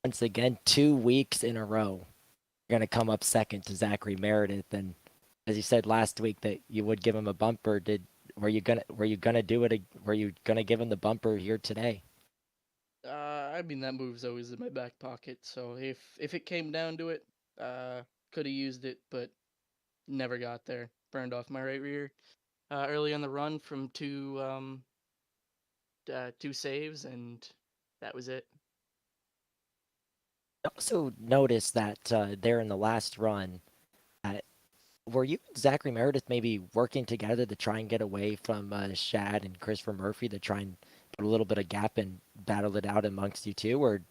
once again, 2 weeks in a row, you're gonna come up second to Zachary Meredith, and as you said last week that you would give him a bumper. Were you gonna do it? Were you gonna give him the bumper here today? I mean that move's always in my back pocket, so if it came down to it, could have used it, but never got there. Burned off my right rear early on the run from two saves, and that was it. I also noticed that there in the last run, uh, were you and Zachary Meredith maybe working together to try and get away from Shad and Christopher Murphy to try and put a little bit of gap and battle it out amongst you two, or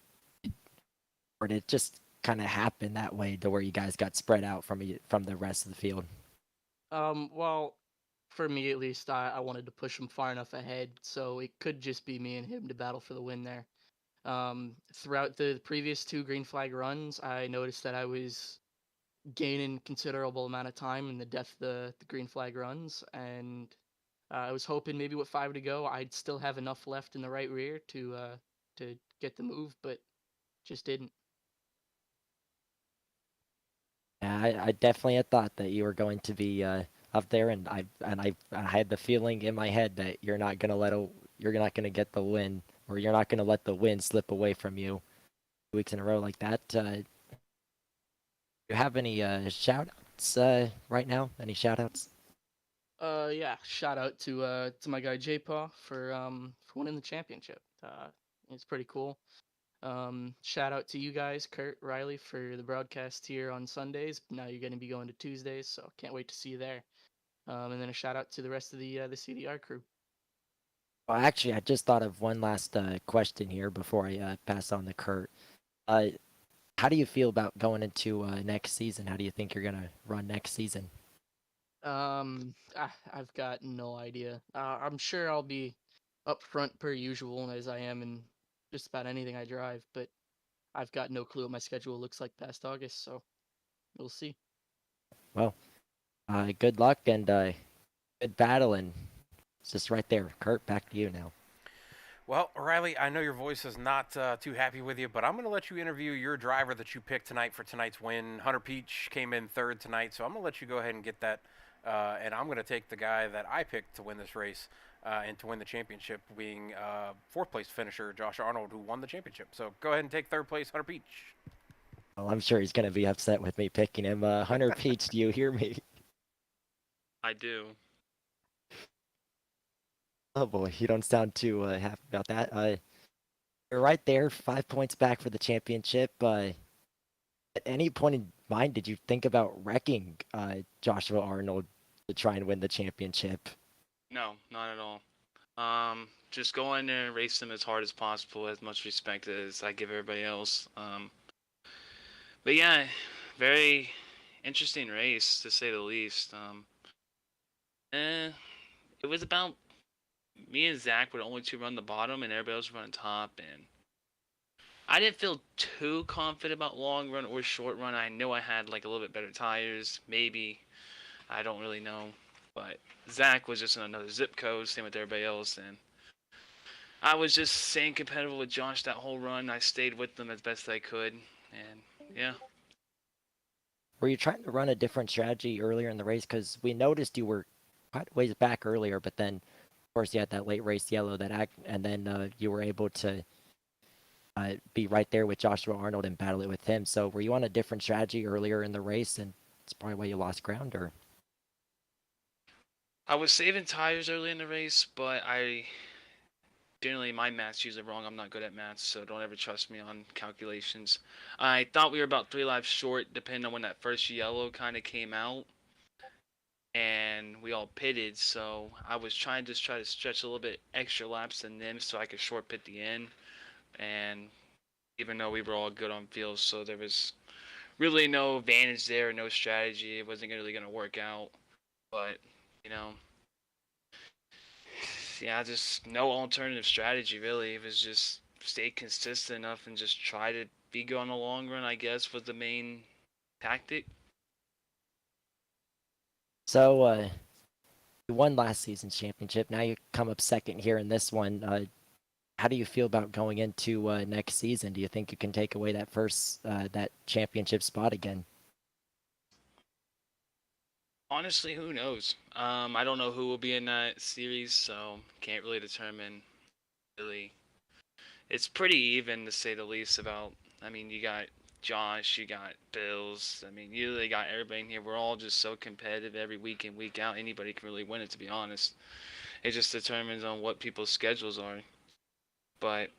did it just kind of happen that way to where you guys got spread out from the rest of the field? Well, for me at least, I wanted to push him far enough ahead, so it could just be me and him to battle for the win there. Throughout the previous two green flag runs, I noticed that I was gaining considerable amount of time in the death the green flag runs, and I was hoping maybe with 5 to go, I'd still have enough left in the right rear to get the move, but just didn't. Yeah, I definitely had thought that you were going to be up there, and I had the feeling in my head that you're not gonna get the win, or you're not gonna let the win slip away from you 2 weeks in a row like that. Do you have any shout outs right now? Any shout outs? Yeah, shout out to my guy J-Paw for winning the championship. It's pretty cool. Shout out to you guys, Kurt, Riley, for the broadcast here on Sundays. Now you're going to be going to Tuesdays, so can't wait to see you there. And then a shout out to the rest of the CDR crew. Well, actually, I just thought of one last question here before I pass on to Kurt. Uh, how do you feel about going into next season? How do you think you're gonna run next season? I've got no idea. I'm sure I'll be up front per usual as I am in just about anything I drive, but I've got no clue what my schedule looks like past August, so we'll see. Well, good luck and good battle, and it's just right there. Kurt, back to you now. Well, Riley, I know your voice is not too happy with you, but I'm going to let you interview your driver that you picked tonight for tonight's win. Hunter Peach came in third tonight, so I'm going to let you go ahead and get that. And I'm going to take the guy that I picked to win this race and to win the championship, being fourth place finisher Josh Arnold, who won the championship. So go ahead and take third place, Hunter Peach. Well, I'm sure he's going to be upset with me picking him. Hunter Peach, do you hear me? I do. Oh boy, you don't sound too happy about that. You're right there, 5 points back for the championship. At any point in mind, did you think about wrecking Joshua Arnold to try and win the championship? No, not at all. Just go in there and race them as hard as possible, as much respect as I give everybody else. But yeah, very interesting race to say the least. It was about me and Zach were the only two run the bottom, and everybody else was running top, and I didn't feel too confident about long run or short run. I know I had like a little bit better tires, maybe. I don't really know, but Zach was just in another zip code, same with everybody else, and I was just staying competitive with Josh that whole run. I stayed with them as best I could, and yeah. Were you trying to run a different strategy earlier in the race? Because we noticed you were quite a ways back earlier, but then, of course, you had that late race yellow and then you were able to be right there with Joshua Arnold and battle it with him. So were you on a different strategy earlier in the race, and it's probably why you lost ground, or? I was saving tires early in the race, but I generally my math's usually wrong. I'm not good at maths, so don't ever trust me on calculations. I thought we were about 3 laps short, depending on when that first yellow kind of came out, and we all pitted. So I was trying to stretch a little bit extra laps than them, so I could short pit the end. And even though we were all good on field, so there was really no advantage there, no strategy. It wasn't really going to work out. But, you know, yeah, just no alternative strategy, really. It was just stay consistent enough and just try to be good on the long run, I guess, was the main tactic. So you won last season's championship. Now you come up second here in this one. How do you feel about going into next season? Do you think you can take away that first that championship spot again? Honestly, who knows? I don't know who will be in that series, so can't really determine. Really, it's pretty even to say the least. I mean, you got Josh, you got Bills. I mean, you really got everybody in here. We're all just so competitive every week in, week out. Anybody can really win it, to be honest. It just determines on what people's schedules are. But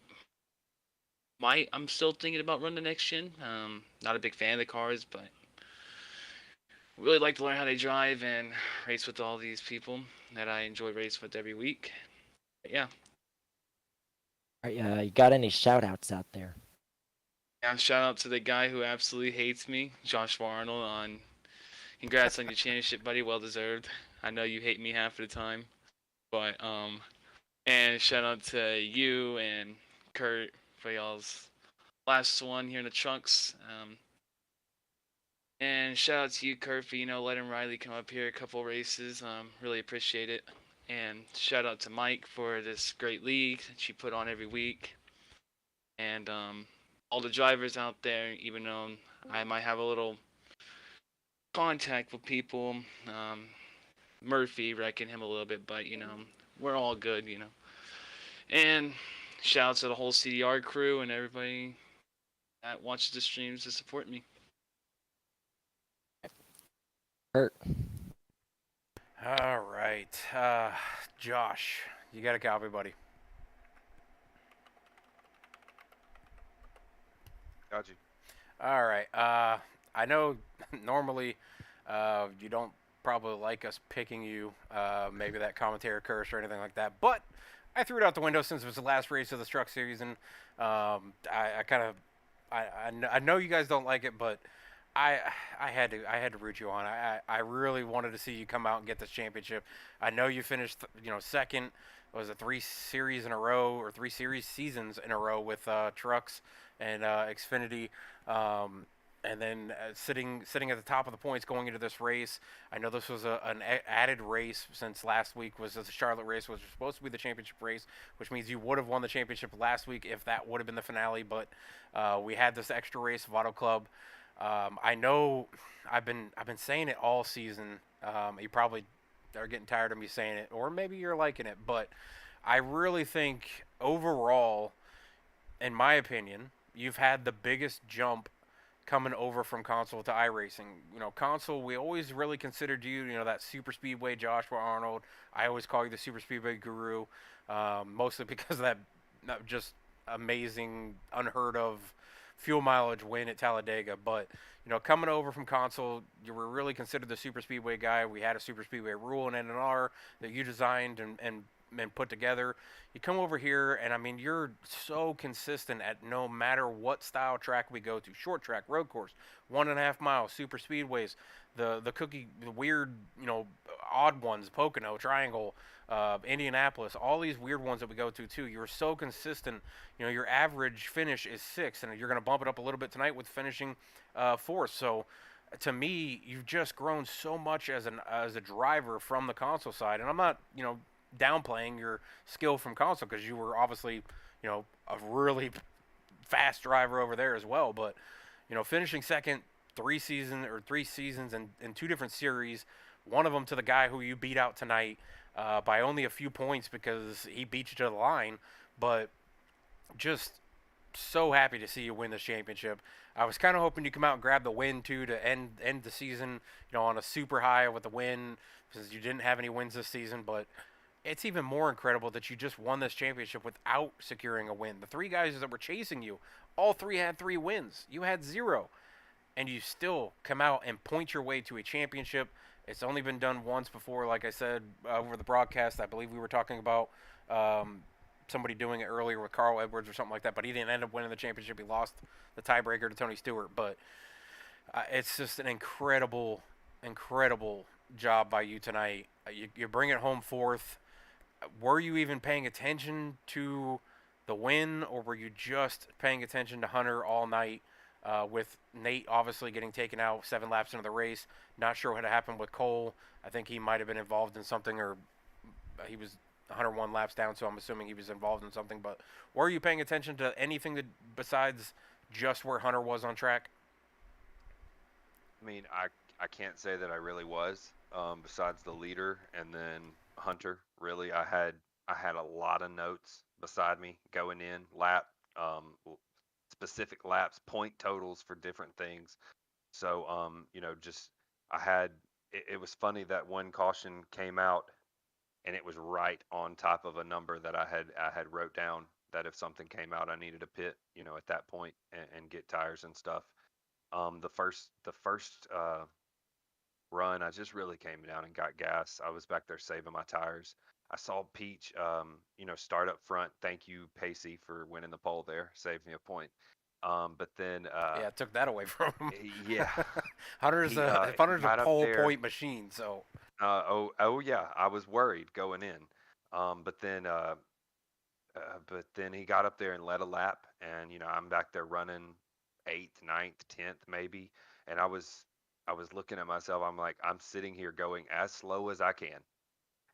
I'm still thinking about running the next gen. Not a big fan of the cars, but really like to learn how they drive and race with all these people that I enjoy racing with every week. But yeah. All right, you got any shout outs out there? Yeah, shout out to the guy who absolutely hates me, Joshua Arnold. Congrats on your championship, buddy. Well deserved. I know you hate me half of the time, but and shout out to you and Kurt for y'all's last one here in the trunks. And shout out to you, Kurt, for letting Riley come up here a couple races. Really appreciate it. And shout out to Mike for this great league that you put on every week. And all the drivers out there, even though I might have a little contact with people. Murphy, reckon him a little bit, but we're all good. And shout out to the whole CDR crew and everybody that watches the streams to support me. Kurt. All right. Josh, you got a copy, buddy. Got you. All right. I know normally you don't probably like us picking you, maybe that commentary curse or anything like that, but I threw it out the window since it was the last race of the Struck series, and I kind of I know you guys don't like it, but I had to root you on. I really wanted to see you come out and get this championship. I know you finished second. Was it 3 series in a row or 3 series seasons in a row with trucks and Xfinity. and then sitting at the top of the points going into this race. I know this was an added race since last week was the Charlotte race, which was supposed to be the championship race, which means you would have won the championship last week if that would have been the finale. But we had this extra race of Auto Club. I know I've been saying it all season. You probably are getting tired of me saying it, or maybe you're liking it, but I really think overall, in my opinion, you've had the biggest jump coming over from console to iRacing. Console, we always really considered you, that super speedway Joshua Arnold. I always call you the super speedway guru, mostly because of that just amazing, unheard of fuel mileage win at Talladega. But coming over from console, you were really considered the super speedway guy. We had a super speedway rule in NNR that you designed and put together. You come over here, and I mean, you're so consistent at no matter what style track we go to, short track, road course, 1.5 miles, super speedways, the weird, odd ones, Pocono, Triangle, Indianapolis, all these weird ones that we go to too. You're so consistent. Your average finish is 6, and you're going to bump it up a little bit tonight with finishing 4th. So to me, you've just grown so much as a driver from the console side, and I'm not downplaying your skill from console because you were obviously a really fast driver over there as well. But finishing second 3 seasons in 2 different series, one of them to the guy who you beat out tonight by only a few points because he beat you to the line, but just so happy to see you win this championship. I was kind of hoping you come out and grab the win too to end the season, on a super high with the win since you didn't have any wins this season. But it's even more incredible that you just won this championship without securing a win. The 3 guys that were chasing you, all 3 had 3 wins. You had 0, and you still come out and point your way to a championship. It's only been done once before, like I said over the broadcast. I believe we were talking about somebody doing it earlier with Carl Edwards or something like that, but he didn't end up winning the championship. He lost the tiebreaker to Tony Stewart. But it's just an incredible, incredible job by you tonight. You bring it home 4th. Were you even paying attention to the win, or were you just paying attention to Hunter all night? With Nate obviously getting taken out 7 laps into the race. Not sure what happened with Cole. I think he might have been involved in something, or he was 101 laps down, so I'm assuming he was involved in something. But were you paying attention to anything besides just where Hunter was on track? I mean, I can't say that I really was. Besides the leader and then Hunter, really, I had a lot of notes beside me going in specific laps, point totals for different things. So just I had it was funny that one caution came out and it was right on top of a number that I had wrote down that if something came out I needed to pit, at that point and get tires and stuff. The first run, I just really came down and got gas. I was back there saving my tires. I saw Peach, start up front. Thank you, Pacey, for winning the pole there. Saved me a point. But then, Yeah, it took that away from him. yeah, Hunter's he Hunter's a got up pole there. point machine. So Oh yeah, I was worried going in. But then he got up there and led a lap, and I'm back there running eighth, ninth, 10th maybe, and I was looking at myself. I'm like, I'm sitting here going as slow as I can,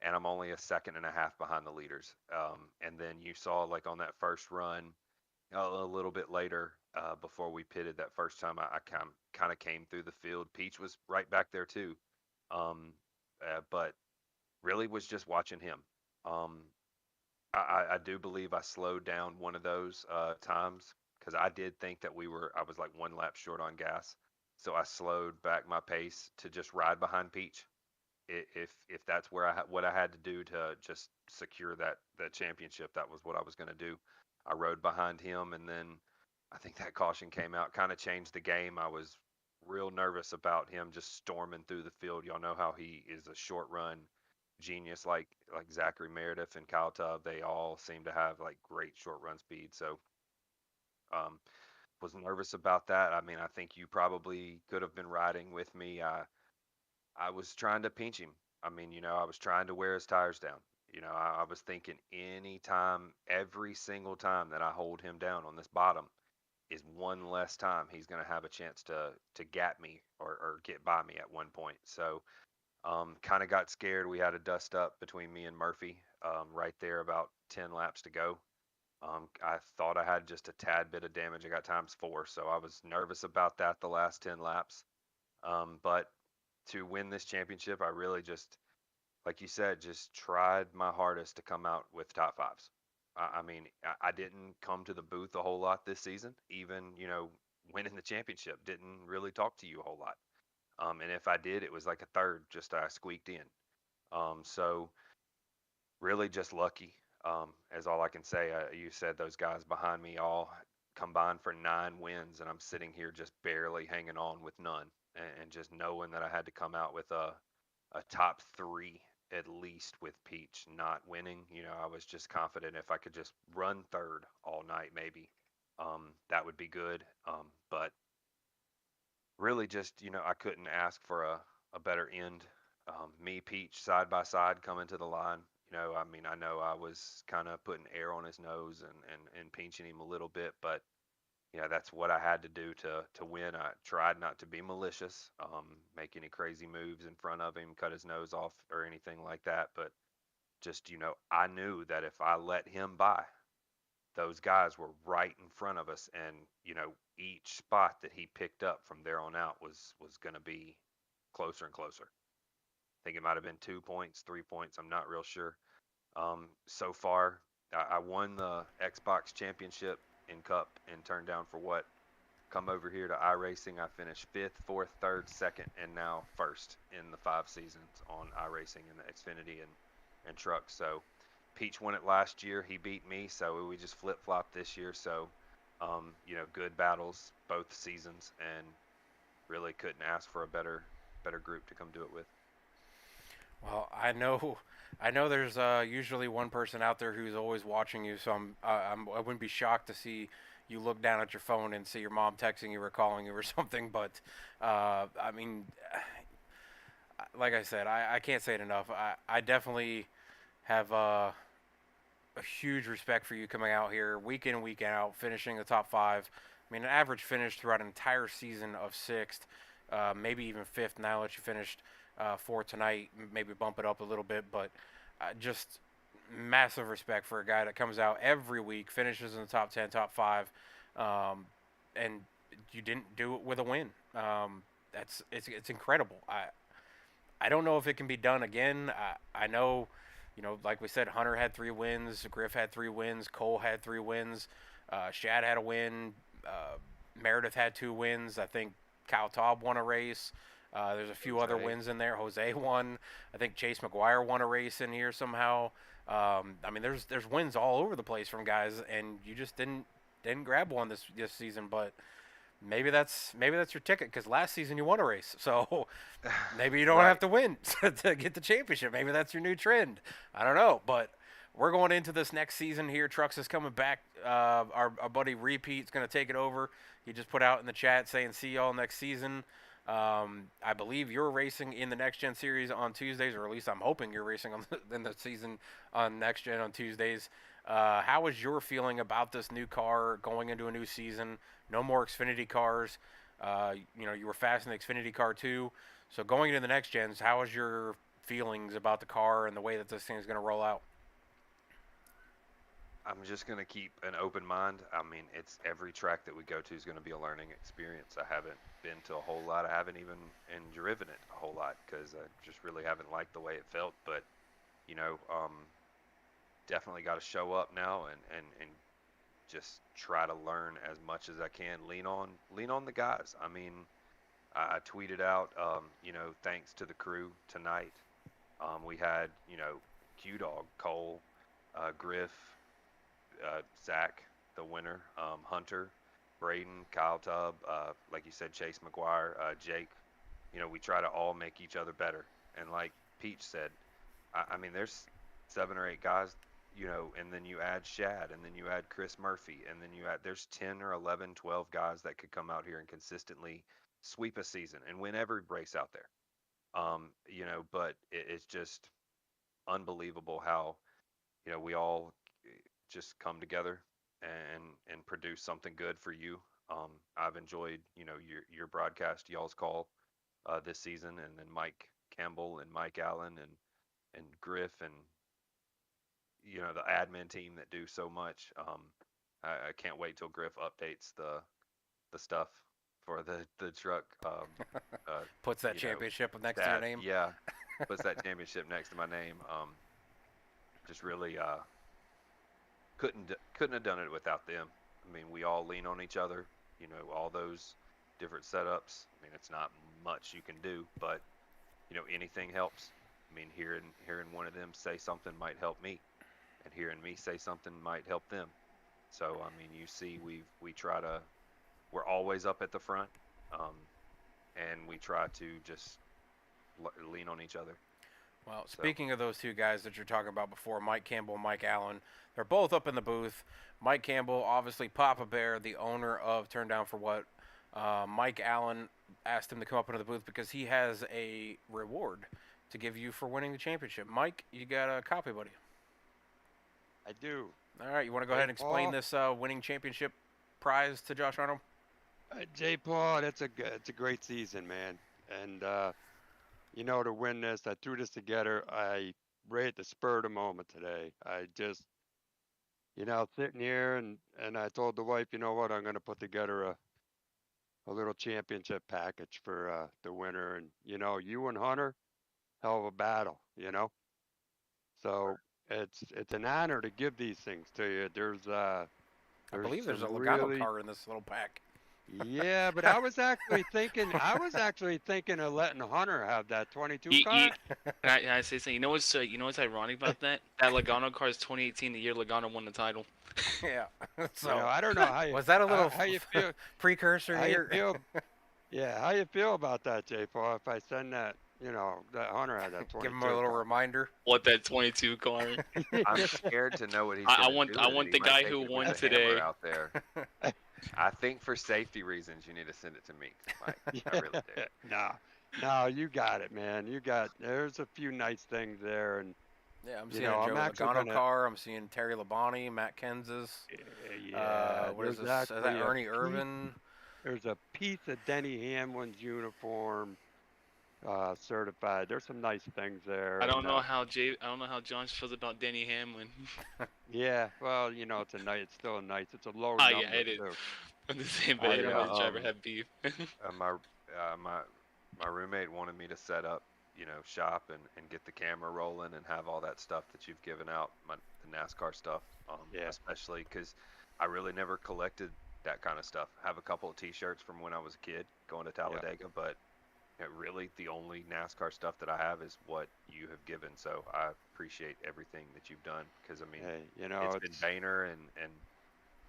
and I'm only a second and a half behind the leaders. And then you saw like on that first run, a little bit later, before we pitted that first time, I kind of came through the field. Peach was right back there too, but really was just watching him. Um, I do believe I slowed down one of those times because I did think that I was like 1 lap short on gas. So I slowed back my pace to just ride behind Peach. If that's what I had to do to just secure that championship, that was what I was going to do. I rode behind him, and then I think that caution came out, kind of changed the game. I was real nervous about him just storming through the field. Y'all know how he is a short run genius, like Zachary Meredith and Kyle Tubb. They all seem to have like great short run speed. So um, was nervous about that. I mean, I think you probably could have been riding with me. I was trying to pinch him. I mean, I was trying to wear his tires down. I was thinking every single time that I hold him down on this bottom, is one less time he's going to have a chance to gap me or get by me at one point. So kind of got scared. We had a dust up between me and Murphy right there, about 10 laps to go. I thought I had just a tad bit of damage. I got times four, so I was nervous about that the last 10 laps. But to win this championship, I really just, like you said, just tried my hardest to come out with top fives. I mean, I didn't come to the booth a whole lot this season. Even, winning the championship didn't really talk to you a whole lot. And if I did, it was like a third, just I squeaked in. So really just lucky, is all I can say. You said those guys behind me all combined for 9 wins, and I'm sitting here just barely hanging on with none, and just knowing that I had to come out with a top three at least with Peach not winning. I was just confident if I could just run third all night, maybe that would be good. But really just, I couldn't ask for a better end. Me, Peach, side by side coming to the line. I mean, I know I was kind of putting air on his nose and pinching him a little bit, but that's what I had to do to win. I tried not to be malicious, make any crazy moves in front of him, cut his nose off or anything like that. But just, I knew that if I let him by, those guys were right in front of us, and each spot that he picked up from there on out was going to be closer and closer. I think it might have been 2 points, 3 points. I'm not real sure. So far, I won the Xbox Championship in Cup and turned down for what? Come over here to iRacing. I finished fifth, fourth, third, second, and now first in the 5 seasons on iRacing and the Xfinity and trucks. So Peach won it last year. He beat me, so we just flip flopped this year. So, good battles both seasons, and really couldn't ask for a better group to come do it with. Well, I know. There's usually one person out there who's always watching you, so I wouldn't be shocked to see you look down at your phone and see your mom texting you or calling you or something. But I mean, like I said, I can't say it enough. I definitely have a huge respect for you coming out here week in and week out, finishing the top five. I mean, an average finish throughout an entire season of sixth, maybe even fifth. Now that you finished fourth tonight, maybe bump it up a little bit, but just massive respect for a guy that comes out every week, finishes in the top 10, top five, and you didn't do it with a win. It's incredible. I don't know if it can be done again. I know, like we said, Hunter had 3 wins, Griff had 3 wins, Cole had 3 wins, Shad had a win, Meredith had 2 wins. I think Kyle Taub won a race. There's a few other Jose. wins in there. Jose won. I think Chase McGuire won a race in here somehow. I mean, there's wins all over the place from guys, and you just didn't grab one this season. But maybe that's your ticket, because last season you won a race, so maybe you don't Right. have to win to get the championship. Maybe that's your new trend. I don't know, but we're going into this next season here. Trucks is coming back. Our buddy Repeat's going to take it over. He just put out in the chat saying, "See y'all next season." I believe you're racing in the Next Gen Series on Tuesdays, or at least I'm hoping you're racing in the season on Next Gen on Tuesdays. How is your feeling about this new car going into a new season? No more Xfinity cars. You were fast in the Xfinity car too. So going into the Next Gens, how is your feelings about the car and the way that this thing is going to roll out? I'm just going to keep an open mind. I mean, it's every track that we go to is going to be a learning experience. I haven't been to a whole lot. I haven't even driven it a whole lot because I just really haven't liked the way it felt. But, you know, um, definitely got to show up now and just try to learn as much as I can. Lean on the guys. I mean, I tweeted out, thanks to the crew tonight. We had, Q Dog, Cole, Griff, Zach, the winner, Hunter, Braden, Kyle Tubb, like you said, Chase McGuire, Jake. We try to all make each other better. And like Peach said, I mean, there's 7 or 8 guys, and then you add Shad, and then you add Chris Murphy, and then there's 10 or 11, 12 guys that could come out here and consistently sweep a season and win every race out there. But it's just unbelievable how, we all just come together and produce something good for you. I've enjoyed, your broadcast, y'all's call this season, and then Mike Campbell and Mike Allen and Griff and the admin team that do so much. I can't wait till Griff updates the stuff for the truck. Puts that You know, championship next to your name. Yeah, puts that championship next to my name. Just really couldn't have done it without them. I mean, we all lean on each other. All those different setups. I mean, it's not much you can do, but anything helps. I mean, hearing one of them say something might help me, and hearing me say something might help them. So I mean, you see, we're always up at the front, um, and we try to just lean on each other. Well, So speaking of those two guys that you're talking about before, Mike Campbell, Mike Allen, they're both up in the booth. Mike Campbell, obviously Papa Bear, the owner of Turn Down for What. Mike Allen asked him to come up into the booth because he has a reward to give you for winning the championship. Mike, you got a copy, buddy. I do. All right, you want to go ahead and explain this winning championship prize to Josh Arnold? J. Paul, it's a great season, man. And to win this, I threw this together. I right at the spur of the moment today. I just, sitting here and I told the wife, you know what, I'm gonna put together a little championship package for the winner. And you and Hunter, hell of a battle. So it's an honor to give these things to you. I believe there's a some Logano car in this little pack. Yeah, but I was actually thinking of letting Hunter have that 22 car. Can I say something? You know what's ironic about that? That Logano car is 2018, the year Logano won the title. Yeah. So I don't know how you was that a little how you feel. precursor How here? you feel? Yeah, how you feel about that, J. Paul? If I send that, that Hunter had that 22. Give him a little car. reminder. What that 22 car? I'm scared to know what he's I gonna want do I with want it. the He might guy take who it with won a hammer today. out there. I think for safety reasons, you need to send it to me, Mike. I really do. No, you got it, man. There's a few nice things there, and Yeah, I'm seeing know, a I'm Joe actually Logano gonna- car. I'm seeing Terry Labonte, Matt Kenseth. yeah. What is there's this? Is that actually a Ernie piece- Irvin? There's a piece of Denny Hamlin's uniform, certified. There's some nice things there. I don't and, know how John feels about Denny Hamlin. Yeah, well, it's it's still a nice. It's a low Oh number. yeah, it is. Too. I'm the same, but him and his driver have beef. My roommate wanted me to set up, shop and get the camera rolling and have all that stuff that you've given out, the NASCAR stuff, Yeah. especially because I really never collected that kind of stuff. I have a couple of T-shirts from when I was a kid going to Talladega, but really the only NASCAR stuff that I have is what you have given. So I appreciate everything that you've done because I mean, Hey, it's been Boehner and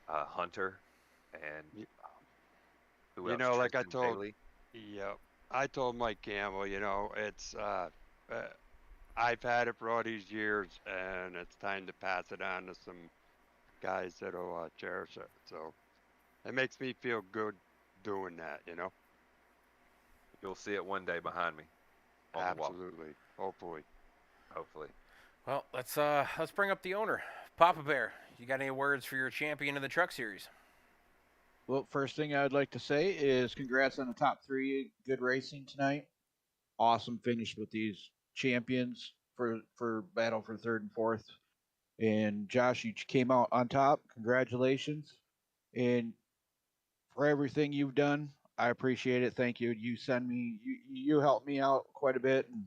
Hunter and who else? like I Tristan told, Bailey. yeah, I told Mike Campbell, it's I've had it for all these years, and it's time to pass it on to some guys that'll cherish it. So it makes me feel good doing that. You'll see it one day behind me on the wall. Absolutely, Hopefully. Well, let's bring up the owner, Papa Bear. You got any words for your champion in the Truck Series? Well, first thing I'd like to say is congrats on the top three. Good racing tonight. Awesome finish with these champions for battle for third and fourth. And Josh, you came out on top. Congratulations. And for everything you've done, I appreciate it. Thank you. You helped me out quite a bit, and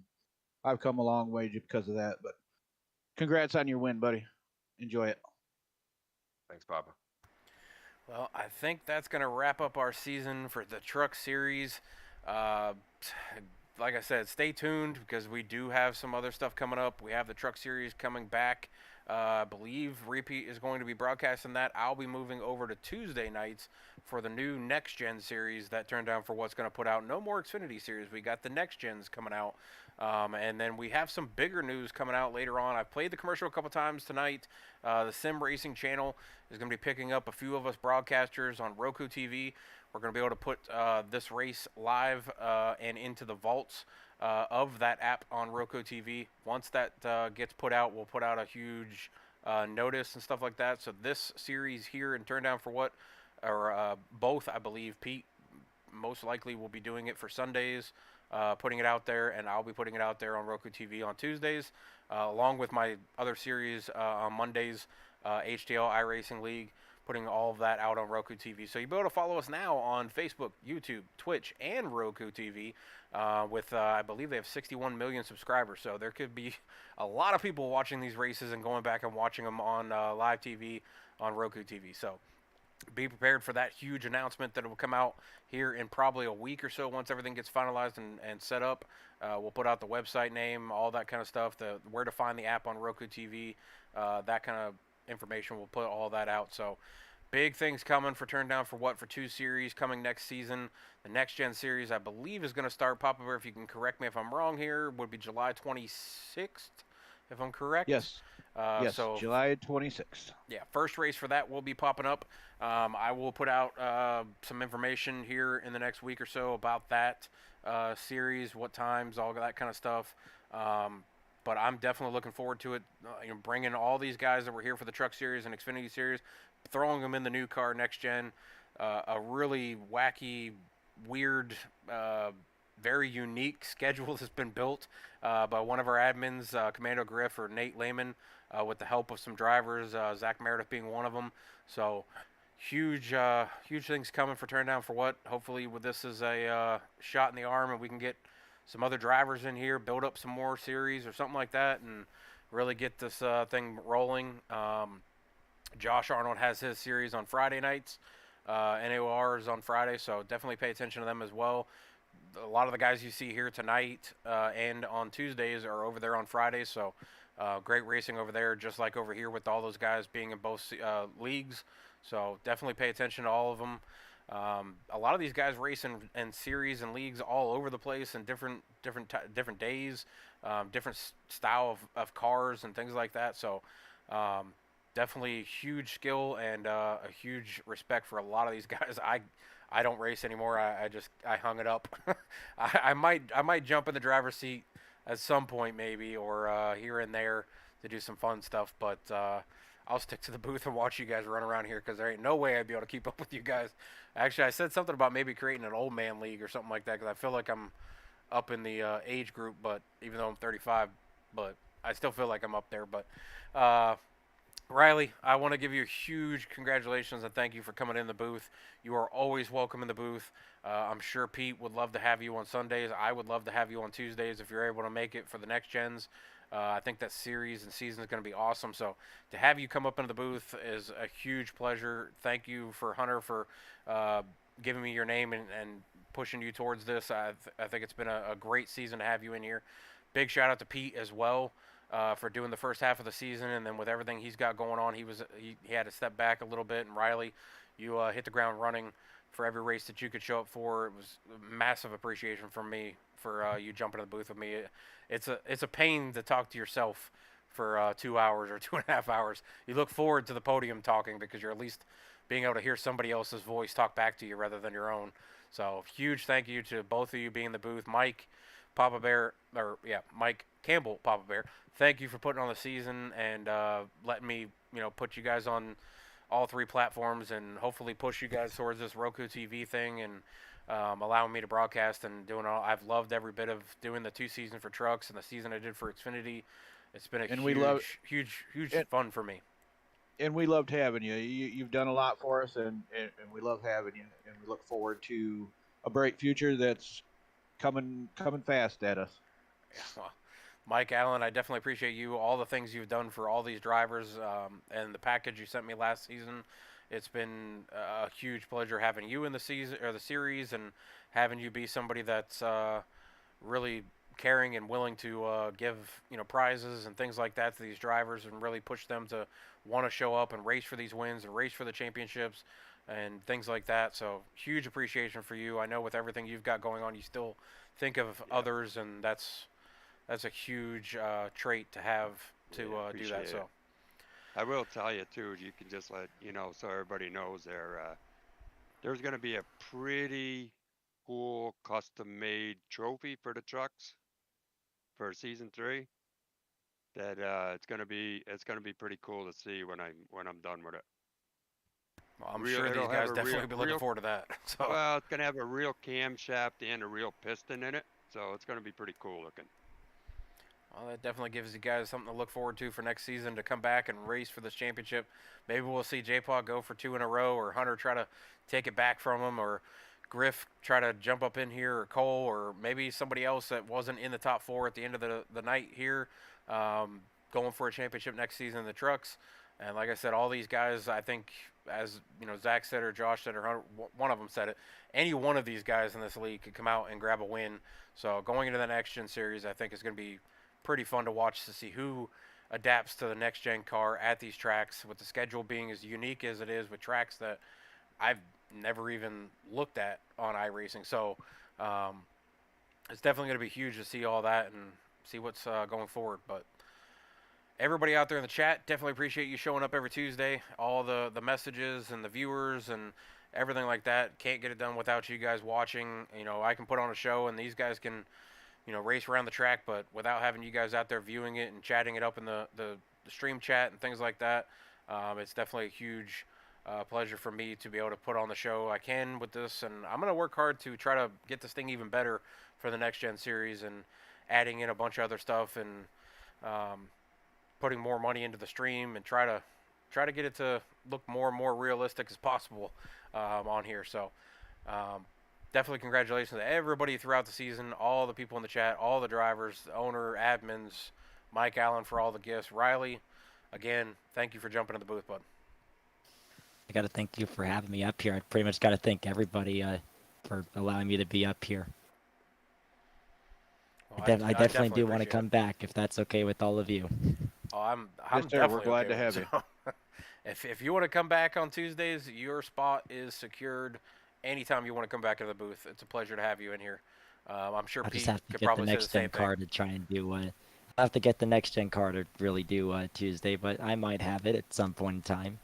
I've come a long way just because of that. But congrats on your win, buddy. Enjoy it. Thanks, Papa. Well, I think that's going to wrap up our season for the Truck Series. Like I said, stay tuned because we do have some other stuff coming up. We have the Truck Series coming back. I believe Repeat is going to be broadcasting that. I'll be moving over to Tuesday nights for the new Next Gen series that Turned Down for What's going to put out. No more Xfinity series. We got the Next Gens coming out. And then we have some bigger news coming out later on. I've played the commercial a couple times tonight. The Sim Racing channel is going to be picking up a few of us broadcasters on Roku TV. We're going to be able to put this race live and into the vaults of that app on Roku TV. Once that gets put out, we'll put out a huge notice and stuff like that. So this series here in Turn Down for What or both, I believe. Pete most likely will be doing it for Sundays, putting it out there, and I'll be putting it out there on Roku TV on Tuesdays, along with my other series on Mondays, HTL iRacing League, putting all of that out on Roku TV. So you'll be able to follow us now on Facebook, YouTube, Twitch, and Roku TV. With I believe they have 61 million subscribers, so there could be a lot of people watching these races and going back and watching them on live TV on Roku TV. So be prepared for that huge announcement that will come out here in probably a week or so once everything gets finalized and set up. We'll put out the website name, all that kind of stuff, the where to find the app on Roku TV, that kind of information. We'll put all that out. So big things coming for Turn Down for What for 2 series coming next season. The next gen series, I believe, is going to start. Papa Bear, if you can correct me if I'm wrong here, would be July 26th, if I'm correct. Yes. Yes, So July 26th. yeah, first race for that will be popping up. I will put out some information here in the next week or so about that series, what times, all that kind of stuff. But I'm definitely looking forward to it. Bringing all these guys that were here for the Truck Series and Xfinity Series, throwing them in the new car next gen. A really wacky, weird, very unique schedule has been built by one of our admins, Commando Griff or Nate Lehman, with the help of some drivers, Zach Meredith being one of them. So huge, huge things coming for Turn Down for What. Hopefully, with this as a shot in the arm, and we can get some other drivers in here, build up some more series or something like that, and really get this thing rolling. Josh Arnold has his series on Friday nights. NAOR is on Friday, so definitely pay attention to them as well. A lot of the guys you see here tonight and on Tuesdays are over there on Fridays, so great racing over there, just like over here with all those guys being in both leagues. So definitely pay attention to all of them. A lot of these guys race in series and leagues all over the place and different days, different style of cars and things like that. So definitely huge skill and a huge respect for a lot of these guys. I don't race anymore. I hung it up. I might jump in the driver's seat at some point maybe, or here and there to do some fun stuff. But I'll stick to the booth and watch you guys run around here because there ain't no way I'd be able to keep up with you guys. Actually, I said something about maybe creating an old man league or something like that because I feel like I'm up in the age group, but even though I'm 35, but I still feel like I'm up there. But Riley, I want to give you a huge congratulations and thank you for coming in the booth. You are always welcome in the booth. I'm sure Pete would love to have you on Sundays. I would love to have you on Tuesdays if you're able to make it for the next gens. I think that series and season is going to be awesome. So to have you come up into the booth is a huge pleasure. Thank you for Hunter for giving me your name and pushing you towards this. I think it's been a great season to have you in here. Big shout out to Pete as well. For doing the first half of the season, and then with everything he's got going on, he had to step back a little bit. And Riley, you hit the ground running for every race that you could show up for. It was massive appreciation from me for you jumping in the booth with me. It's a pain to talk to yourself for 2 hours or 2.5 hours. You look forward to the podium talking because you're at least being able to hear somebody else's voice talk back to you rather than your own. So huge thank you to both of you being in the booth, Mike. Papa Bear, Mike Campbell, Papa Bear. Thank you for putting on the season and letting me, put you guys on all 3 platforms and hopefully push you guys towards this Roku TV thing and allowing me to broadcast and doing all. I've loved every bit of doing the 2 seasons for trucks and the season I did for Xfinity. It's been huge fun for me. And we loved having you. You've done a lot for us, and we love having you. And we look forward to a bright future that's coming fast at us. Yeah, well, Mike Allen, I definitely appreciate you, all the things you've done for all these drivers, and the package you sent me last season. It's been a huge pleasure having you in the season or the series, and having you be somebody that's really caring and willing to give prizes and things like that to these drivers, and really push them to want to show up and race for these wins and race for the championships and things like that. So huge appreciation for you. I know with everything you've got going on, you still think of others, and that's a huge trait to have to do that. So I will tell you too. You can just let so everybody knows there's going to be a pretty cool custom-made trophy for the trucks for season 3. That it's going to be pretty cool to see when I'm done with it. Well, I'm Real, sure these it'll have guys a definitely real, be looking real. forward to that. So. Well, it's gonna have a real camshaft and a real piston in it, so it's gonna be pretty cool looking. Well, that definitely gives you guys something to look forward to for next season to come back and race for this championship. Maybe we'll see J-Paw go for 2 in a row, or Hunter try to take it back from him, or Griff try to jump up in here, or Cole, or maybe somebody else that wasn't in the top 4 at the end of the night here, going for a championship next season in the trucks. And like I said, all these guys, I think, as you know, Zach said or Josh said or Hunter, one of them said it. Any one of these guys in this league could come out and grab a win. So going into the next gen series, I think is going to be pretty fun to watch to see who adapts to the next gen car at these tracks, with the schedule being as unique as it is with tracks that I've never even looked at on iRacing. So it's definitely going to be huge to see all that and see what's going forward. But everybody out there in the chat, definitely appreciate you showing up every Tuesday. All the messages and the viewers and everything like that. Can't get it done without you guys watching. You know, I can put on a show and these guys can, you know, race around the track, but without having you guys out there viewing it and chatting it up in the stream chat and things like that, it's definitely a huge pleasure for me to be able to put on the show I can with this. And I'm going to work hard to try to get this thing even better for the next gen series, and adding in a bunch of other stuff, and putting more money into the stream, and try to get it to look more and more realistic as possible on here. So definitely congratulations to everybody throughout the season, all the people in the chat, all the drivers, the owner, admins, Mike Allen for all the gifts. Riley, again, thank you for jumping in the booth, bud. I got to thank you for having me up here. I pretty much got to thank everybody for allowing me to be up here. Well, I definitely do want to appreciate come it. back if that's okay with all of you. Oh, I'm Yes, sir. definitely We're glad okay to with have it. you. So, if you want to come back on Tuesdays, your spot is secured. Anytime you want to come back to the booth, it's a pleasure to have you in here. I'm sure I Pete just have to could get the probably say the next same gen thing. car to try and do. I have to get the next gen car to really do Tuesday, but I might have it at some point in time.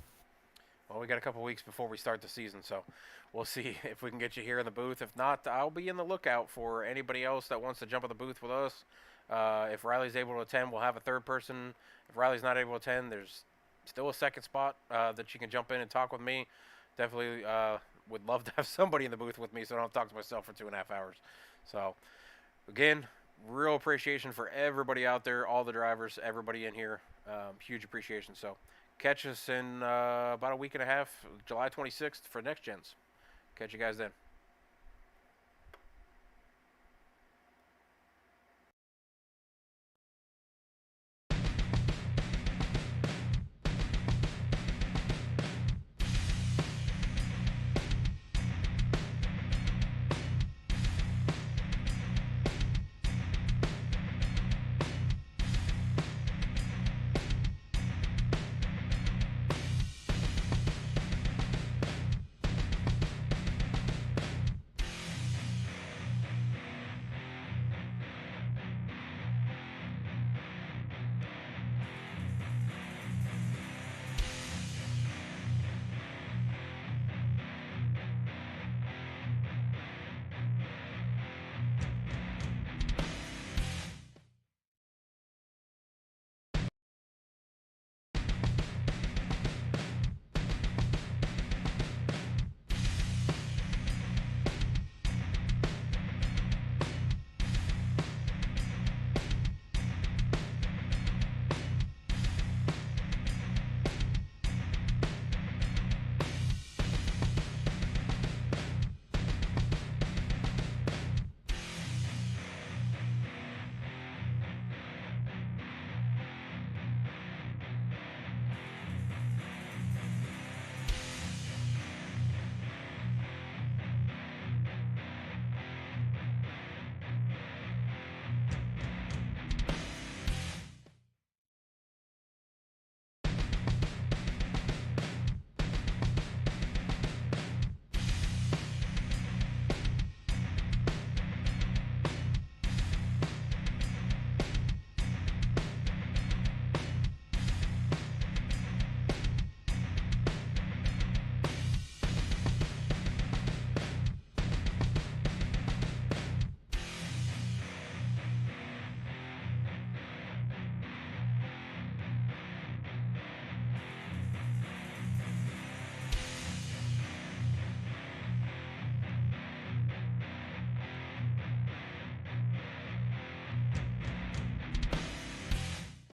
Well, we got a couple weeks before we start the season, so we'll see if we can get you here in the booth. If not, I'll be in the lookout for anybody else that wants to jump in the booth with us. If Riley's able to attend, we'll have a third person. If Riley's not able to attend, there's still a second spot that you can jump in and talk with me. Definitely would love to have somebody in the booth with me so I don't have to talk to myself for 2.5 hours. So, again, real appreciation for everybody out there, all the drivers, everybody in here. Huge appreciation. So, catch us in about a week and a half, July 26th for Next Gens. Catch you guys then.